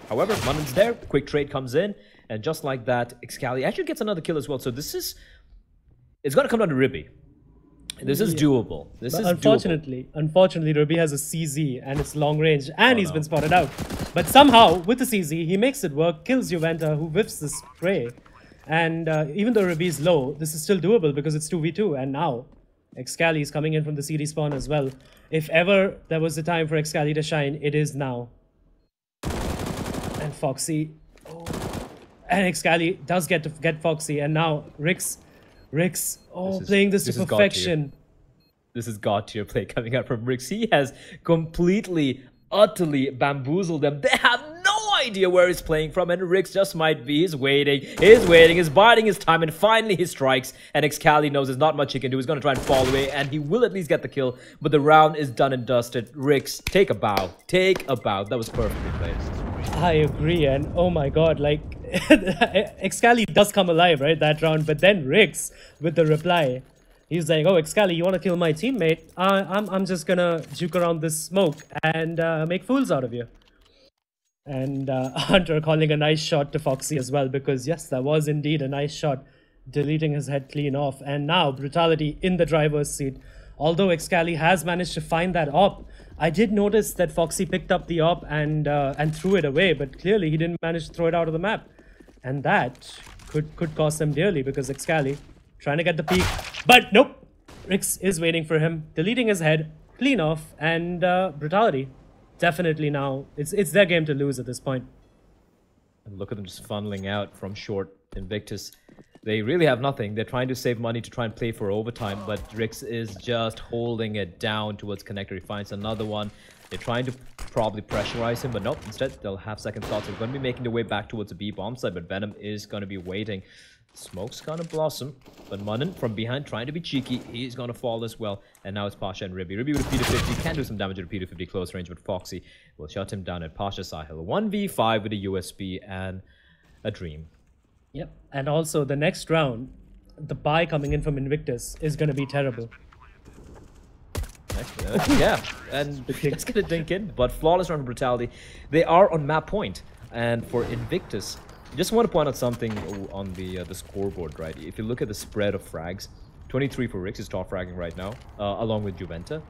However, Munan's there, quick trade comes in, and just like that, Excali actually gets another kill as well. So this is... It's going to come down to Ribby. This is doable. Unfortunately, Ribby has a CZ, and it's long range, and he's been spotted out. But somehow, with the CZ, he makes it work, kills Juventa, who whiffs the spray. And even though Ribby is low, this is still doable because it's 2v2, and now Excali is coming in from the CD spawn as well. If ever there was a time for Excali to shine, it is now. And Foxy... Oh. And Excali does get Foxy, and now Rix, playing this to perfection. This is God tier play coming out from Rix. He has completely, utterly bamboozled them. They have no idea where he's playing from, and Rix just might be. He's waiting, he's biding his time, and finally he strikes. And Excali knows there's not much he can do. He's going to try and fall away, and he will at least get the kill. But the round is done and dusted. Rix, take a bow. Take a bow. That was perfectly played. I agree, and oh my god, like, Excali does come alive, right, that round, but then Rix, with the reply, he's like, oh, Excali, you want to kill my teammate? I'm just gonna juke around this smoke and make fools out of you. And Hunter calling a nice shot to Foxy as well, because yes, that was indeed a nice shot, deleting his head clean off. And now, Brutality in the driver's seat. Although Excali has managed to find that op, I did notice that Foxy picked up the op and threw it away, but clearly he didn't manage to throw it out of the map. And that could cost them dearly, because Excali trying to get the peek, but nope, Rix is waiting for him, deleting his head, clean off, and Brutality, definitely now, it's their game to lose at this point. And look at them just funneling out from short. Invictus, they really have nothing. They're trying to save money to try and play for overtime, but Rix is just holding it down towards Connector. He finds another one. They're trying to probably pressurize him, but nope, instead they'll have second thoughts. They're going to be making their way back towards the B bomb side, but Venom is going to be waiting. Smoke's gonna blossom, but Munnan from behind trying to be cheeky. He's gonna fall as well, and now it's Pasha and Ribby. Ribby with a P250 can do some damage at a P250 close range, but Foxy will shut him down at Pasha Sahil. 1v5 with a USP and a Dream. Yep, and also the next round, the buy coming in from Invictus is gonna be terrible. Yeah, and it's gonna dink in, but flawless round of Brutality. They are on map point, and for Invictus, just want to point out something on the scoreboard, right? If you look at the spread of frags, 23 for Rix is top fragging right now, along with Juventa.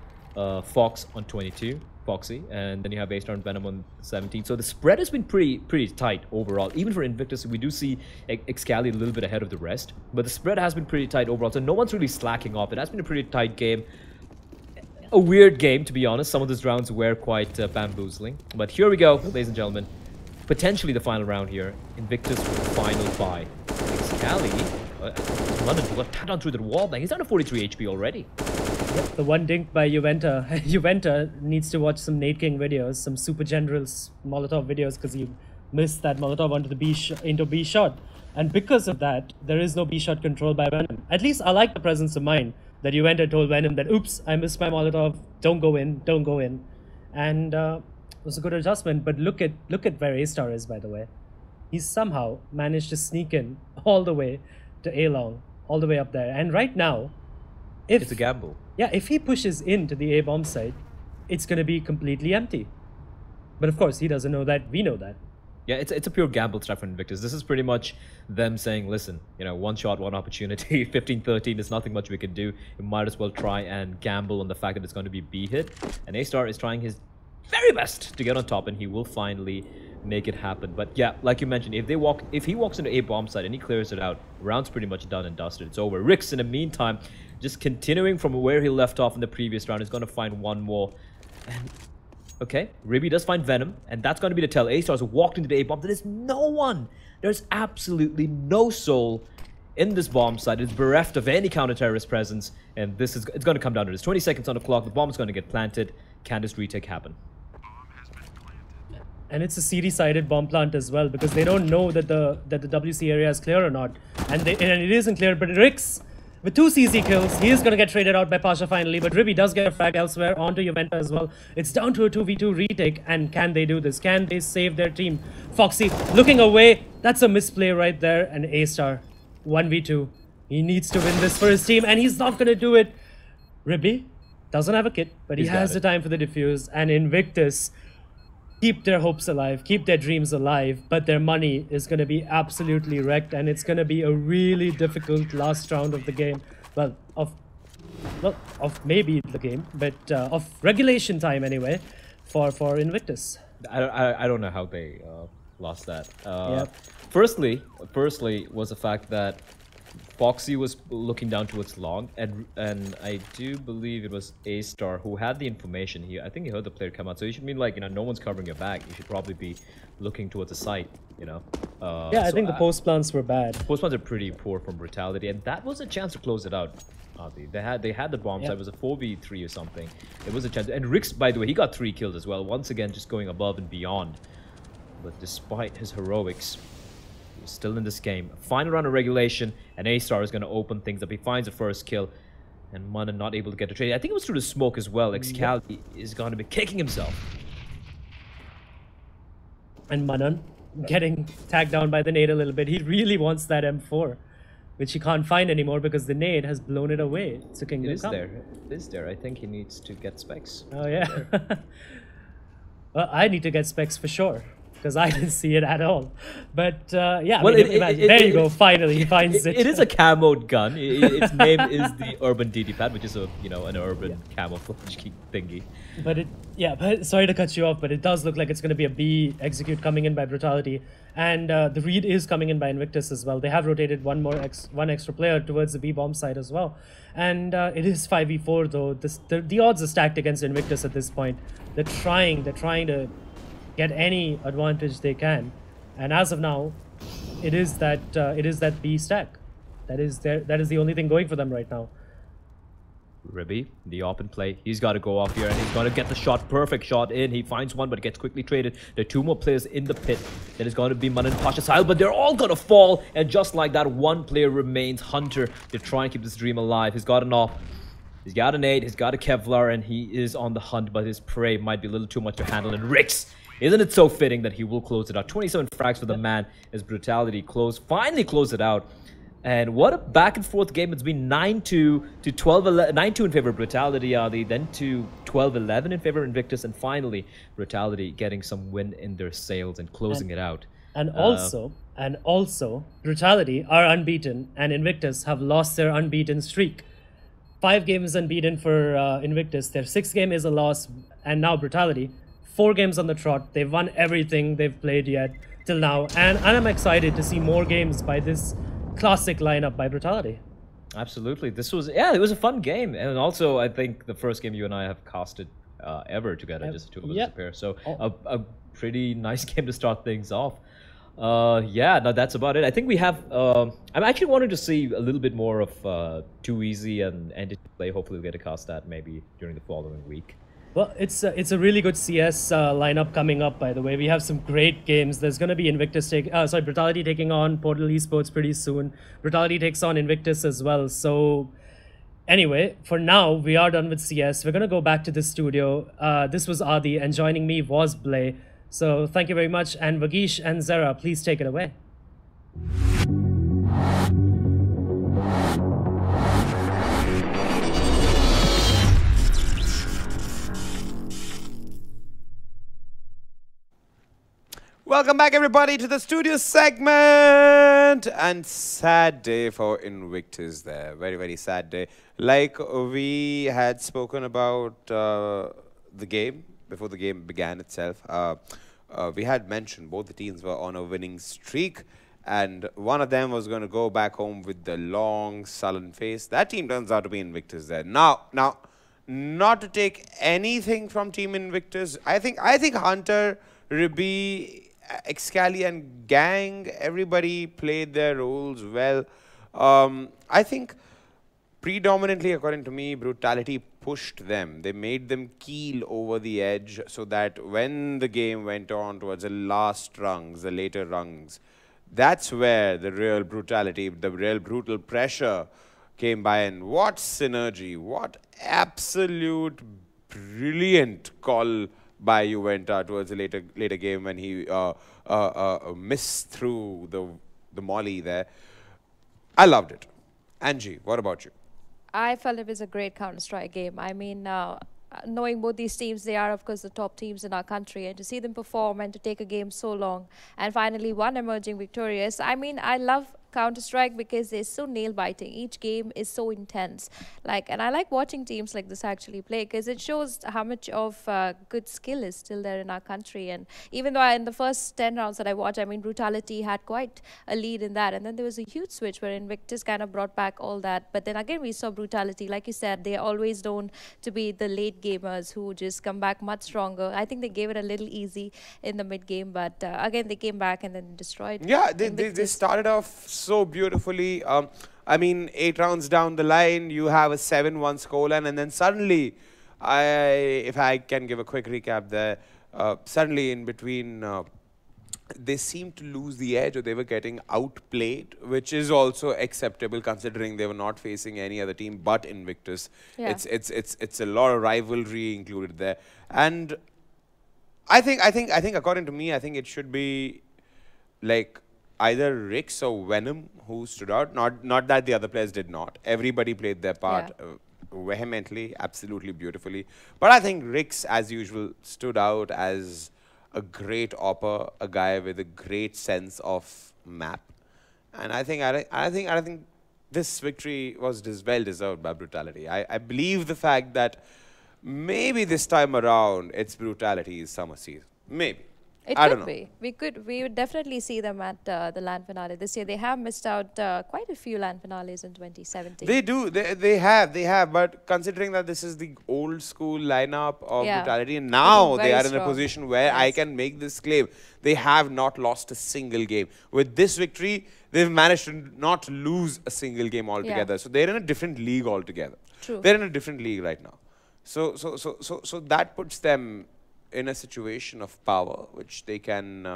Fox on 22, Foxy, and then you have A-Star and Venom on 17. So the spread has been pretty tight overall. Even for Invictus, we do see Excali a little bit ahead of the rest, but the spread has been pretty tight overall. So no one's really slacking off. It has been a pretty tight game. A weird game, to be honest. Some of those rounds were quite bamboozling. But here we go, ladies and gentlemen. Potentially the final round here. Invictus final buy. Excali, London got pat on through the wall bang. He's down to 43 HP already. Yep, the one dink by Juventa. Juventa needs to watch some Nate King videos, some Super Generals Molotov videos, because he missed that Molotov onto the into B shot. And because of that, there is no B shot control by Venom. At least I like the presence of mind that Juventa told Venom that, oops, I missed my Molotov, don't go in, don't go in. And it was a good adjustment, but look at where A-Star is, by the way. He's somehow managed to sneak in all the way to A-Long, all the way up there. And right now, it's a gamble. Yeah, if he pushes into the A-bomb site, it's going to be completely empty. But of course, he doesn't know that. We know that. Yeah, it's a pure gamble strat for Invictus. This is pretty much them saying, listen, you know, one shot, one opportunity. 15-13, there's nothing much we can do. We might as well try and gamble on the fact that it's going to be B hit. And A-Star is trying his very best to get on top, and he will finally make it happen. But yeah, like you mentioned, if he walks into A bomb site and he clears it out, round's pretty much done and dusted. It's over. Rix, in the meantime, just continuing from where he left off in the previous round, is going to find one more. And okay, Ribby does find Venom, and that's going to be the tell. A-Star's walked into the A bomb. There's no one. There's absolutely no soul in this bomb site. It's bereft of any counter-terrorist presence, and it's going to come down to this. 20 seconds on the clock. The bomb is going to get planted. Can this retake happen? And it's a CD-sided bomb plant as well, because they don't know that the WC area is clear or not. And it isn't clear, but Rix, with 2 CC kills, he is going to get traded out by Pasha finally, but Ribby does get a frag elsewhere onto Juventa as well. It's down to a 2v2 retake, and can they do this? Can they save their team? Foxy looking away. That's a misplay right there, and A-Star, 1v2. He needs to win this for his team, and he's not going to do it. Ribby doesn't have a kit, but he has the time for the defuse, and Invictus keep their hopes alive, keep their dreams alive, but their money is going to be absolutely wrecked, and it's going to be a really difficult last round of the game. Well, of maybe the game, but of regulation time anyway, for Invictus. I don't know how they lost that. Firstly was the fact that Foxy was looking down towards long, and I do believe it was A-Star who had the information here. I think he heard the player come out, so you should mean, like, you know, no one's covering your back. You should probably be looking towards the site, you know. Yeah, I think the post plants were bad. Post plants are pretty poor from Brutality, and that was a chance to close it out. They had the bomb site. It was a 4v3 or something. It was a chance. And Rix, by the way, he got 3 kills as well. Once again, just going above and beyond. But despite his heroics, he's still in this game. Final round of regulation, and A-Star is going to open things up. He finds the first kill, and Manan not able to get a trade. I think it was through the smoke as well. Excalibur is going to be kicking himself. And Manan getting tagged down by the nade a little bit. He really wants that M4, which he can't find anymore because the nade has blown it away. It's a Kingdom Come. It is there. I think he needs to get specs. Oh, yeah. Well, I need to get specs for sure, because I didn't see it at all. But yeah, well, there you go. Finally, he finds it. It is a camoed gun. Its name is the Urban DD Pad, which is a an urban camouflage thingy. But but sorry to cut you off, but it does look like it's going to be a B execute coming in by Brutality, and the read is coming in by Invictus as well. They have rotated one extra player towards the B bomb side as well, and it is 5v4 though. The odds are stacked against Invictus at this point. They're trying to get any advantage they can, and as of now, it is that B stack. That is the only thing going for them right now. Ribby, the open play. He's got to go off here, and he's got to get the shot. Perfect shot in. He finds one, but gets quickly traded. There are two more players in the pit. Then it's going to be Manan Pasha Sahil, but they're all going to fall. And just like that, one player remains. Hunter. They're trying to keep this dream alive. He's got an off. He's got an 8. He's got a Kevlar, and he is on the hunt, but his prey might be a little too much to handle. And Rix, isn't it so fitting that he will close it out? 27 frags for the man. His Brutality finally close it out. And what a back and forth game. It's been 9-2 to 12-11, 9-2 in favor of Brutality, then to 12-11 in favor of Invictus, and finally Brutality getting some wind in their sails and closing it out. And also, Brutality are unbeaten, and Invictus have lost their unbeaten streak. 5 games unbeaten for Invictus. Their 6th game is a loss, and now Brutality, 4 games on the trot. They've won everything they've played yet till now, and I'm excited to see more games by this classic lineup by Brutality. Absolutely. This was, it was a fun game. And also, I think the first game you and I have casted ever together, just the two of us as a pair. So a pretty nice game to start things off. Yeah, no, that's about it. I think we have, I'm actually wanting to see a little bit more of Too Easy and Entity Play. Hopefully we'll get to cast that maybe during the following week. Well, it's a really good CS lineup coming up, by the way. We have some great games. There's going to be Brutality taking on Portal Esports pretty soon. Brutality takes on Invictus as well. So anyway, for now, we are done with CS. We're going to go back to the studio. This was Adi, and joining me was Blay. So thank you very much. And Vagish and Zara, please take it away. Welcome back, everybody, to the studio segment. And sad day for Invictus there. Very, very sad day. Like we had spoken about the game, before the game began itself, we had mentioned both the teams were on a winning streak. And one of them was going to go back home with the long, sullen face. That team turns out to be Invictus there. Now, not to take anything from Team Invictus, I think Hunter, Ribby, Excali and Gang, everybody played their roles well. I think predominantly, according to me, Brutality pushed them. They made them keel over the edge so that when the game went on towards the last rungs, the later rungs, that's where the real brutality, the real brutal pressure came by. And what synergy, what absolute brilliant call by Juventa towards the later game when he missed through the molly there. I loved it. Angie, what about you? I felt it was a great Counter-Strike game. I mean, knowing both these teams, they are, of course, the top teams in our country. And to see them perform and to take a game so long and finally one emerging victorious. I mean, I love Counter-Strike because they're so nail-biting. Each game is so intense. And I like watching teams like this actually play because it shows how much of good skill is still there in our country. And even though in the first 10 rounds that I watched, I mean, Brutality had quite a lead in that. And then there was a huge switch where Invictus kind of brought back all that. But then again, we saw Brutality. Like you said, they're always known to be the late gamers who just come back much stronger. I think they gave it a little easy in the mid-game, but again, they came back and then destroyed. Yeah, they started off so beautifully. I mean, 8 rounds down the line, you have a 7-1 scoreline, and then suddenly, if I can give a quick recap there, suddenly in between they seemed to lose the edge, or they were getting outplayed, which is also acceptable considering they were not facing any other team but Invictus. Yeah. It's a lot of rivalry included there, and I think according to me, I think it should be like either Rix or Venom who stood out. Not that the other players did not. Everybody played their part vehemently, absolutely beautifully. But I think Rix, as usual, stood out as a great opper, a guy with a great sense of map, and I think this victory was well deserved by Brutality. I believe the fact that maybe this time around it's Brutality's summer season. Maybe. It I don't could know. be. We would definitely see them at the LAN finale this year. They have missed out quite a few LAN finales in 2017. They do. They have. But considering that this is the old school lineup of Brutality, and now they are in a position where I can make this claim. They have not lost a single game. With this victory, they've managed to not lose a single game altogether. So they're in a different league altogether. True. They're in a different league right now. So that puts them in a situation of power, which they can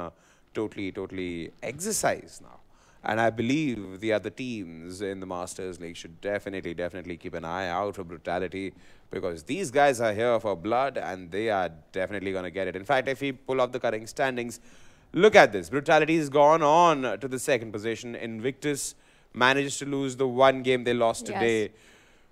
totally exercise now. And I believe the other teams in the Masters League should definitely keep an eye out for Brutality, because these guys are here for blood and they are definitely going to get it. In fact, if we pull up the current standings, look at this. Brutality has gone on to the second position. Invictus managed to lose the one game they lost today.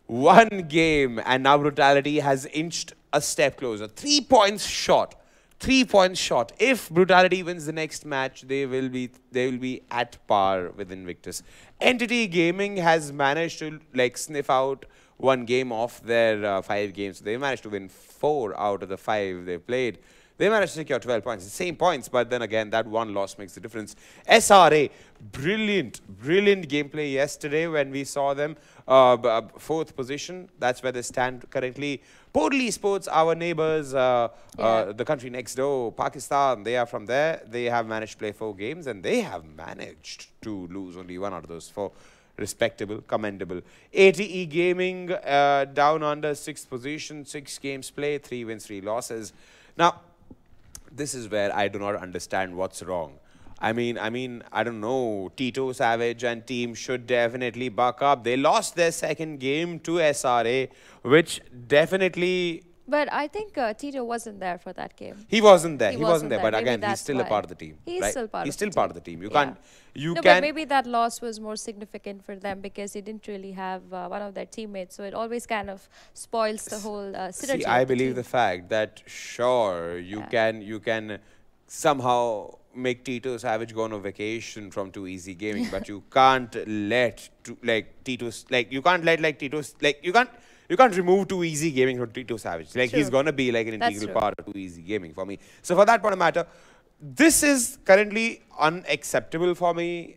One game, and now Brutality has inched a step closer. 3 points short. 3 points short. If Brutality wins the next match, they will be at par with Invictus. Entity Gaming has managed to sniff out one game off their 5 games. They managed to win 4 out of the 5 they played. They managed to secure 12 points. The same points, but then again, that one loss makes the difference. SRA, brilliant gameplay yesterday when we saw them. 4th position, that's where they stand currently. Portal Esports, our neighbors, the country next door, Pakistan, they are from there. They have managed to play 4 games, and they have managed to lose only 1 out of those 4. Respectable, commendable. ATE Gaming, down under 6th position, 6 games played, 3 wins, 3 losses. Now, this is where I do not understand what's wrong. I mean, I don't know. Tito, Savage and team should definitely buck up. They lost their second game to SRA, which definitely... But I think Tito wasn't there for that game. He wasn't there. He wasn't there. Maybe But again, he's still a part of the team. He's still part of the team. You can't... You no, can... but maybe that loss was more significant for them because they didn't really have one of their teammates. So it always kind of spoils the whole synergy. See, I believe the fact that, sure, you can somehow make Tito Savage go on a vacation from Too Easy Gaming, but you can't let Tito's you can't remove Too Easy Gaming from Tito Savage. He's gonna be an integral part of Too Easy Gaming for me. So for that point of matter, this is currently unacceptable for me.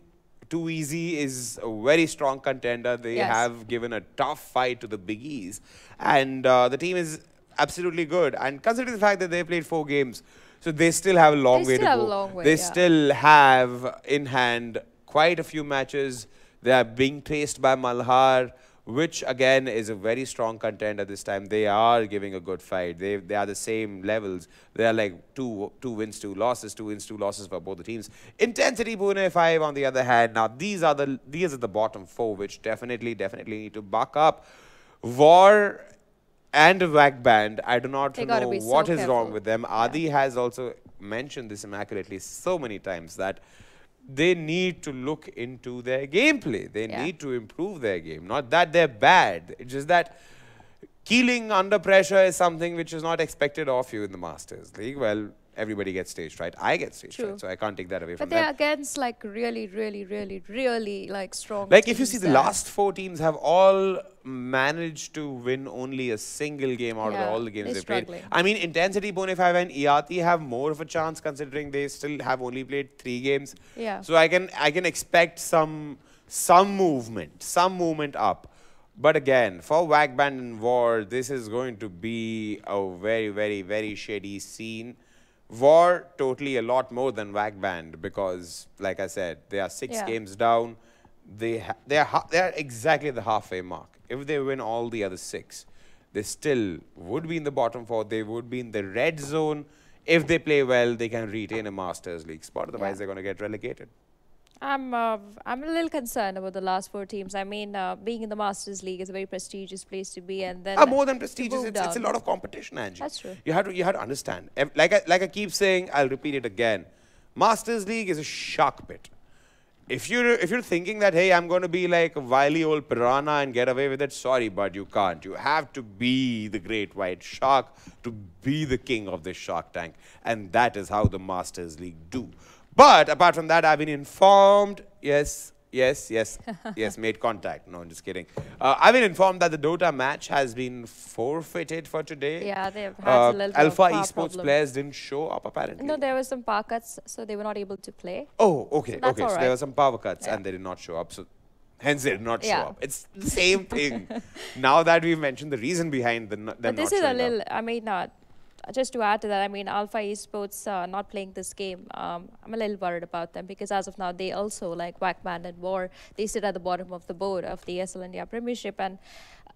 Too Easy is a very strong contender. They have given a tough fight to the biggies, and the team is absolutely good. And considering the fact that they played 4 games, so they still have a long way to go. They still have in hand quite a few matches. They are being faced by Malhar, which again is a very strong contender this time. They are giving a good fight. They are the same levels. They are two wins, 2 losses, 2 wins, 2 losses for both the teams. Intensity Pune 5 on the other hand. Now these are the bottom 4, which definitely need to buck up. War and Wagband, I do not know what is wrong with them. Adi has also mentioned this immaculately so many times that they need to look into their gameplay. They need to improve their game. Not that they're bad. It's just that killing under pressure is something which is not expected of you in the Masters League. Well, everybody gets stage fright. I get stage fright, so I can't take that away from them. But they're against really strong teams. If you see the last 4 teams have all managed to win only a single game out of all the games they played. I mean, Intensity, Pune 5 and Iati have more of a chance considering they still have only played 3 games. So I can expect some movement up. But again, for Wagband and War, this is going to be a very shady scene. War totally a lot more than Wagband because, like I said, they are 6 games down. They are exactly the halfway mark. If they win all the other 6, they still would be in the bottom 4. They would be in the red zone if they play well, they can retain a Masters League spot. Otherwise, they're going to get relegated. I'm a little concerned about the last 4 teams. I mean, being in the Masters League is a very prestigious place to be, and then more than prestigious, it's a lot of competition, Angie. That's true. You have to understand. Like I keep saying, I'll repeat it again. Masters League is a shark pit. If you're thinking that, hey, I'm going to be like a wily old piranha and get away with it, sorry, but you can't. You have to be the great white shark to be the king of this shark tank, and that is how the Masters League do. But apart from that, I've been informed, yes, made contact. No, I'm just kidding. I've been informed that the DOTA match has been forfeited for today. Yeah, they've had a little Alpha Esports problem. players didn't show up, apparently. No, there were some power cuts, so they were not able to play. Oh, okay, So that's okay. all So right. there were some power cuts and they did not show up. So hence they did not show up. It's the same thing. Now that we've mentioned the reason behind them But not this is a showing little, up. I mean, just to add to that, I mean, Alpha Esports not playing this game, I'm a little worried about them because as of now, they also, like Wackman and War, they sit at the bottom of the board of the ESL India Premiership. And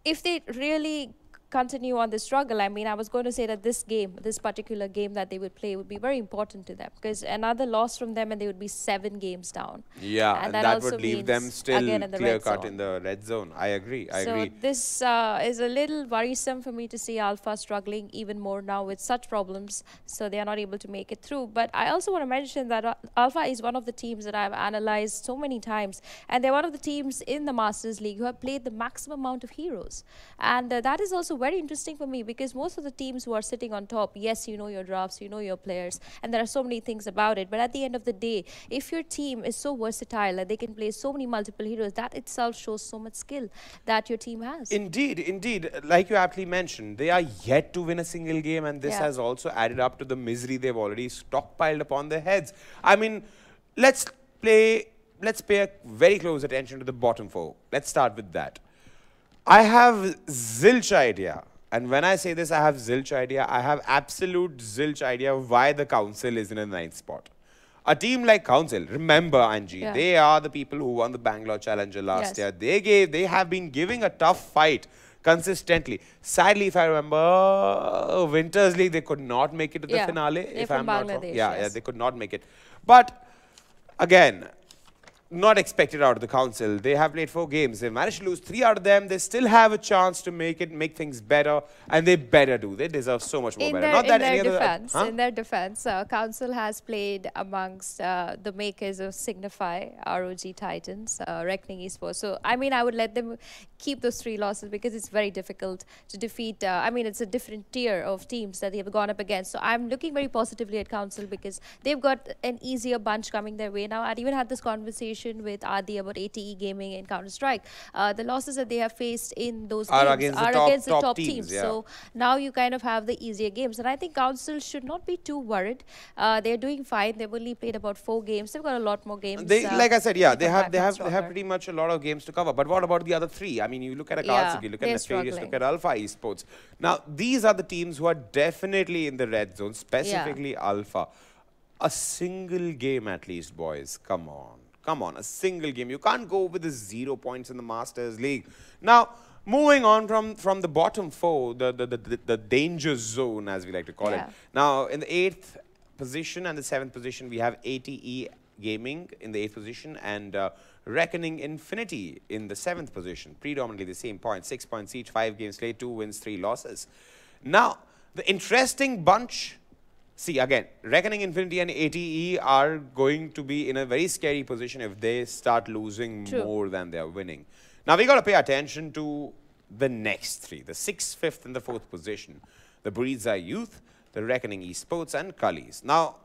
if they really continue on the struggle, I mean, I was going to say that this particular game that they would play would be very important to them because another loss from them and they would be 7 games down. Yeah, and that also would leave means them still clear-cut zone. in the red zone. I agree. So this is a little worrisome for me to see Alpha struggling even more now with such problems. So they are not able to make it through. But I also want to mention that Alpha is one of the teams that I've analyzed so many times. And they're one of the teams in the Masters League who have played the maximum amount of heroes. And that is also very interesting for me because most of the teams who are sitting on top, yes, you know your drafts, you know your players, and there are so many things about it. But at the end of the day, if your team is so versatile that they can play so many multiple heroes, that itself shows so much skill that your team has. Indeed, indeed. Like you aptly mentioned, they are yet to win a single game, and this has also added up to the misery they've already stockpiled upon their heads. I mean, let's pay a very close attention to the bottom 4. Let's start with that. I have zilch idea. And when I say this, I have zilch idea. I have absolute zilch idea why the council is in a 9th spot. A team like Council, remember Angie, they are the people who won the Bangalore Challenger last year. They have been giving a tough fight consistently. Sadly, if I remember, Winters League, they could not make it to the finale. If I'm not wrong. Yeah, they could not make it. But again, not expected out of the council. They have played 4 games. They managed to lose 3 out of them. They still have a chance to make things better, and they better do. They deserve so much more better. In their defense, council has played amongst the makers of Signify, ROG Titans, Reckoning Esports. So I mean, I would let them keep those 3 losses because it's very difficult to defeat. I mean, it's a different tier of teams that they have gone up against. So I'm looking very positively at council because they've got an easier bunch coming their way now. I'd even had this conversation with Adi about ATE Gaming and Counter-Strike. The losses that they have faced in those games are against the top teams. So now you kind of have the easier games. And I think Council should not be too worried. They're doing fine. They've only played about 4 games. They've got a lot more games. Like I said, they have pretty much a lot of games to cover. But what about the other 3? I mean, you look at Akatsuki, you look at Nefarious, look at Alpha Esports. Now, these are the teams who are definitely in the red zone, specifically Alpha. A single game at least, boys. Come on. Come on, a single game. You can't go with the 0 points in the Masters League. Now, moving on from the bottom 4, the danger zone, as we like to call it. Now, in the 8th position and the 7th position, we have ATE Gaming in the 8th position and Reckoning Infinity in the 7th position. Predominantly the same points, 6 points each, 5 games played, 2 wins, 3 losses. Now, the interesting bunch. See, again, Reckoning Infinity and ATE are going to be in a very scary position if they start losing more than they're winning. Now, we got to pay attention to the next 3, the 6th, 5th, and the 4th position. The Buriza Youth, the Reckoning Esports, and Cullies. Now,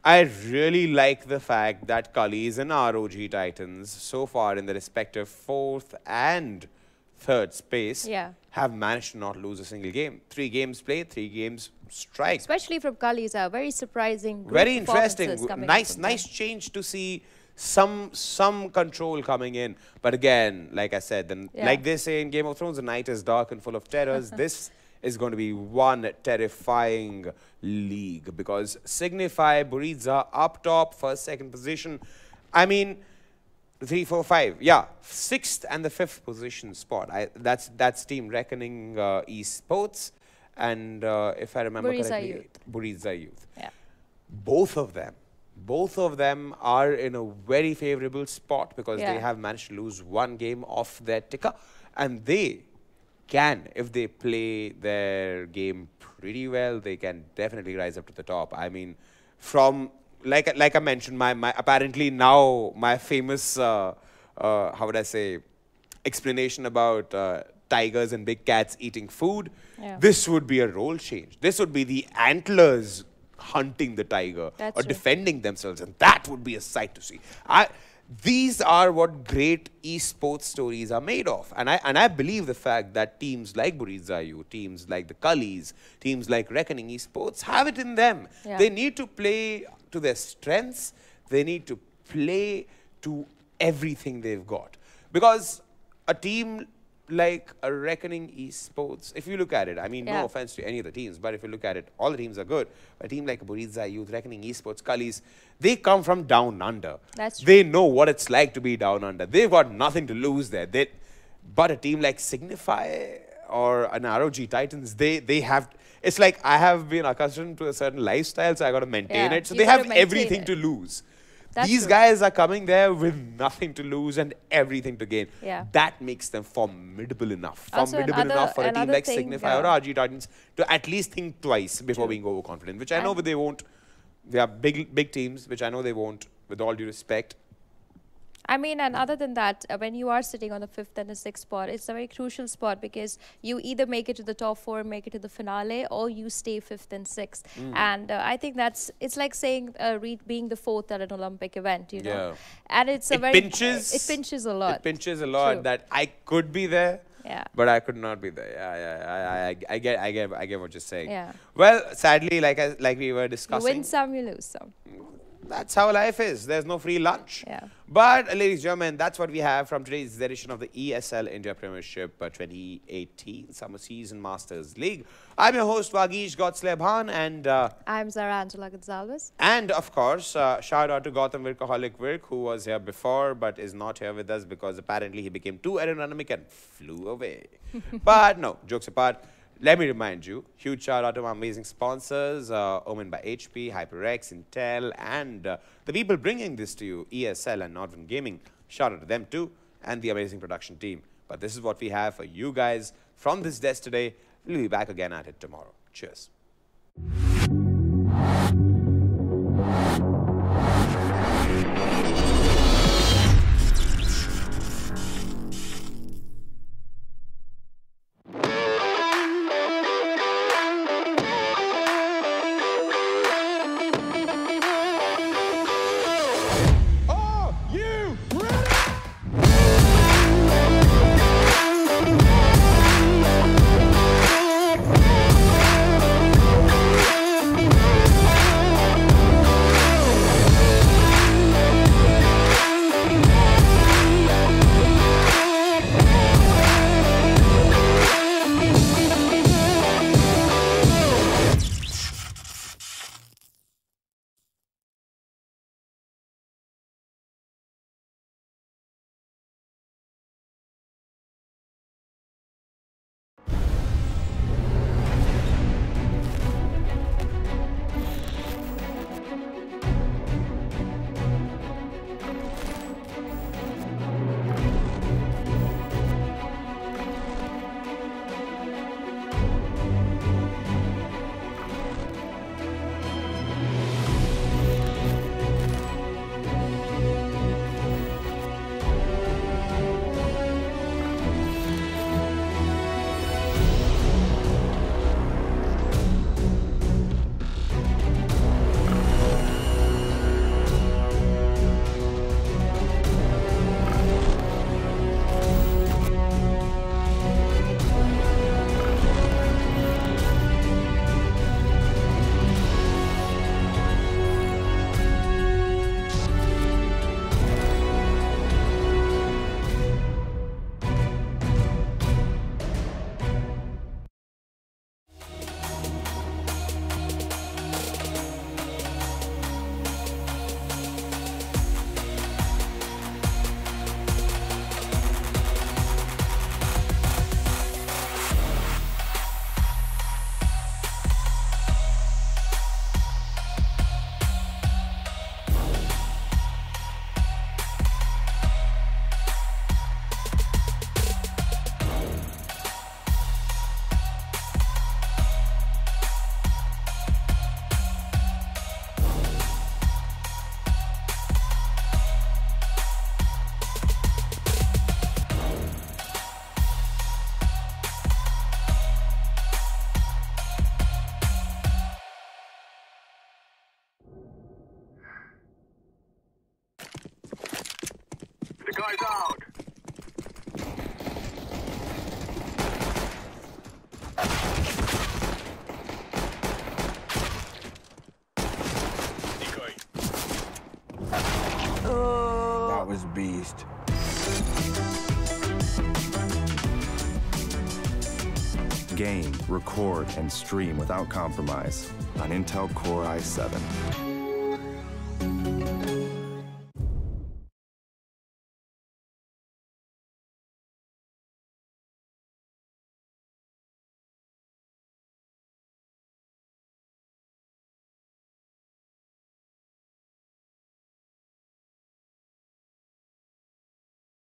I really like the fact that Cullies and ROG Titans, so far in the respective 4th and 3rd space, have managed to not lose a single game. 3 games played, 3 games strike. Especially from Cullies, are very surprising. Very interesting. Nice change to see some control coming in. But again, like I said, like they say in Game of Thrones, the night is dark and full of terrors. This is going to be one terrifying league because Signify, Buriza up top, 1st, 2nd position. I mean, 3, 4, 5. Yeah, 6th and the 5th position spot. That's Team Reckoning Esports and if I remember Buriza correctly, Youth. Buriza Youth. Yeah. Both of them are in a very favorable spot because they have managed to lose one game off their ticker, and they can, if they play their game pretty well, they can definitely rise up to the top. I mean, from like I mentioned, my apparently now my famous how would I say explanation about tigers and big cats eating food. This would be a role change. This would be the antlers hunting the tiger or defending themselves, and that would be a sight to see. These are what great esports stories are made of, and I believe the fact that teams like Burizayu, teams like the Cullies, teams like Reckoning Esports have it in them. They need to play to their strengths. They need to play to everything they've got, because a team like a Reckoning Esports, if you look at it, I mean, no offense to any of the teams, but if you look at it, all the teams are good. A team like Buriza Youth, Reckoning Esports, Cullies, they come from down under. That's true. They know what it's like to be down under. They've got nothing to lose there. But a team like Signify or an ROG Titans, they have... It's like I have been accustomed to a certain lifestyle, so I got to maintain it. So they have everything to lose. These guys are coming there with nothing to lose and everything to gain. That makes them formidable enough. Formidable enough for a team like Signify or RG Titans to at least think twice before being overconfident, which I know they won't. They are big teams, which I know they won't, with all due respect. I mean, and other than that, when you are sitting on the 5th and the 6th spot, it's a very crucial spot because you either make it to the top 4, make it to the finale, or you stay 5th and 6th. And I think it's like saying being the 4th at an Olympic event, you know. And it's a very... It pinches a lot. It pinches a lot that I could be there, but I could not be there. I get what you're saying. Well, sadly, like we were discussing... You win some, you lose some. That's how life is. There's no free lunch. But, ladies and gentlemen, that's what we have from today's edition of the ESL India Premiership 2018 Summer Season Masters League. I'm your host, Vagish Godslebhan, and... I'm Zara Angela Gonzalez. And, of course, shout out to Gautam Virkaholic Virk, who was here before but is not here with us because apparently he became too aerodynamic and flew away. But, no, jokes apart. Let me remind you, huge shout out to my amazing sponsors, Omen by HP, HyperX, Intel, and the people bringing this to you, ESL and Nordvan Gaming. Shout out to them too, and the amazing production team. But this is what we have for you guys from this desk today. We'll be back again at it tomorrow. Cheers. game, record, and stream without compromise on Intel Core i7.